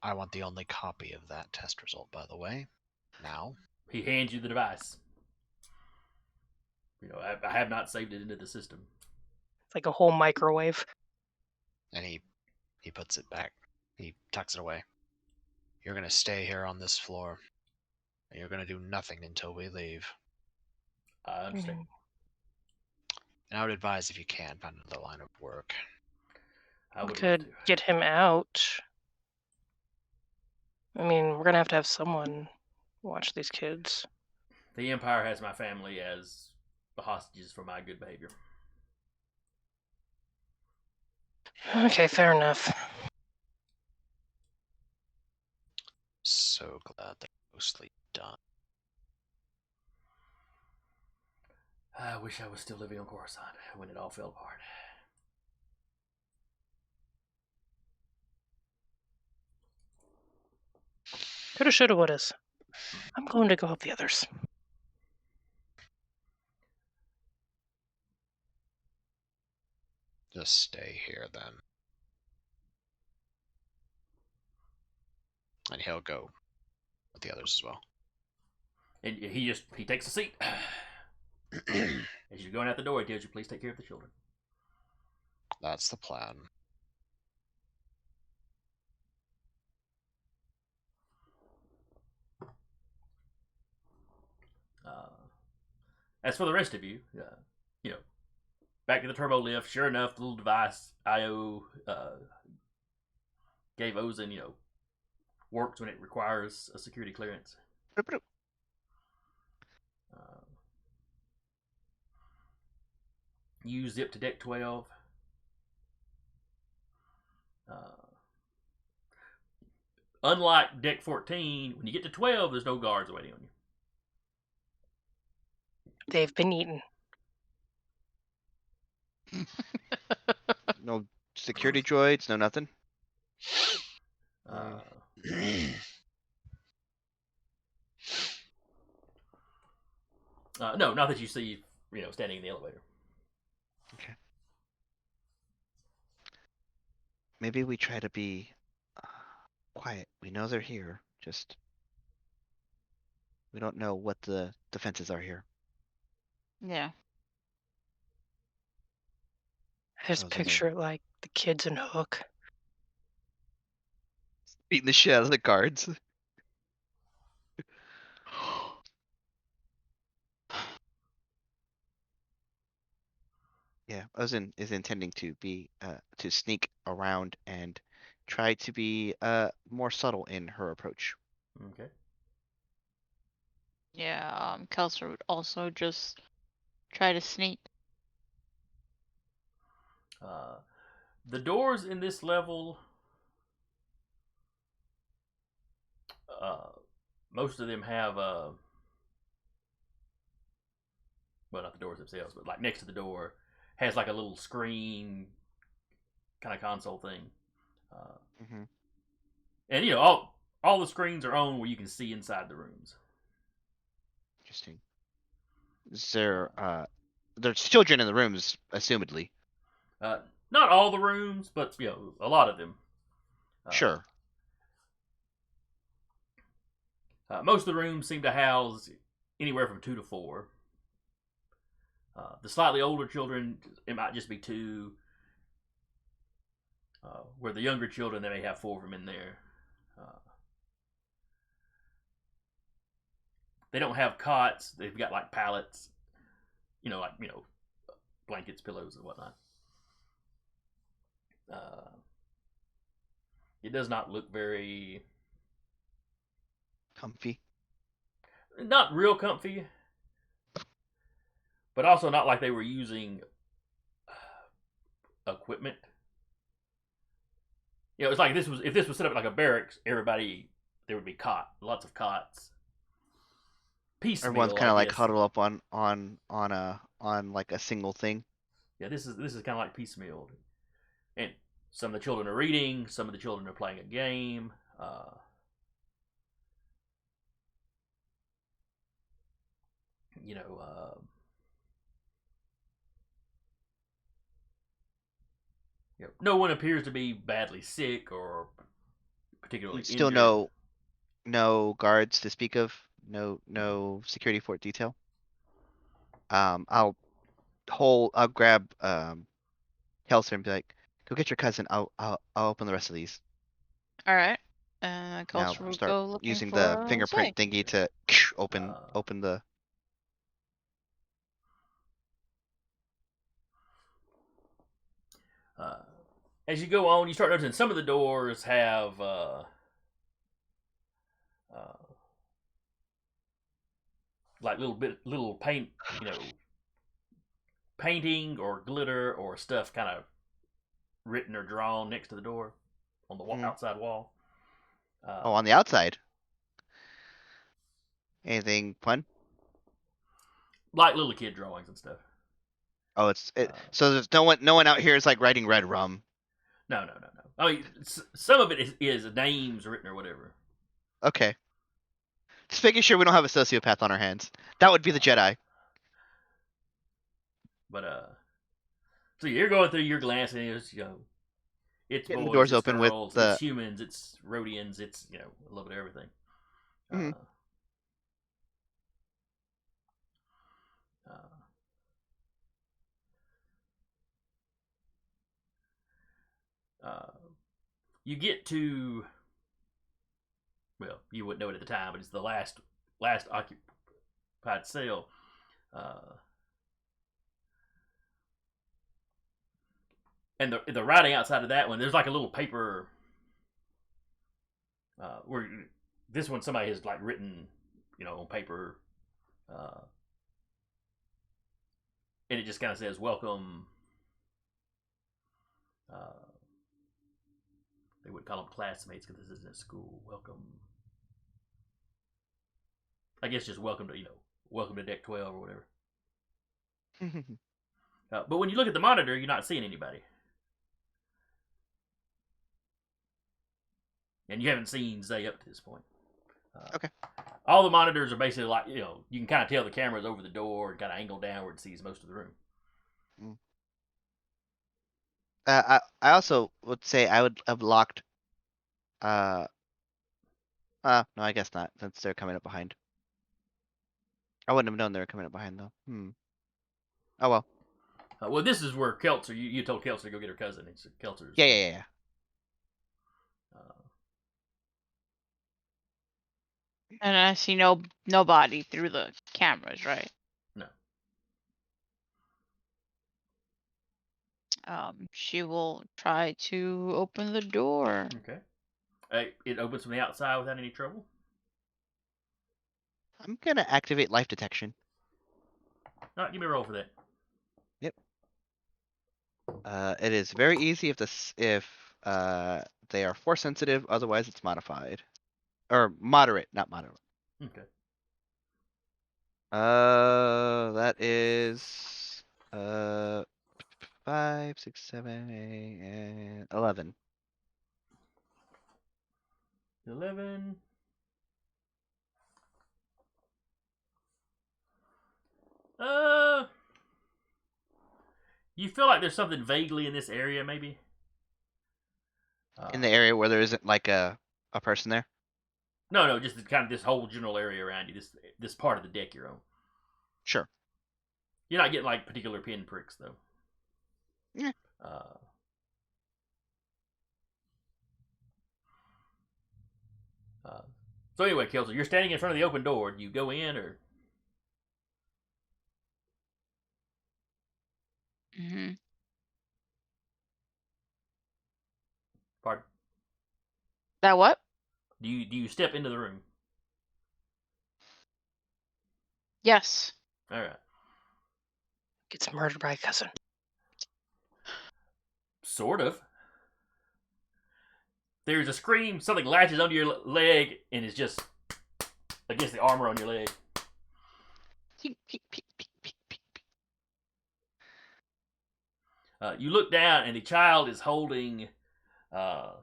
I want the only copy of that test result, by the way. Now. He hands you the device. I have not saved it into the system. It's like a whole microwave. And he puts it back. He tucks it away. You're going to stay here on this floor. And you're going to do nothing until we leave. I understand. And I would advise, if you can, find another line of work. I We would could love to. get him out. I mean, we're gonna have someone watch these kids. The Empire has my family as the hostages for my good behavior. Okay, fair enough. So glad they're mostly done. I wish I was still living on Coruscant when it all fell apart. Coulda, shoulda, wouldas. I'm going to go help the others. Just stay here then. And he'll go with the others as well. And he takes a seat. As you're going out the door, he tells you, please take care of the children. That's the plan. As for the rest of you, back to the turbo lift. Sure enough, the little device IO gave Ozen, works when it requires a security clearance. You zip to deck 12. Unlike deck 14, when you get to 12, there's no guards waiting on you. They've been eaten. No security droids, no nothing. No, not that you see, standing in the elevator. Okay. Maybe we try to be quiet. We know they're here. Just we don't know what the defenses are here. Yeah. I just Those are picture it like the kids in Hook. Beating the shit out of the guards. Yeah, Ozin is intending to be to sneak around and try to be more subtle in her approach. Okay. Yeah, Kileser would also just try to sneak. The doors in this level, most of them have well, not the doors themselves, but like next to the door has like a little screen kind of console thing. Mm-hmm. And all the screens are on where you can see inside the rooms. Interesting. Is there there's children in the rooms, assumedly. Not all the rooms, but a lot of them. Sure. Most of the rooms seem to house anywhere from 2 to 4. The slightly older children, it might just be 2. Where the younger children, they may have 4 of them in there. They don't have cots. They've got like pallets, blankets, pillows, and whatnot. It does not look very Comfy. not real comfy, but also not like they were using equipment. It's like if this was set up like a barracks, everybody there would be lots of cots. Piecemeal, Everyone's kind of like guess. huddled up on like a single thing. Yeah, this is kind of like piecemeal, and some of the children are reading, some of the children are playing a game. No one appears to be badly sick or particularly Still injured. no guards to speak of. No security fort detail. I'll grab Kileser and be like, go get your cousin. I'll open the rest of these. All right. Now Kileser will start go looking using for the a fingerprint safe. thingy to open the. As you go on, you start noticing some of the doors have like little paint, painting or glitter or stuff kind of written or drawn next to the door on the outside wall. On the outside. Anything fun? Like little kid drawings and stuff. Oh, so there's no one out here is like writing red rum. No. I mean, some of it is names written or whatever. Okay. Just making sure we don't have a sociopath on our hands. That would be the Jedi. But So you're going through your glancing. It's it's Getting the boys, doors it's open with girls, the- it's humans, it's Rhodians, it's a little bit of everything. Mhm. You get to, well, you wouldn't know it at the time, but it's the last occupied cell. And the writing outside of that one, there's like a little paper where this one somebody has like written, on paper, and it just kind of says welcome. They would call them classmates because this isn't a school. Welcome. I guess just welcome to welcome to deck 12 or whatever. But when you look at the monitor, you're not seeing anybody. And you haven't seen Zay up to this point. Okay. All the monitors are basically like, you can kind of tell the camera's over the door and kind of angled downward, sees most of the room. I also would say I would have locked. No, I guess not, since they're coming up behind. I wouldn't have known they were coming up behind though. Oh well. Well, this is where Kileser, you told Kileser to go get her cousin. It's Kileser's. Yeah. And I see nobody through the cameras, right? No. She will try to open the door. Okay. It opens from the outside without any trouble. I'm gonna activate life detection. All right, give me a roll for that. It is very easy if they are force sensitive. Otherwise, it's modified or moderate, not moderate. Okay. That is 5, 6, 7, 8, and 11. 11. You feel like there's something vaguely in this area, maybe? In the area where there isn't like a person there. No, just kind of this whole general area around you. This part of the deck you're on. Sure. You're not getting like particular pinpricks though. Yeah. So anyway, Kileser, you're standing in front of the open door. Do you go in or? Mm-hmm. Pardon? That what? Do you step into the room? Yes. All right. Gets murdered by a cousin. Sort of. There's a scream. Something latches onto your leg and is just against the armor on your leg. You look down and the child is holding a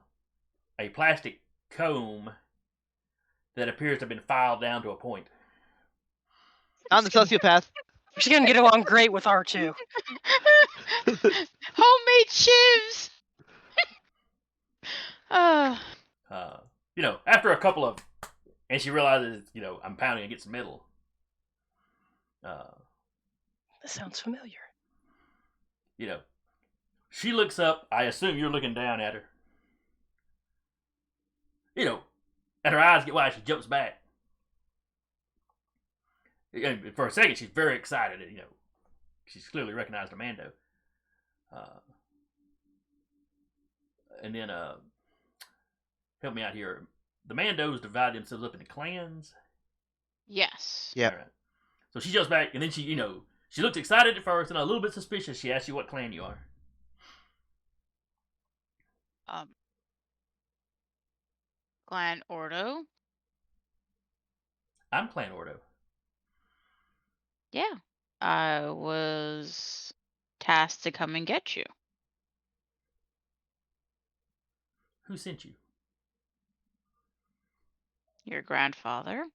plastic comb that appears to have been filed down to a point. I'm the sociopath. She's gonna get along great with R2. Homemade shivs. After a couple of, and she realizes, I'm pounding against metal. This sounds familiar. She looks up. I assume you're looking down at her. And her eyes get wide. She jumps back. And for a second, she's very excited. She's clearly recognized Amando. And then, help me out here. The Mandos divide themselves up into clans. Yes. Yeah. Right. So she jumps back, and then she looks excited at first and a little bit suspicious. She asks you what clan you are. Clan Ordo. I'm Clan Ordo. Yeah. I was tasked to come and get you. Who sent you? Your grandfather.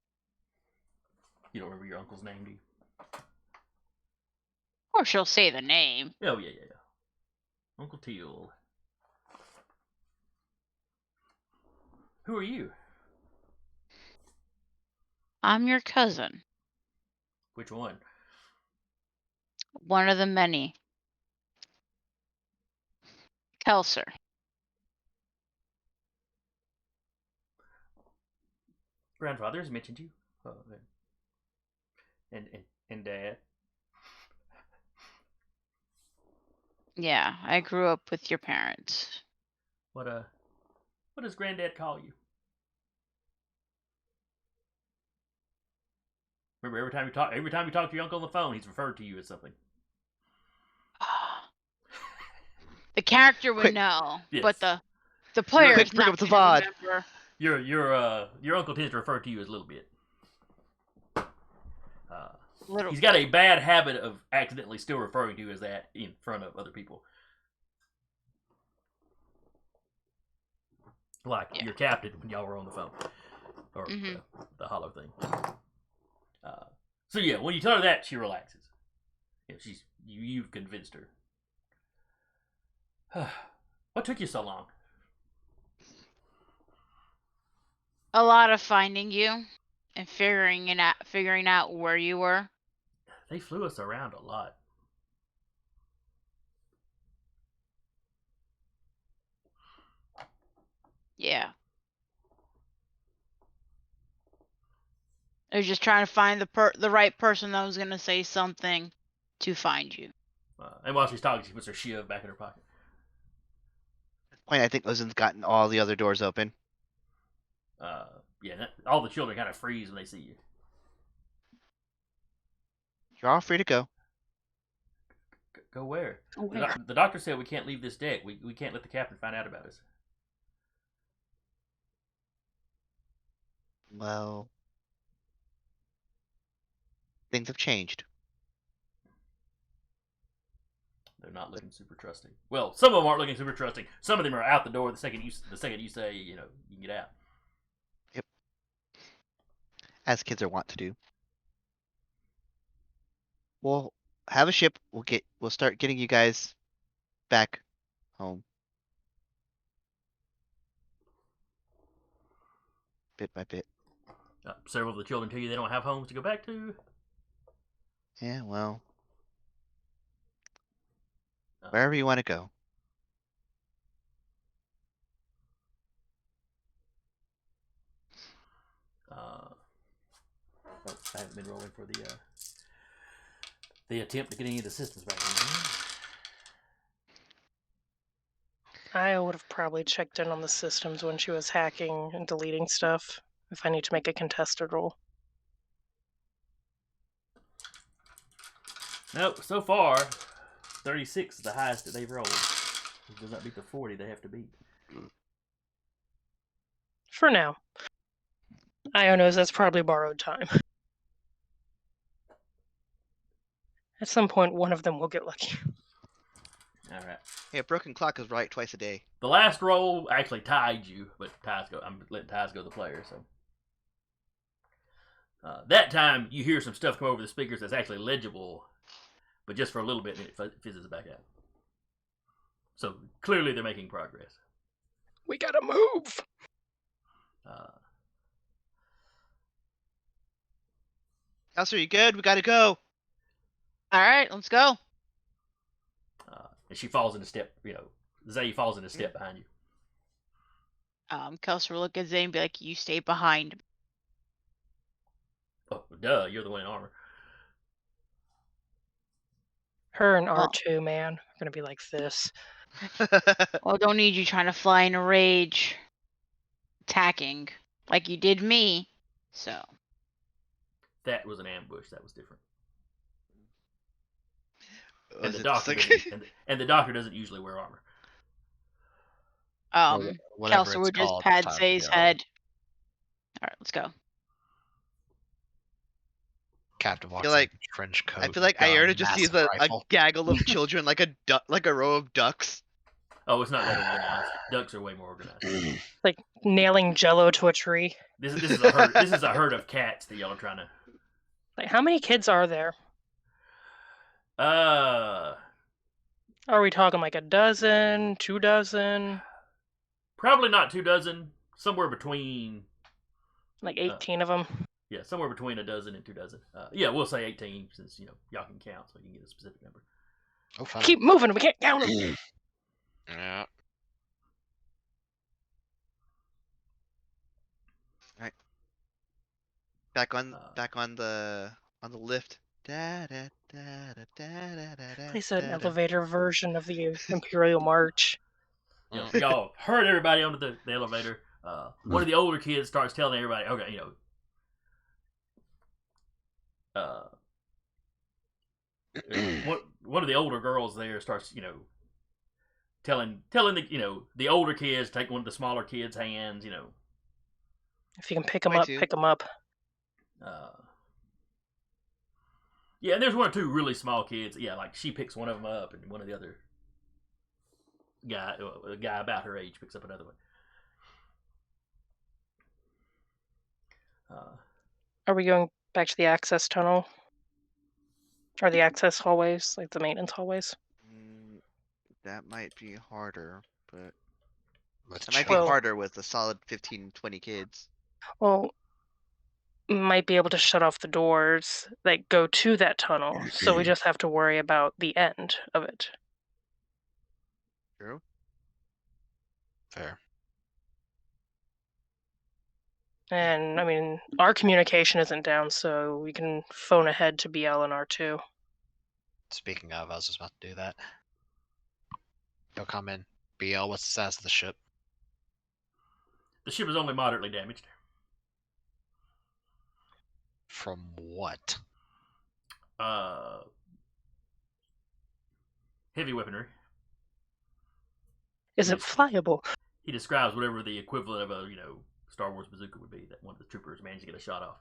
You don't remember your uncle's name, do you? Or she'll say the name. Oh, yeah. Uncle Teal. Who are you? I'm your cousin. Which one? One of the many. Kileser. Grandfather has mentioned you. Oh, and Dad. Yeah, I grew up with your parents. What does Granddad call you? Remember, every time you talk to your uncle on the phone, he's referred to you as something. The character would Quick. know, Yes. but the player Quick, is bring not up the gonna VOD. remember. Your uncle tends to refer to you as Little Bit. Little. He's got a bad habit of accidentally still referring to you as that in front of other people. Like your captain when y'all were on the phone. Or the hollow thing. So yeah, when you tell her that, she relaxes. You've convinced her. What took you so long? A lot of finding you and figuring out where you were. They flew us around a lot. Yeah. I was just trying to find the right person that was gonna say something to find you. And while she's talking, she puts her shiv back in her pocket. Point, I think Ozen's gotten all the other doors open. All the children kind of freeze when they see you. You're all free to go. Go where? Go where? The doctor said we can't leave this deck. We can't let the captain find out about us. Well, things have changed. They're not looking super trusting. Well, some of them aren't looking super trusting. Some of them are out the door the second you say, you can get out. Yep. As kids are wont to do. We'll have a ship. We'll start getting you guys back home. Bit by bit. Several of the children tell you they don't have homes to go back to. Yeah, well. Wherever you want to go. I haven't been rolling for the attempt to get any of the systems back in. I would have probably checked in on the systems when she was hacking and deleting stuff if I need to make a contested roll. Nope, so far, 36 is the highest that they've rolled. It does not beat the 40 they have to beat. For now. Io knows that's probably borrowed time. At some point, one of them will get lucky. Alright. Yeah, broken clock is right twice a day. The last roll actually tied you, but I'm letting ties go the player, so. That time, you hear some stuff come over the speakers that's actually legible, but just for a little bit, and it fizzes back out. So, clearly they're making progress. We gotta move! Elsa, you good? We gotta go. Alright, let's go. And she falls into step, Zay falls into step behind you. Kileser will look at Zay and be like, you stay behind. Oh, duh, you're the one in armor. Her and R2, man, are gonna be like this. Well, don't need you trying to fly in a rage. Attacking. Like you did me. So. That was an ambush. That was different. Was And it the doctor doesn't usually wear armor. Whatever Kileser it's would just called, pat time to Zay's go. head. Alright, let's go. Captain walks like- in trench coat. I feel like gun, Iota just sees massive a rifle. gaggle of children, like a row of ducks. Oh, it's not that organized. Ducks are way more organized. Like nailing jello to a tree. This is a herd. This is a herd of cats that y'all are trying to. Like, how many kids are there? Are we talking like a dozen, 2 dozen, Probably not 2 dozen. Somewhere between like 18 of them? yeah, somewhere between a dozen and 2 dozen. Yeah, we'll say 18 since y'all can count, so you can get a specific number. Oh, fun. Keep moving, we can't count them. Yeah. Back on Uh, the lift. Da, da, da, da, da, da, da, They said an da, da. elevator version of the Imperial March. Y'all herd everybody onto the elevator. One of the older kids starts telling everybody, okay, one of the older girls there starts, telling the older kids take one of the smaller kids' hands, If you can pick them Way up, to. pick them up. Yeah, and there's 1 or 2 really small kids. Yeah, like she picks one of them up, and one of the other a guy about her age picks up another one. Are we going back to the access tunnel? Or the access hallways, like the maintenance hallways? That might be harder, but With it might be children. Well- harder with a solid 15, 20 kids. Well, might be able to shut off the doors that go to that tunnel, so we just have to worry about the end of it. True. Fair. And I mean, our communication isn't down, so we can phone ahead to BL and R2. Speaking of, I was just about to do that. They'll come in. BL, what's the status of the ship? The ship is only moderately damaged. From what? Heavy weaponry. Is it flyable? He describes whatever the equivalent of a Star Wars bazooka would be that one of the troopers managed to get a shot off.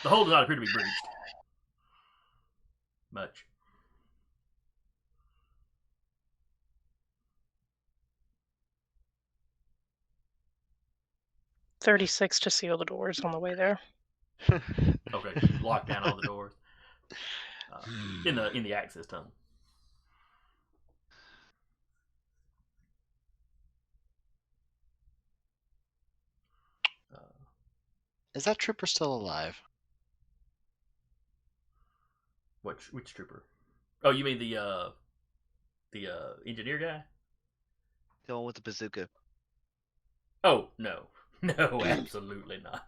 The hull does not appear to be breached. Much. $36 to seal the doors on the way there. Okay, lock down all the doors in the access tunnel. Is that trooper still alive? Which trooper? Oh, you mean the engineer guy? The one with the bazooka. Oh no, absolutely not.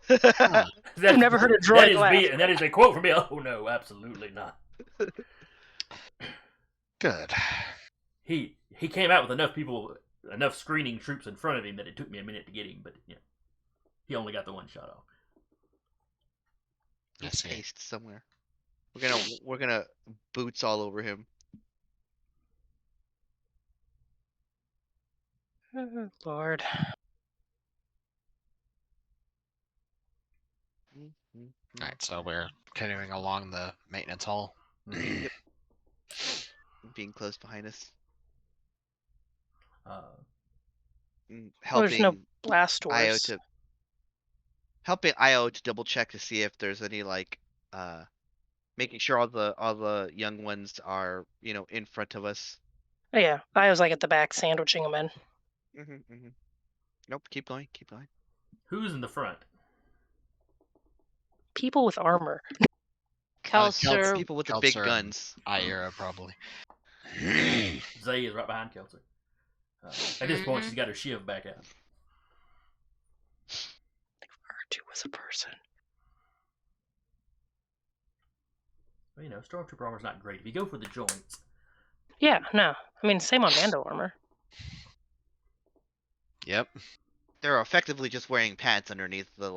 Huh. I've never heard a droid laugh. And that is a quote from me. Oh no, absolutely not. Good. He came out with enough screening troops in front of him that it took me a minute to get him, but he only got the one shot off. I He's see. aced somewhere. We're gonna boots all over him. Oh, Lord. Alright, so we're continuing along the maintenance hall. Being close behind us. There's Helping no blast IO doors. to double check to see if there's any making sure all the young ones are in front of us. Oh, yeah, I was like at the back sandwiching them in. Nope, keep going. Who's in the front? People with armor. Kelser, People with the big Kelser guns. Ira, probably. Zay is right behind Kileser. At this point, she's got her shiv back out. R2 was a person. Well, Stormtrooper armor's not great. If you go for the joints, Yeah, no. I mean, same on Mando armor. Yep. They're effectively just wearing pants underneath the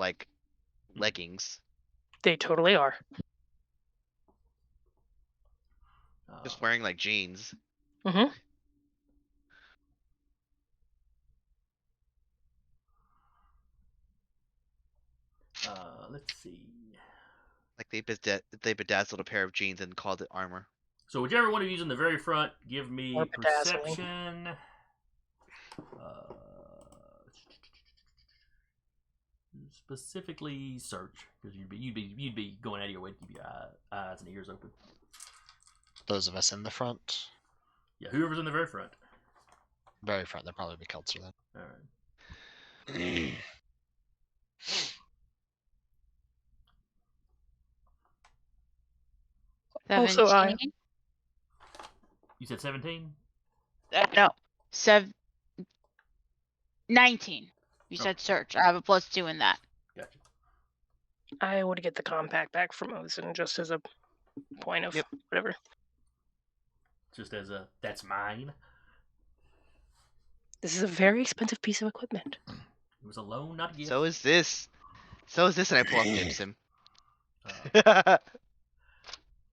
leggings. They totally are. Just wearing jeans. Mm-hmm. Let's see. Like they bedazzled a pair of jeans and called it armor. So whichever one of you's in the very front, give me Or bedazzling. perception. specifically search because you'd be going out of your way to keep your eyes and ears open. Those of us in the front. Yeah, whoever's in the very front. Very front. That'd probably be Kileser then. All right. Also, 17? You said 17. No, 19. You said search. I have a +2 in that. Gotcha. I would get the compact back from Ozen just as a point of whatever. Just as a that's mine. This is a very expensive piece of equipment. It was a loan, not a gift. So is this. And I pull up Gibson.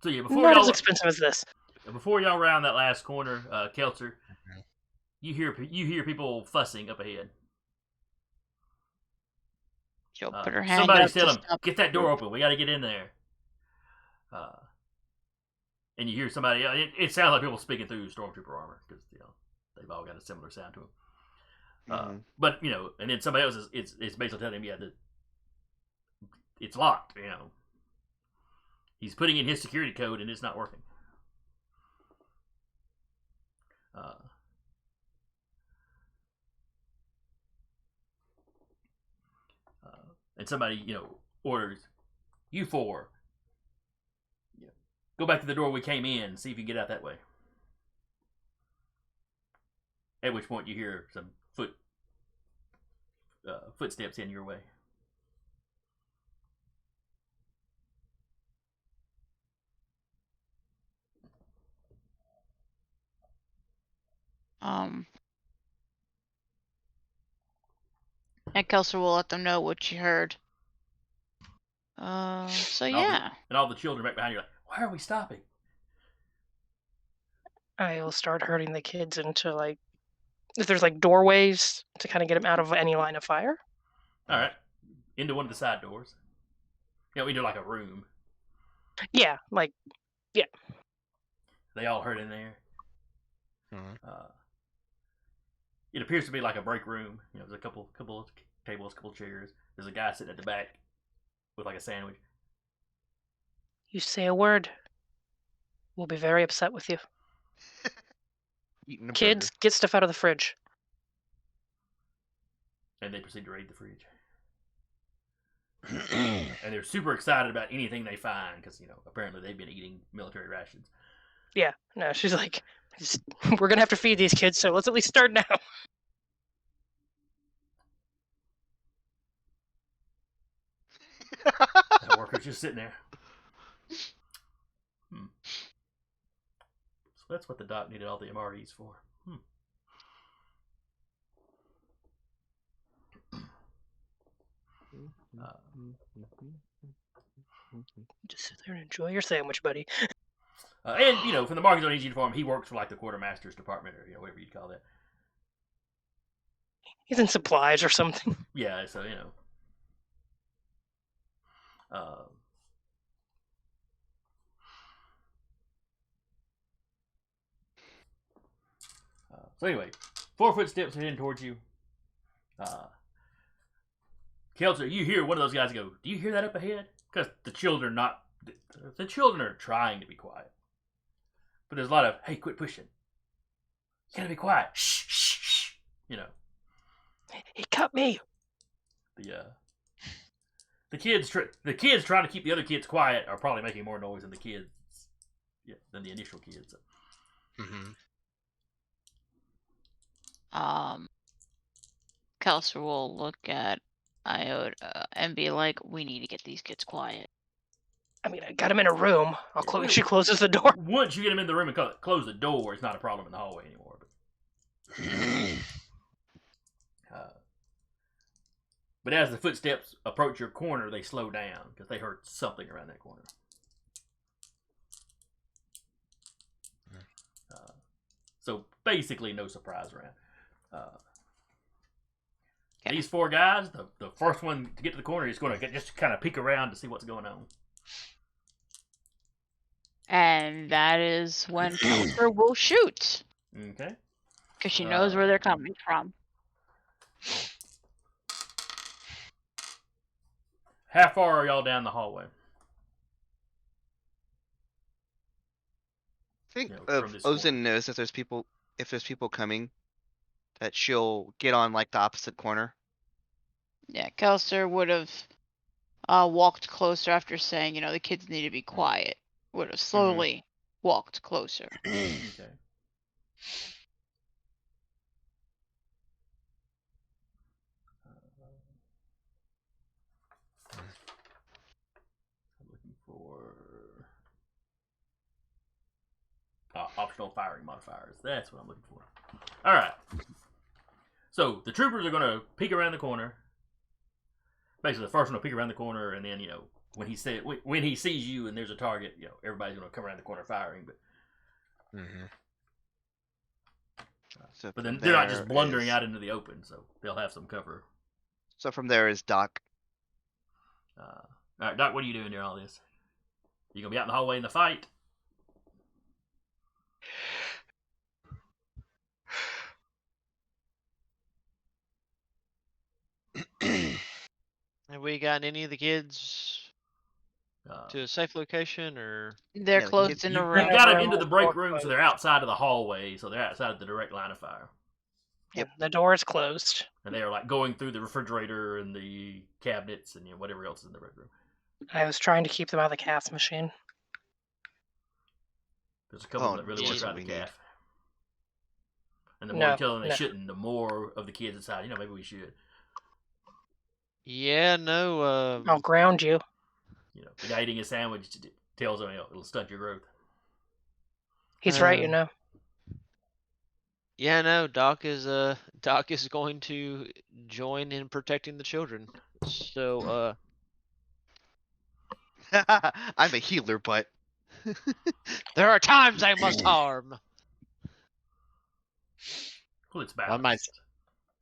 So yeah, before Not y'all as expensive as this. before y'all round that last corner, Kileser, you hear people fussing up ahead. She'll put her hand Somebody's up to telling him, stop. "Get that door open. We got to get in there." And you hear somebody. It sounds like people speaking through stormtrooper armor because they've all got a similar sound to them. But and then somebody else it's basically telling him, it's locked. He's putting in his security code and it's not working. And somebody, orders, "You four, go back to the door we came in and see if you can get out that way." At which point you hear some footsteps in your way. And Kileser will let them know what she heard. So yeah. And all the children back behind you are like, "Why are we stopping?" I'll start herding the kids into if there's doorways to kind of get them out of any line of fire. All right, into one of the side doors. Into like a room. Yeah, They all herd in there. It appears to be like a break room. There's a couple of tables, couple of chairs. There's a guy sitting at the back with like a sandwich. You say a word, we'll be very upset with you. Eating a Kids, get stuff out of the fridge. And they proceed to raid the fridge. And they're super excited about anything they find because apparently they've been eating military rations. Yeah, no, she's like, we're gonna have to feed these kids, so let's at least start now. The worker's just sitting there. So that's what the doc needed all the MREs for. Just sit there and enjoy your sandwich, buddy. And from the markings on his uniform, he works for like the quartermaster's department or whatever you'd call that. He's in supplies or something. Yeah, so so anyway, 4 footsteps heading towards you. Kileser, you hear one of those guys go, "Do you hear that up ahead?" Because the children are trying to be quiet, but there's a lot of, "Hey, quit pushing. You gotta be quiet. Shh, shh, shh." He cut me. The kids trying to keep the other kids quiet are probably making more noise than than the initial kids. Kileser will look at Iota and be like, "We need to get these kids quiet." I mean, I got him in a room. She closes the door. Once you get them in the room and close the door, it's not a problem in the hallway anymore. But as the footsteps approach your corner, they slow down because they heard something around that corner. So basically, no surprise around. These 4 guys, the first one to get to the corner is going to just kind of peek around to see what's going on. And that is when Kileser will shoot. Okay. Because she knows where they're coming from. How far are y'all down the hallway? I think from this Ozin corner. knows that if there's people coming, that she'll get on like the opposite corner. Yeah, Kelster would have walked closer after saying, the kids need to be quiet. Would have slowly walked closer. Okay. I'm looking for optional firing modifiers. That's what I'm looking for. All right. So the troopers are going to peek around the corner. Basically, the first one will peek around the corner, and then when he sees you and there's a target, everybody's going to come around the corner firing. But So but then from they're not there just blundering is- out into the open, so they'll have some cover. So from there is Doc. All right, Doc, what are you doing during all this? You gonna be out in the hallway in the fight? Have we gotten any of the kids Uh, to a safe location, or? They're Yeah, the close kids- in you, a you've room. got them Room into the is break more room, so closed. they're outside of the hallway, so they're outside of the direct line of fire. Yeah, Yep. the door is closed. And they are like going through the refrigerator and the cabinets and whatever else is in the break room. I was trying to keep them out of the cast machine. There's a couple Oh, of them that really which want is to try what the we need. calf. And the more you No, tell them they no. shouldn't, the more of the kids decide, maybe we should. Yeah, no. I'll ground you. The guy eating a sandwich tells them it'll stunt your growth. He's right, Um, Yeah, no. Doc is going to join in protecting the children. So I'm a healer, but there are times I must harm. Well, it's One balanced.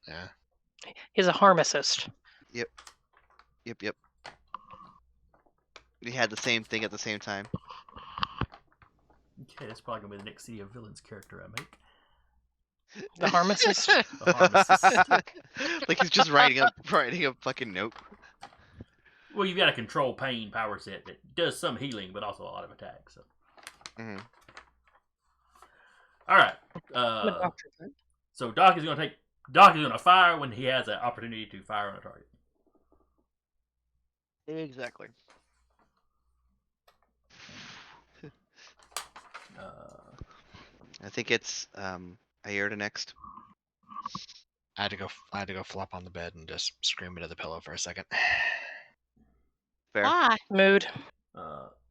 might. Yeah. He's a harmacist. Yep. We had the same thing at the same time. Okay, that's probably going to be the next City of Villains character I make. The harmacist. A pharmacist. Like he's just writing a fucking note. Well, you've got a control pain power set that does some healing, but also a lot of attacks. So. Mhm. All right. I'm a doctor. So Doc is going to fire when he has an opportunity to fire on a target. Exactly. I think it's Ayerta next. I had to go flop on the bed and just scream into the pillow for a second. Fair. Why? Mood.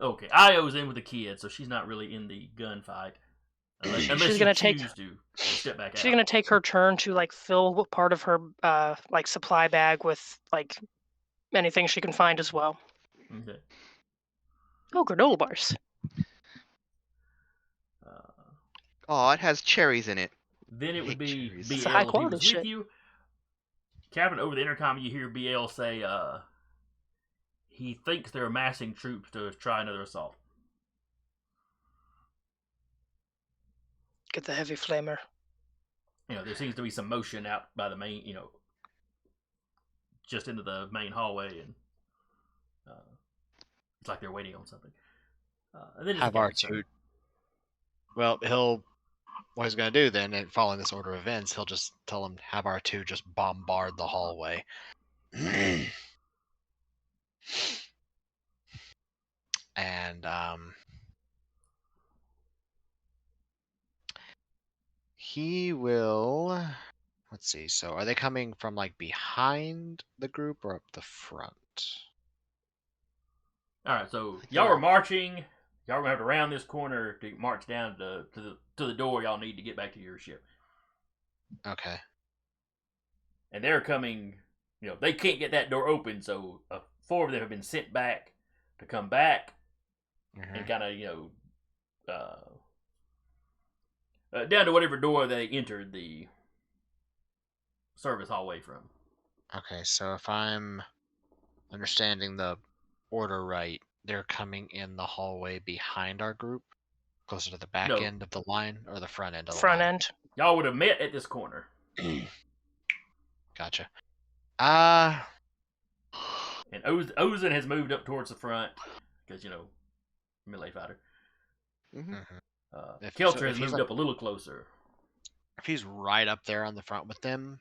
Okay, Io's in with the kid, so she's not really in the gunfight. Unless She's you gonna choose to step back out. She's gonna take her turn to fill part of her supply bag with anything she can find as well. Okay. Oh, granola bars. Oh, it has cherries in it. Then it would be Cherries. BL It's a high if he quality was with shit. you. Captain, over the intercom, you hear BL say, he thinks they're amassing troops to try another assault. Get the heavy flamer. There seems to be some motion out by the main, just into the main hallway, and it's like they're waiting on something. And then Have R2. Well, what he's going to do then, and following this order of events, he'll just tell him have R2 just bombard the hallway. And he will. Let's see. So, are they coming from behind the group or up the front? All right, so y'all are marching. Y'all are gonna have to round this corner to march down to the door y'all need to get back to your ship. Okay. And they're coming. They can't get that door open, so 4 of them have been sent back to come back and kind of down to whatever door they entered the service hallway from. Okay, so if I'm understanding the order right, they're coming in the hallway behind our group, closer to the back No. end of the line or the front end of the Front line? end. Y'all would have met at this corner. Gotcha. And Ozen has moved up towards the front because melee fighter. Mhm. Kileser has if he's moved up a little closer. if he's right up there on the front with them,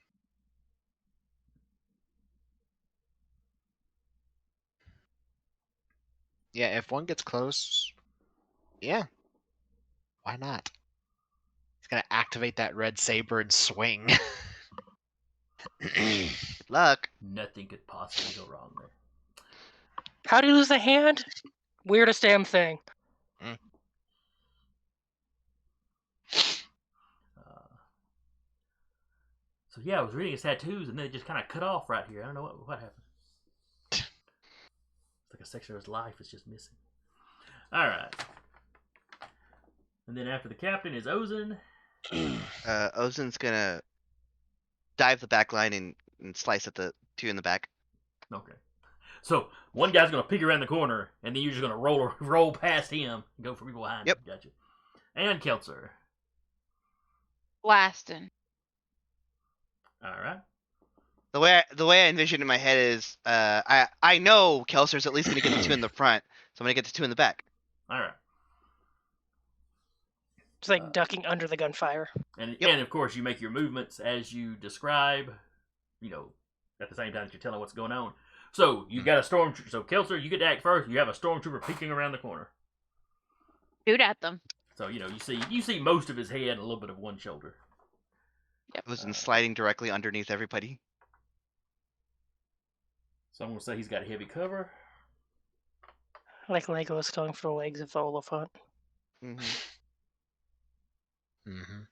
yeah, if one gets close, yeah, why not? He's gonna activate that red saber and swing. Good luck. Nothing could possibly go wrong there. How do you lose a hand? Weirdest damn thing. So yeah, I was reading his tattoos, and then it just kind of cut off right here. I don't know what happened. It's like a section of his life is just missing. All right. And then after the captain is Ozen. Ozen's gonna dive the back line and slice at the two in the back. Okay. So one guy's gonna peek around the corner, and then you're just gonna roll past him and go for people behind Yep. him. Gotcha. And Kileser. Blasting. All right. The way I envision it in my head is, I know Kileser's at least gonna get the two in the front, so I'm gonna get the two in the back. All right. Just like ducking under the gunfire. And Yep. and of course you make your movements as you describe, at the same time that you're telling what's going on. So you got a stormtrooper. So Kileser, you get to act first. You have a stormtrooper peeking around the corner. Shoot at them. So you see most of his head and a little bit of one shoulder. Ozen's sliding directly underneath everybody. So I'm gonna say he's got a heavy cover. Like Legolas going for the legs of the Oliphant. hmm Mm-hmm.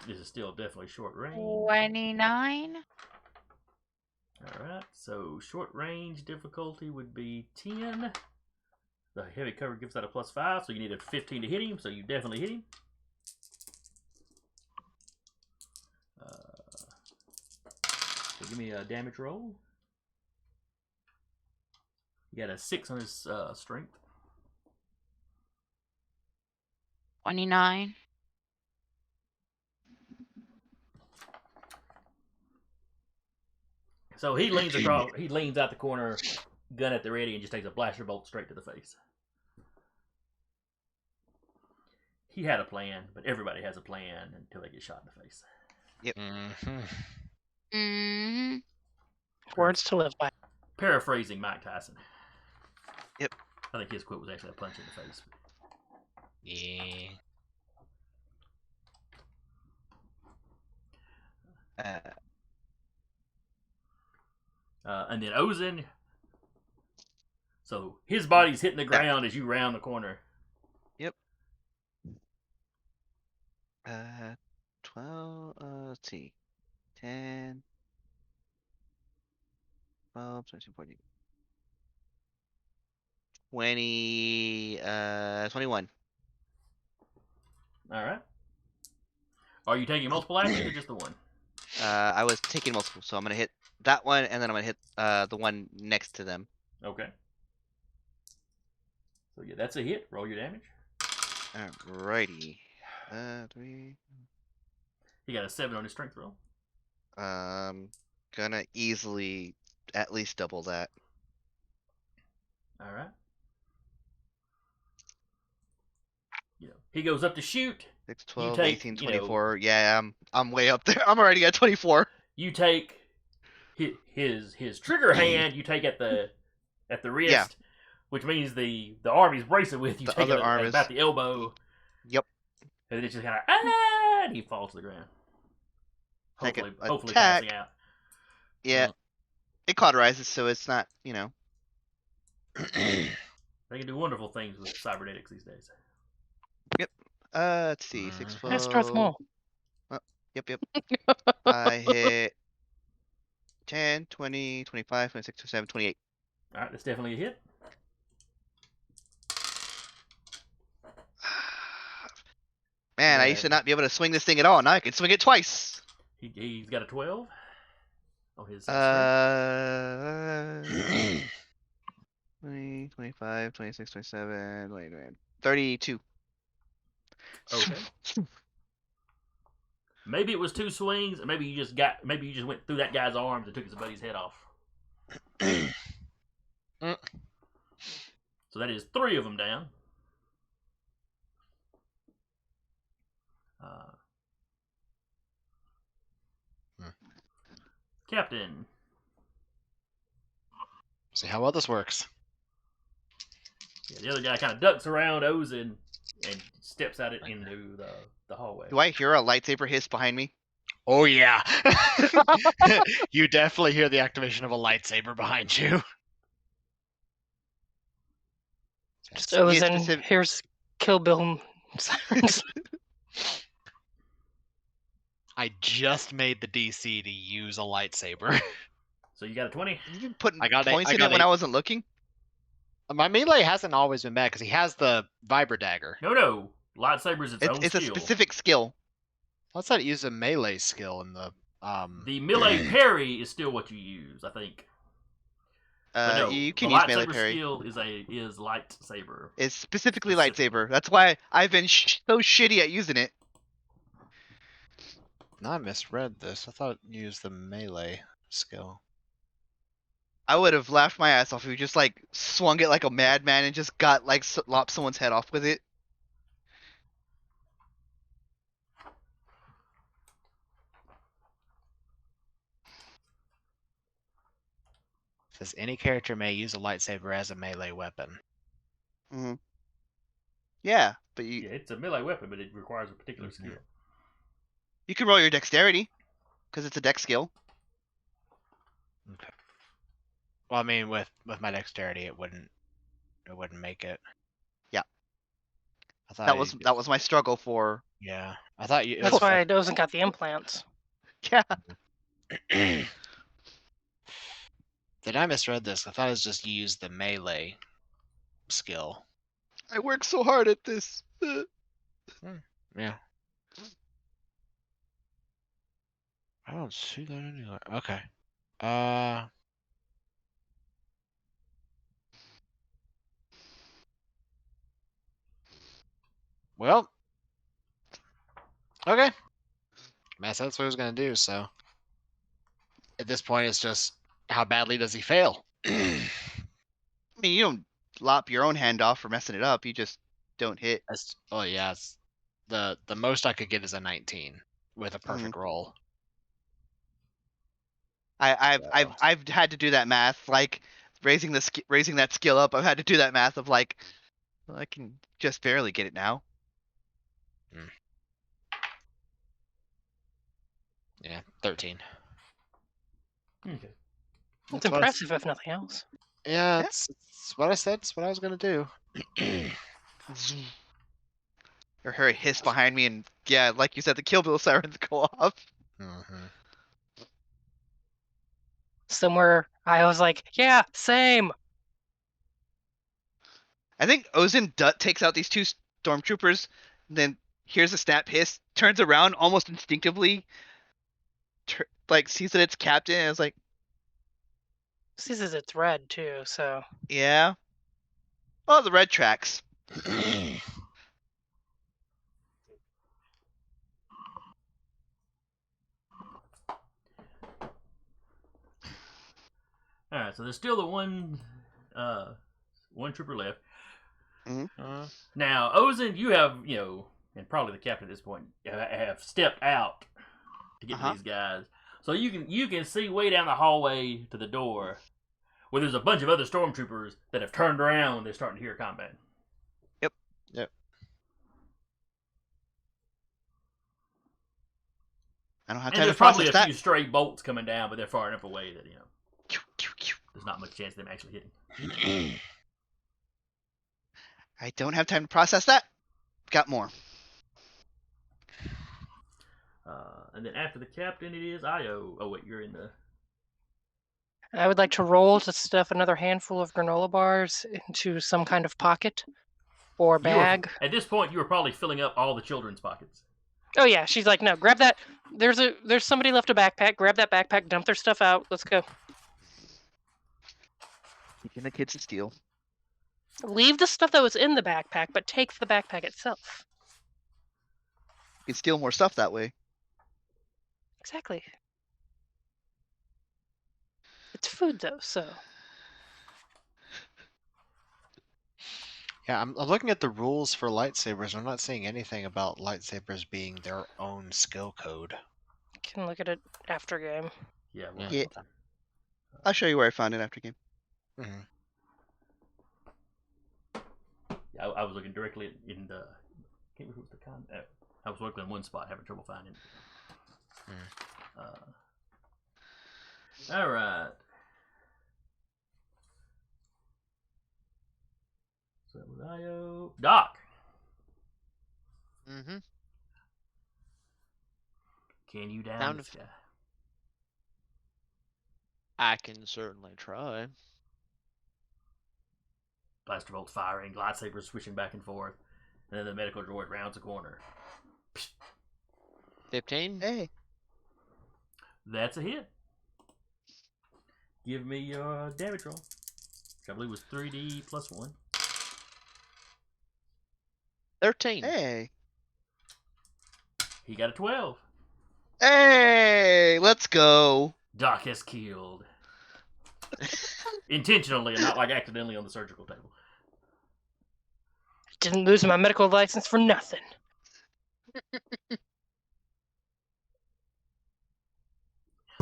This is still definitely short range. 29. All right. So short range difficulty would be 10. The heavy cover gives that a +5, so you need a 15 to hit him. So you definitely hit him. So give me a damage roll. You got a 6 on his strength. 29. So he leans across. He leans out the corner, gun at the ready, and just takes a blaster bolt straight to the face. He had a plan, but everybody has a plan until they get shot in the face. Mm-hmm. Mm-hmm. Words to live by. Paraphrasing Mike Tyson. Yep. I think his quote was actually a punch in the face. Yeah. And then Ozen. So his body's hitting the ground as you round the corner. 12, let's see. 10, 12, 13, 14. 20, 21. All right. Are you taking multiple actions or just the one? I was taking multiple, so I'm gonna hit that one, and then I'm gonna hit the one next to them. Okay. So yeah, that's a hit. Roll your damage. Alrighty. 3. He got a 7 on his strength roll. Gonna easily at least double that. All right. He goes up to shoot. 6, 12, take, 18, 24. Yeah, I'm way up there. I'm already at 24. You take his trigger hand. You take at the wrist, Yeah. which means the arm he's bracing with. You The take other it arm at is- about the elbow. Yep. And it's just kind of and he falls to the ground. Second Hopefully attack. passing out. Yeah. It cauterizes, so it's not, They can do wonderful things with cybernetics these days. let's see. 6, 12. That's Darth Maul. Yep. I hit 10, 20, 25, 26, 27, 28. All right, that's definitely a hit. Man, I used to not be able to swing this thing at all. Now I can swing it twice. He's got a 12 on his strength. 20, 25, 26, 27, 29, 32. Okay. Maybe it was 2 swings, or maybe you just went through that guy's arms and took his buddy's head off. So that is 3 of them down. Captain. See how well this works. Yeah, the other guy kind of ducks around Ozin and steps out into the hallway. Do I hear a lightsaber hiss behind me? Oh yeah. You definitely hear the activation of a lightsaber behind you. Just Be a Ozin, specific- here's Kill Bill sirens. I just made the DC to use a lightsaber. So you got a 20? You've been putting I got points a- in I it got when a- I wasn't looking? My melee hasn't always been bad because he has the vibra dagger. No. Lightsaber's its own It's a skill. specific skill. I thought it used a melee skill in the The melee parry is still what you use, I think. But no, You can the use melee lightsaber parry. skill is lightsaber. It's specifically Specific. lightsaber. That's why I've been so shitty at using it. No, I misread this. I thought it used the melee skill. I would have laughed my ass off if you just like swung it like a madman and just got like lopped someone's head off with it. It says any character may use a lightsaber as a melee weapon. Mm-hmm. Yeah, but you Yeah, it's a melee weapon, but it requires a particular skill. you can roll your dexterity because it's a dex skill. Okay. Well, I mean, with my dexterity, it wouldn't make it. Yeah. I thought That was my struggle for. Yeah, I thought you. it That's was why Ozin got the implants. Yeah. Did I misread this? I thought it was just use the melee skill. I work so hard at this. Yeah. I don't see that anywhere. Okay. Well. Okay. That's what I was gonna do, so. At this point, it's just how badly does he fail? I mean, you don't lop your own hand off for messing it up. You just don't hit. Oh yeah, it's the most I could get is a 19 with a perfect roll. I've had to do that math, like raising that skill up. I've had to do that math of like, well, I can just barely get it now. Yeah, 13. Okay. It's That's what I- impressive, if nothing else. Yeah, it's what I said. It's what I was gonna do. Or her hiss behind me, and yeah, like you said, the Kill Bill sirens go off. Mm-hmm. Somewhere I was like, yeah, same. I think Ozin takes out these 2 stormtroopers, and then hears a snap hiss, turns around almost instinctively, like sees that it's Captain, and is like, Sees as it's red too, so yeah. Well, the red tracks. All right, so there's still the one trooper left. Now, Ozin, you have, and probably the captain at this point, have stepped out to get to these guys. So you can see way down the hallway to the door where there's a bunch of other stormtroopers that have turned around when they're starting to hear combat. Yep. I don't have And time to there's probably process a that. few stray bolts coming down, but they're far enough away that, there's not much chance of them actually hitting. I don't have time to process that. Got more. And then after the captain, it is Io. Oh, wait, you're in the... I would like to roll to stuff another handful of granola bars into some kind of pocket or bag. At this point, you were probably filling up all the children's pockets. Oh yeah, she's like, no, grab that. There's somebody left a backpack. Grab that backpack. Dump their stuff out. Let's go. Keeping the kids to steal. Leave the stuff that was in the backpack, but take the backpack itself. You can steal more stuff that way. Exactly. It's food, though, so. Yeah, I'm looking at the rules for lightsabers. I'm not seeing anything about lightsabers being their own skill code. Can look at it after game. Yeah, we'll Yeah. have to. I'll show you where I found it after game. Hmm. Yeah, I was looking directly in the. Can't remember who's the con. I was looking in one spot, having trouble finding it. All right. So that was IO. Doc, Mm-hmm. can you down Down this to- guy? I can certainly try. Blaster bolts firing, lightsabers swishing back and forth, and then the medical droid rounds the corner. 15. Hey. That's a hit. Give me your damage roll, which I believe was 3d plus 1. 13. Hey. He got a 12. Hey. Let's go. Doc has killed. Intentionally and not like accidentally on the surgical table. Didn't lose my medical license for nothing.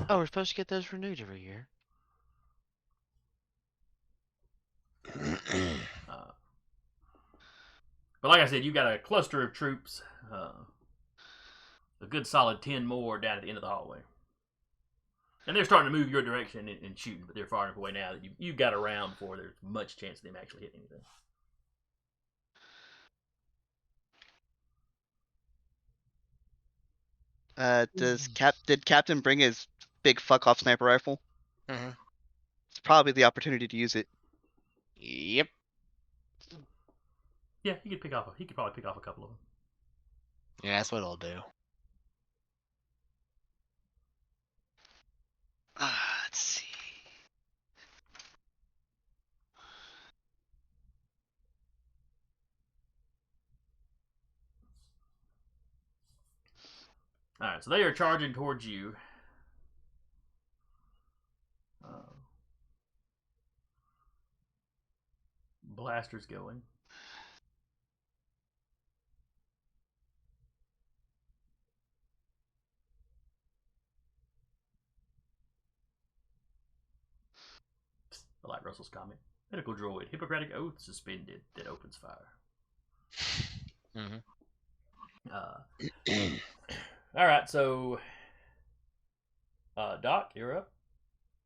Oh, we're supposed to get those renewed every year. But like I said, you got a cluster of troops, a good solid 10 more down at the end of the hallway. And they're starting to move your direction and shooting, but they're far enough away now that you've got around before there's much chance of them actually hitting anything. Did Captain bring his big fuck off sniper rifle? Hmm. It's probably the opportunity to use it. Yep. Yeah, he could probably pick off a couple of them. Yeah, that's what it'll do. Let's see. Alright, so they are charging towards you. Blaster's going. The light Russell's comment. Medical droid, Hippocratic oath suspended that opens fire. Hmm. Alright, so Doc, you're up.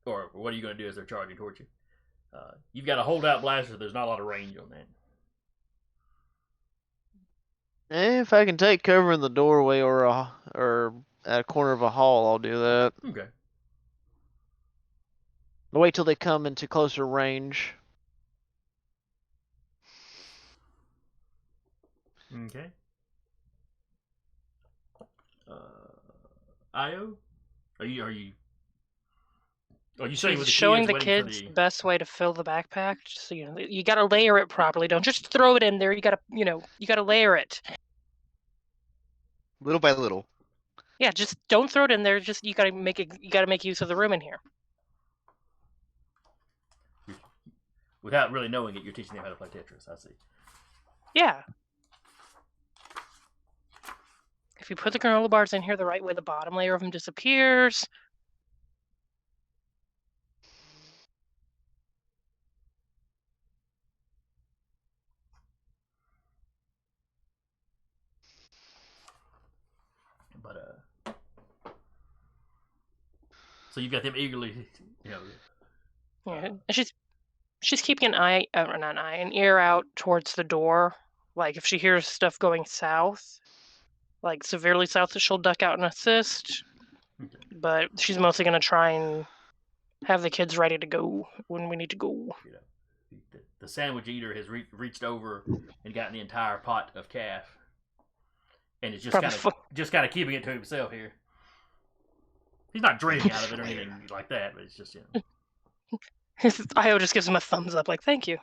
Or what are you going to do as they're charging towards you? You've got a holdout blaster, so there's not a lot of range on that. If I can take cover in the doorway or at a corner of a hall, I'll do that. Okay. I'll wait till they come into closer range. Okay. Io? Are you saying with She's the showing kids the waiting kids for the best way to fill the backpack. So you gotta layer it properly. Don't just throw it in there. You gotta layer it. Little by little. Yeah, just don't throw it in there. Just you gotta make use of the room in here. without really knowing it, you're teaching them how to play Tetris. I see. Yeah. If you put the granola bars in here the right way, the bottom layer of them disappears. But so you've got them eagerly, Yeah, and she's keeping an ear out towards the door. Like if she hears stuff going south, like severely south, she'll duck out and assist. Okay. But she's mostly gonna try and have the kids ready to go when we need to go. You know, the sandwich eater has reached over and gotten the entire pot of calf, and is just kind of keeping it to himself here. He's not drinking out of it or anything like that, but it's just, you know. Io just gives him a thumbs up, like, thank you.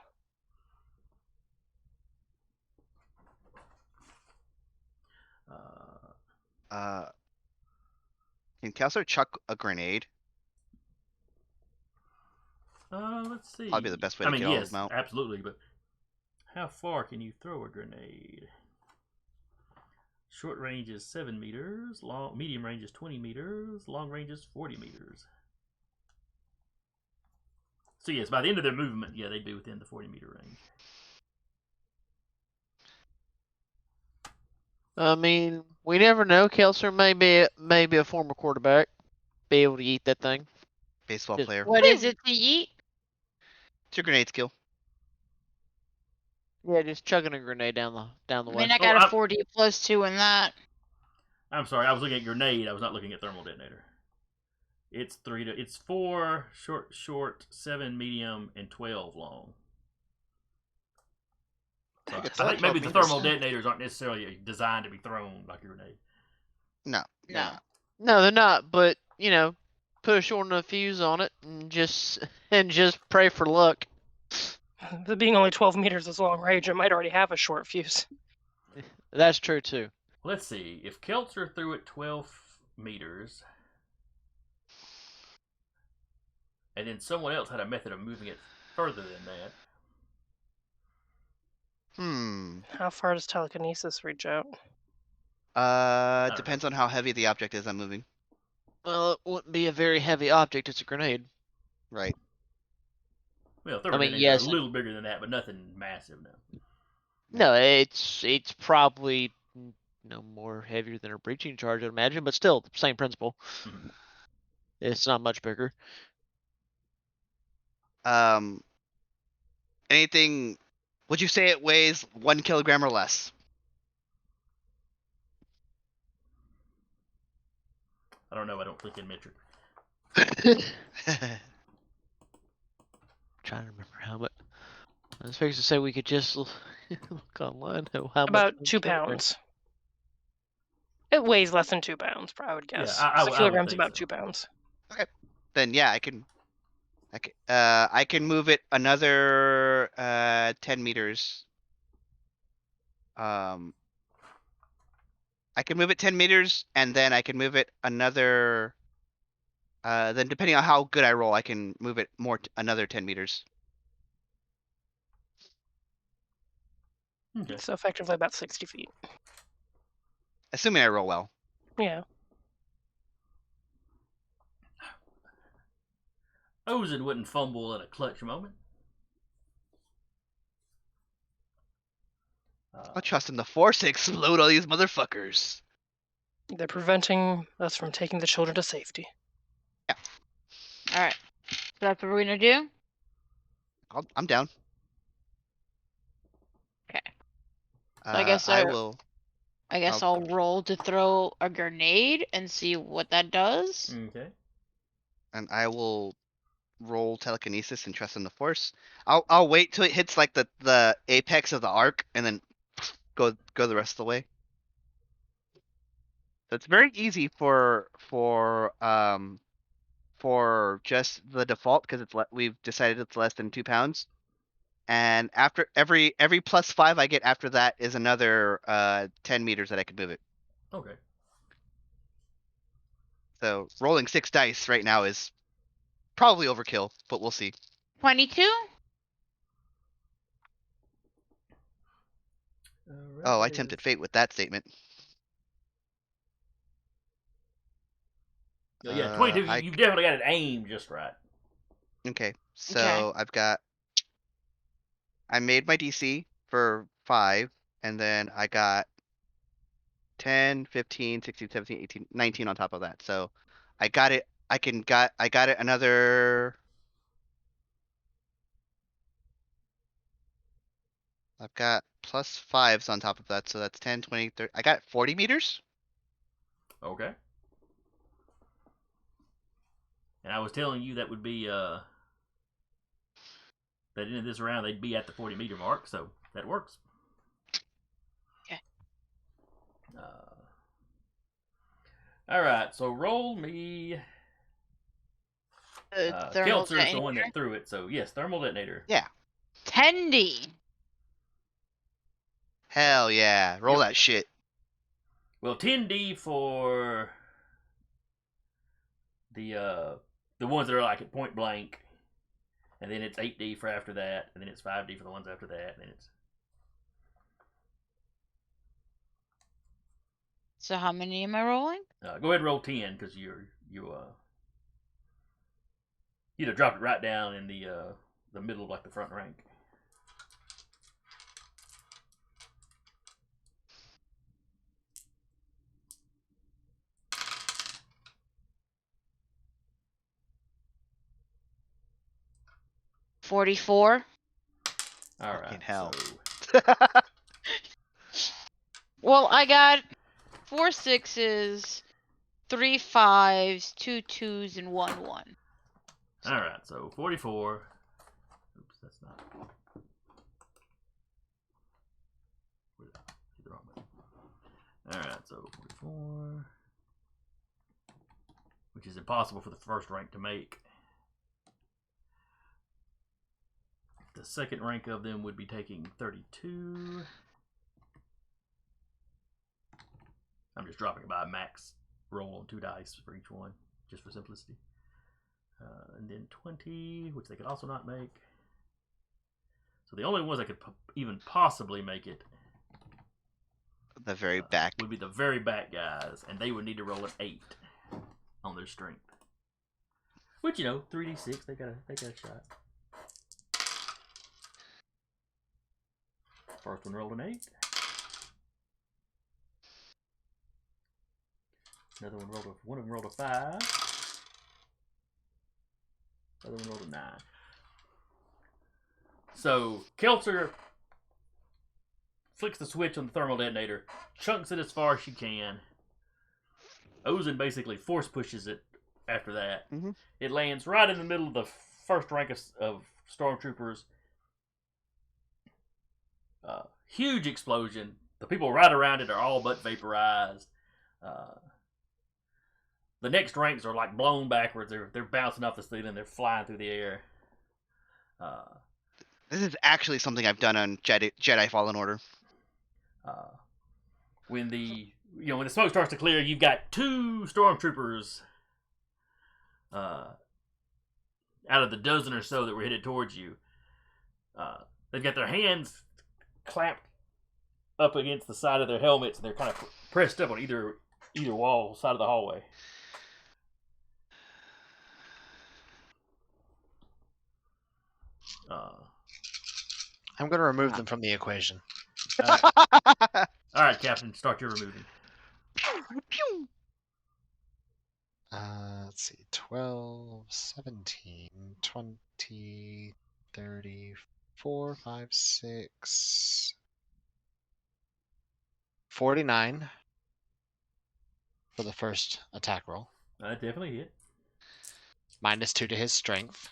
Can Kileser chuck a grenade? Let's see. Probably the best way I to mean, get all of yes, them out. absolutely. But how far can you throw a grenade? Short range is 7 meters. Medium range is 20 meters. Long range is 40 meters. So yes, by the end of their movement, yeah, they'd be within the 40-meter range. I mean, we never know. Kelser may be a former quarterback. Be able to eat that thing. Baseball Just- player. What is it to eat? It's your grenade skill. Yeah, just chugging a grenade down the I way. mean, I Oh, got a I'm- 40 plus 2 in that. I'm sorry, I was looking at grenade. I was not looking at thermal detonator. It's 4 short, 7 medium, and 12 long. So It's I like think maybe 12 the meters. thermal detonators aren't necessarily designed to be thrown like a grenade. No. No. No, they're not. But put a short enough fuse on it and just pray for luck. The being only 12 meters is long range, it might already have a short fuse. That's true too. Let's see. If Kileser threw it 12 meters, and then someone else had a method of moving it further than that. How far does telekinesis reach out? don't Depends on how heavy the object is I'm moving. Well, it wouldn't be a very heavy object. It's a grenade. Right. Well, thermal mean, detonators yes, are a little bigger than that, but nothing massive now. No, it's probably no more heavier than a breaching charge, I'd imagine, but still, same principle. Mhm. It's not much bigger. Anything? Would you say it weighs 1 kilogram or less? I don't know. I don't think in metric. Trying to remember how much. I was fixing to say we could just look online at how About much. 2 pounds. It weighs less than 2 pounds, I would guess. I So would kilogram's think about so. 2 pounds. Then yeah, I can move it another 10 meters. I can move it 10 meters, and then I can move it another. Then depending on how good I roll, I can move it another 10 meters. Okay. So effectively about 60 feet. Assuming I roll well. Yeah. Ozen wouldn't fumble at a clutch moment. I'll trust in the force to explode all these motherfuckers. They're preventing us from taking the children to safety. Alright. So that's what we're gonna do? I'm down. Okay. I guess I our- will. I guess I'll- I'll roll to throw a grenade and see what that does. Okay. And I will roll telekinesis and trust in the force. I'll wait till it hits like the apex of the arc and then go the rest of the way. So it's very easy for just the default because we've decided it's less than 2 pounds. And after every +5 I get after that is another 10 meters that I can move it. Okay. So rolling 6 dice right now is probably overkill, but we'll see. 22? Oh, I tempted fate with that statement. Yeah, 22. I- You've definitely got it aimed just right. Okay, so I made my DC for 5, and then I got 10, 15, 16, 17, 18, 19 on top of that. So I got it. I got it another. I've got +5s on top of that, so that's 10, 20, 30. I got 40 meters. Okay. And I was telling you that would be that in this round they'd be at the 40-meter mark, so that works. Okay. All right, so roll me. Thermal Kileser's the one detonator? that threw it, so yes, thermal detonator. Yeah. 10D. Hell yeah! Roll Yep. that shit. Well, 10D for the ones that are like at point blank, and then it's 8D for after that, and then it's 5D for the ones after that, and then it's. So how many am I rolling? Go ahead and roll 10 because you'd have dropped it right down in the middle of like the front rank. $44. All Fucking right, hell. so Well, I got 4 6s, 3 5s, 2 2s, and 1 1. all right, so 44. Oops, that's not. The wrong button. All right, so 44, which is impossible for the first rank to make. The second rank of them would be taking 32. I'm just dropping it by a max roll on 2 dice for each one, just for simplicity. And then 20, which they could also not make. So the only ones that could even possibly make it The very back. would be the very back guys, and they would need to roll an 8 on their strength. Which, 3d6, they got a shot. First one rolled an 8. Another one one of them rolled a 5. Another one rolled a 9. So Kileser flicks the switch on the thermal detonator, chunks it as far as she can. Ozen basically force pushes it after that. Mhm. It lands right in the middle of the first rank of stormtroopers. Huge explosion. The people right around it are all but vaporized. The next ranks are like blown backwards. They're bouncing off the ceiling. They're flying through the air. This is actually something I've done on Jedi Fallen Order. When the smoke starts to clear, you've got 2 stormtroopers out of the dozen or so that were headed towards you. They've got their hands clamped up against the side of their helmets, and they're kind of pressed up on either wall side of the hallway. I'm going to remove them from the equation. All right, Captain, start your removing. Let's see. 12, 17, 20, 30, 4, 5, 6, 49 for the first attack roll. That definitely hit. -2 to his strength.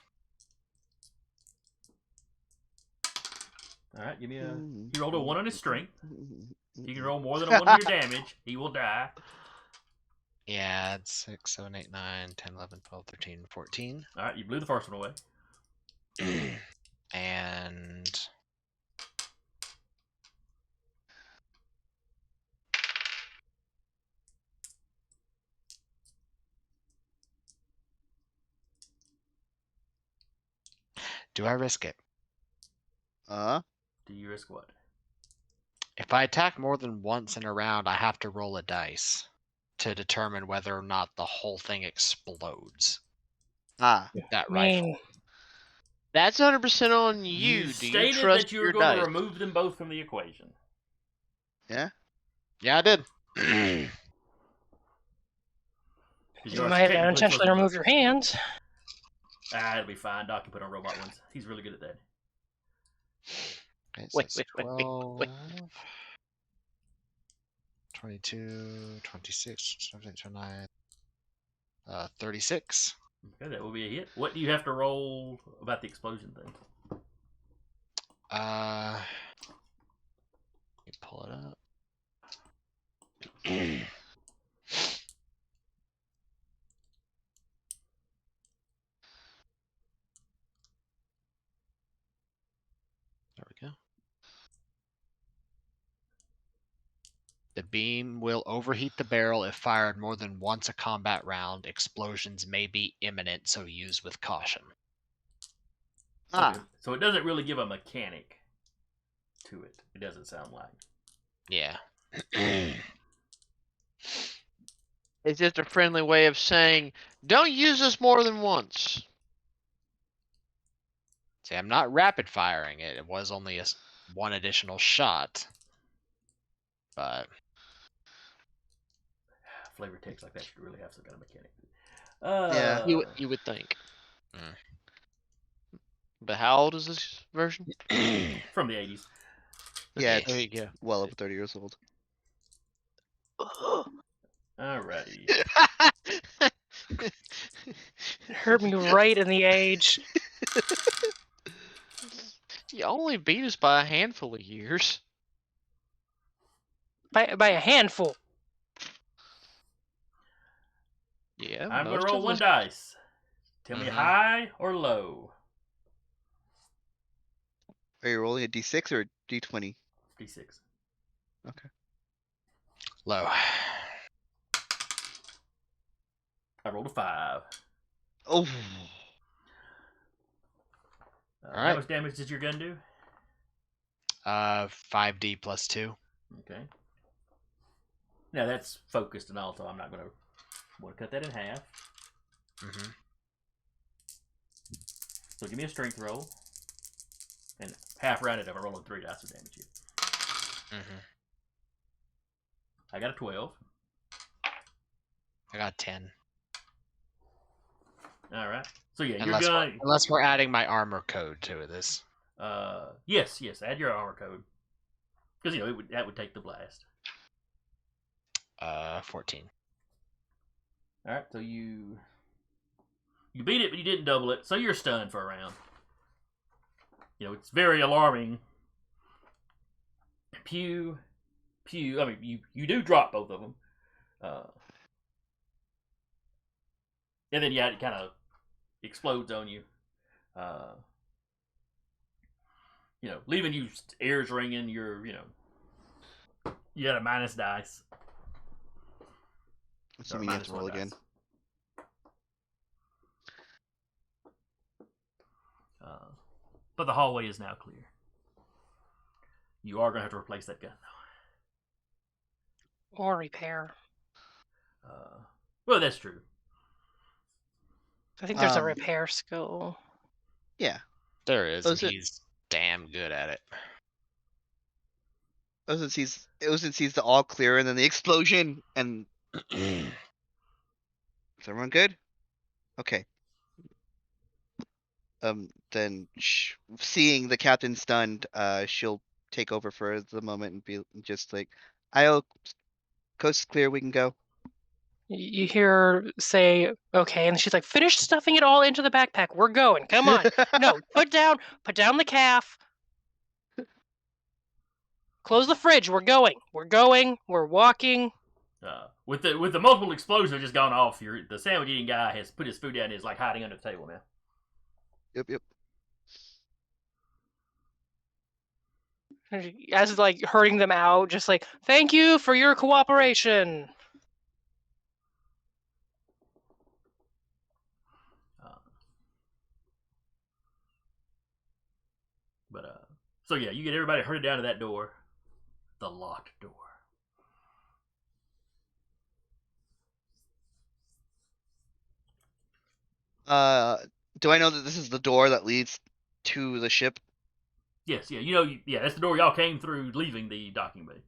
All right, give me a. He rolled a 1 on his strength. You can roll more than a 1 on your damage. He will die. Yeah, it's 6, 7, 8, 9, 10, 11, 12, 13, 14. All right, you blew the first one away. And do I risk it? Do you risk what? If I attack more than once in a round, I have to roll a dice to determine whether or not the whole thing explodes. With that rifle. That's 100% on you. You Do you stated trust that you were your going dice? to remove them both from the equation. Yeah? Yeah, I did. You might have unintentionally removed your hands. It'll be fine. Doc can put on robot ones. He's really good at that. Okay, so Wait, it's wait, wait, wait, 12, 22, 26, 27, 29, 36. Okay, that will be a hit. What do you have to roll about the explosion thing? Let me pull it up. There we go. The beam will overheat the barrel if fired more than once a combat round. Explosions may be imminent, so use with caution. Okay. So it doesn't really give a mechanic to it. It doesn't sound like. Yeah. It's just a friendly way of saying, don't use this more than once. See, I'm not rapid firing it. It was only one additional shot. But Flavor text like that should really have some kind of mechanic. Yeah. You would think. Mm. But how old is this version? From the 80s. Yeah, There you it's go. well over 30 years old. Alrighty. It hurt me right in the age. You only beat us by a handful of years. By a handful. Yeah, I'm going most to roll of one us- dice. Tell me Mhm. high or low. Are you rolling a d6 or a d20? D6. low. I rolled a 5. Oh, How Alright. much damage did your gun do? 5d plus 2. Okay. Now that's focused and all, so I'm not going to want to cut that in half. Mm-hmm. So give me a strength roll. And half rounded up, I rolled 3 dice of damage here. Mm-hmm. I got a 12. I got 10. Alright. So yeah, your Unless gun... unless we're adding my armor code to this. Yes, add your armor code. Because, that would take the blast. 14. Alright, so you beat it, but you didn't double it, so you're stunned for a round. It's very alarming. Pew. I mean, you do drop both of them. And then, yeah, it kind of explodes on you. Leaving you ears ringing. You had a minus dice. assuming you have to roll again. But the hallway is now clear. You are going to have to replace that gun, though. Or repair. Well, that's true. I think there's a Um, repair skill. Yeah. There is, Oh, and is it- he's damn good at it. Ozen sees the all clear and then the explosion and is everyone good? Okay. Then seeing the captain stunned, she'll take over for the moment and be just like, "I'll coast clear. We can go." You hear her say, okay, and she's like, finish stuffing it all into the backpack. We're going. Come on. No, put down the calf. Close the fridge. We're going. We're walking. With the multiple explosions just gone off, the sandwich eating guy has put his food down and is like hiding under the table now. Yep. As like herding them out, just like, thank you for your cooperation. So yeah, you get everybody herded down to that door, the locked door. Do I know that this is the door that leads to the ship? Yes, yeah, that's the door y'all came through, leaving the docking bay.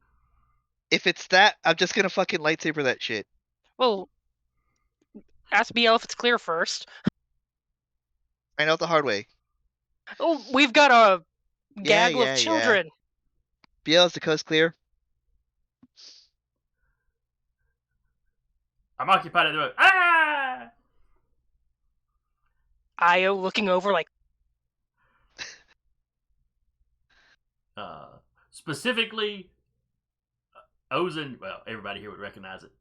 If it's that, I'm just gonna fucking lightsaber that shit. Well, ask BL if it's clear first. I know the hard way. Oh, we've got a gaggle yeah. of children. BL, is the coast clear? I'm occupied at the road. Ah! Io looking over like, Specifically, Ozen. Well, everybody here would recognize it,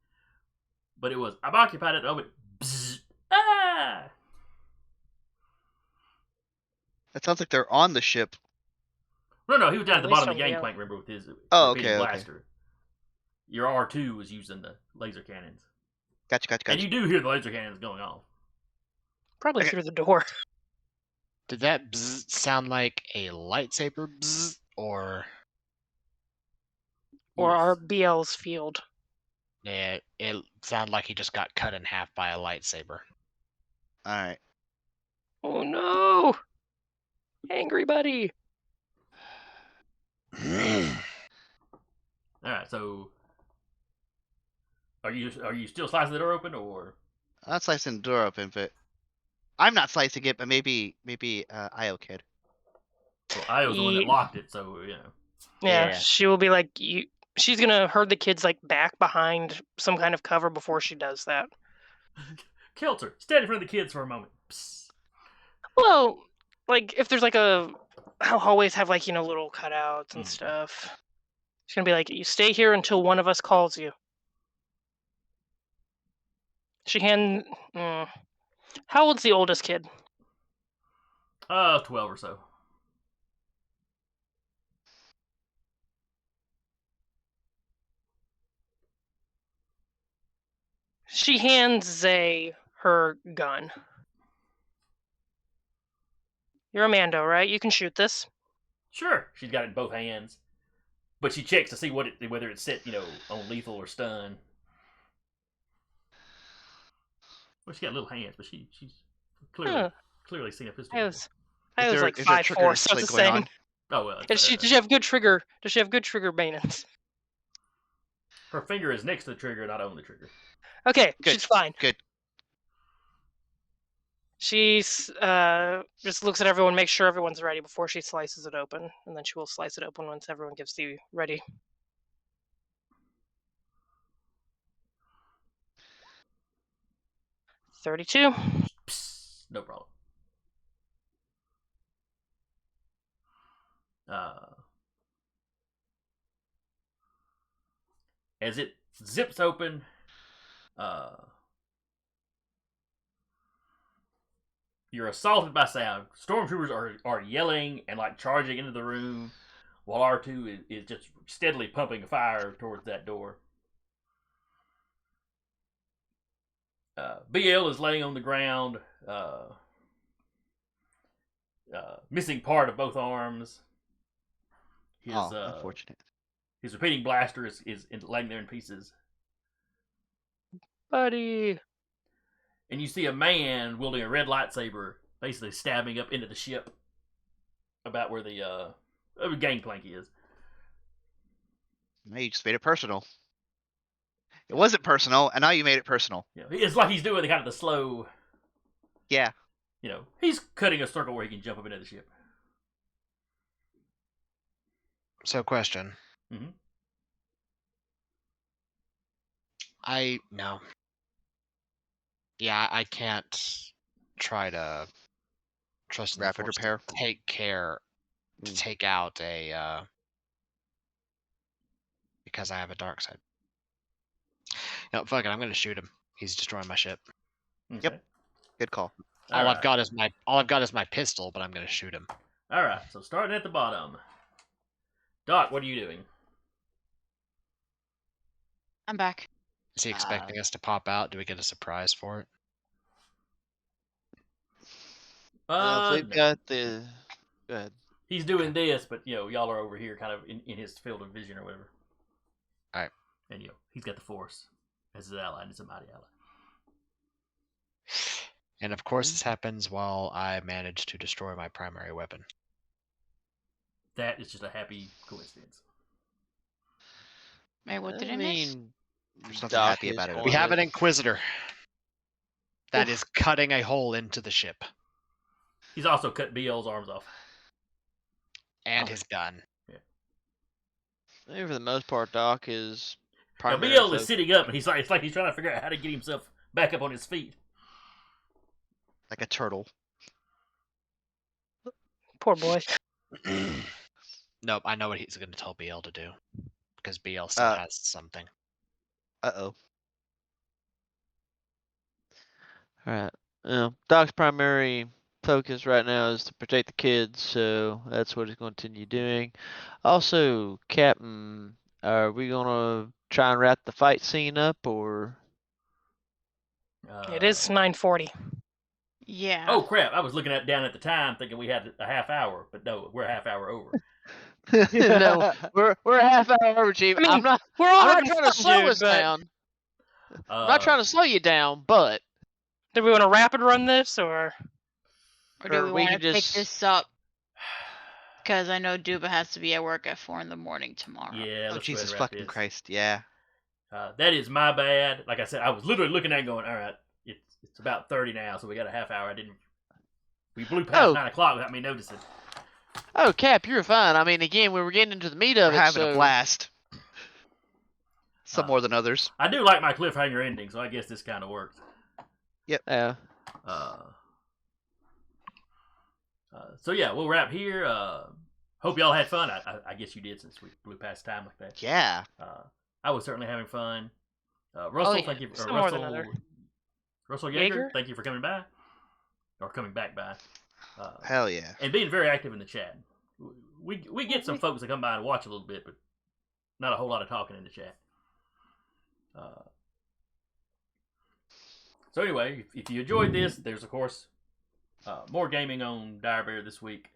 but it was I'm occupied at the moment. Bzz, ah! That sounds like they're on the ship. No, he was down at At the least bottom of the on the gangplank. Remember with his Oh, repeating okay. blaster. your R2 was using the laser cannons. Gotcha. And you do hear the laser cannons going off. Probably Okay. through the door. Did that bzz sound like a lightsaber bzz, or Or Yes. our BL's field. it sounded like he just got cut in half by a lightsaber? All right. Oh no! Angry buddy! Alright, so are you still slicing the door open, or I'm not slicing the door open, but I'm not slicing it. But maybe Io kid. well, I was the one that Ye- locked it, so you know. Yeah, Yeah. she will be like, she's gonna herd the kids like back behind some kind of cover before she does that. Kileser, stand in front of the kids for a moment. Psst. Well, like if there's like how hallways have like little cutouts and Mm. stuff. She's gonna be like, you stay here until one of us calls you. How old's the oldest kid? 12 or so. She hands Zay her gun. You're a Mando, right? You can shoot this. Sure, she's got it in both hands, but she checks to see whether it's set, on lethal or stun. Well, she got little hands, but she's clearly seen a pistol. I before. was like is there 5'4", trigger so it's the going same. on? Oh well. Does she have good trigger? Does she have good trigger maintenance? Her finger is next to the trigger, not on the trigger. Okay, Good. she's fine. Good. She's just looks at everyone, makes sure everyone's ready before she slices it open, and then she will slice it open once everyone gives the ready. $32. Psst, no problem. As it zips open, you're assaulted by sound. Stormtroopers are yelling and like charging into the room, while R2 is just steadily pumping fire towards that door. BL is laying on the ground, missing part of both arms. His Unfortunate. his repeating blaster is laying there in pieces. Buddy. And you see a man wielding a red lightsaber, basically stabbing up into the ship, about where the gangplank is. Now you just made it personal. It wasn't personal, and now you made it personal. It's like he's doing the kind of the slow. Yeah. He's cutting a circle where he can jump up into the ship. So, question. Mhm. No. Yeah, I can't try to trust in the Rapid Force to repair. take care to take out a because I have a dark side. No, fuck it. I'm gonna shoot him. He's destroying my ship. Okay. Good call. All right. I've got is my pistol, but I'm gonna shoot him. All right. So starting at the bottom, Doc, what are you doing? I'm back. Is he expecting us to pop out? Do we get a surprise for it? If we've No. got the. Go ahead. He's doing this, but y'all are over here, kind of in his field of vision or whatever. All right. And he's got the Force as his ally, and he's a mighty ally. And of course, this happens while I manage to destroy my primary weapon. That is just a happy coincidence. Wait, what did I miss? mean, There's nothing Doc happy is about it. one We of have the- an Inquisitor that Oof. is cutting a hole into the ship, He's also cut BL's arms off. and Oh. his gun. I think for the most part, Doc is. Now, primary BL is focus. sitting up, and it's like he's trying to figure out how to get himself back up on his feet. Like a turtle. Poor boy. Nope, I know what he's going to tell BL to do, because BL still has something. Uh-oh. Alright. Doc's primary focus right now is to protect the kids, so that's what he's going to continue doing. Also, Captain, are we going to try and wrap the fight scene up, or It is 9:40. Yeah. Oh crap! I was looking down at the time, thinking we had a half hour, but no, we're a half hour over. no, we're a half hour over, Chief. I mean, I'm not we're all I'm not having trying fun, to slow dude, us but down. I'm not trying to slow you down, but do we want to rapid run this or? Or do or we we want to could pick just this up? Because I know Duba has to be at work at 4 in the morning tomorrow. Yeah, Oh let's Jesus go ahead and wrap fucking this. Christ! Yeah. That is my bad. Like I said, I was literally looking at it going, all right, it's about 30 now, so we got a half hour. We blew past 9 o'clock without me noticing. Oh, Cap, you're fine. I mean, again, we were getting into the meat We're of it, having so a blast. Some more than others. I do like my cliffhanger ending, so I guess this kind of works. yeah. So yeah, we'll wrap here. Hope y'all had fun. I guess you did since we blew past time like that. Yeah. I was certainly having fun. Russell, yeah. thank you. Some more than other. Russell Jaeger? Yeager, thank you for coming by, or coming back by, Hell yeah. and being very active in the chat. We get some folks that come by and watch a little bit, but not a whole lot of talking in the chat. So anyway, if you enjoyed this, there's of course more gaming on Dire Bear this week.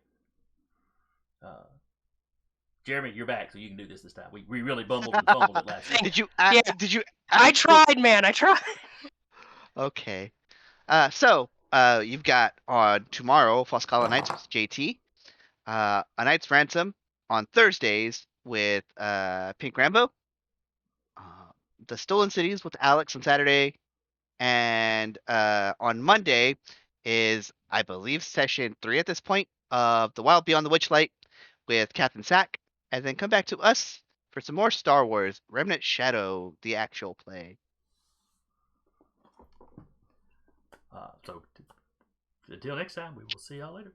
Jeremy, you're back, so you can do this time. We really bumbled and fumbled it last week. Did you? Yeah. Did you? I tried, man. I tried. Okay. So you've got on tomorrow Foscala Nights with JT. A Knight's Ransom on Thursdays with Pink Rambo. The Stolen Cities with Alex on Saturday, and on Monday is, I believe, session 3 at this point of The Wild Beyond the Witchlight with Captain Sack, and then come back to us for some more Star Wars Remnant Shadow, the actual play. So until next time, we will see y'all later.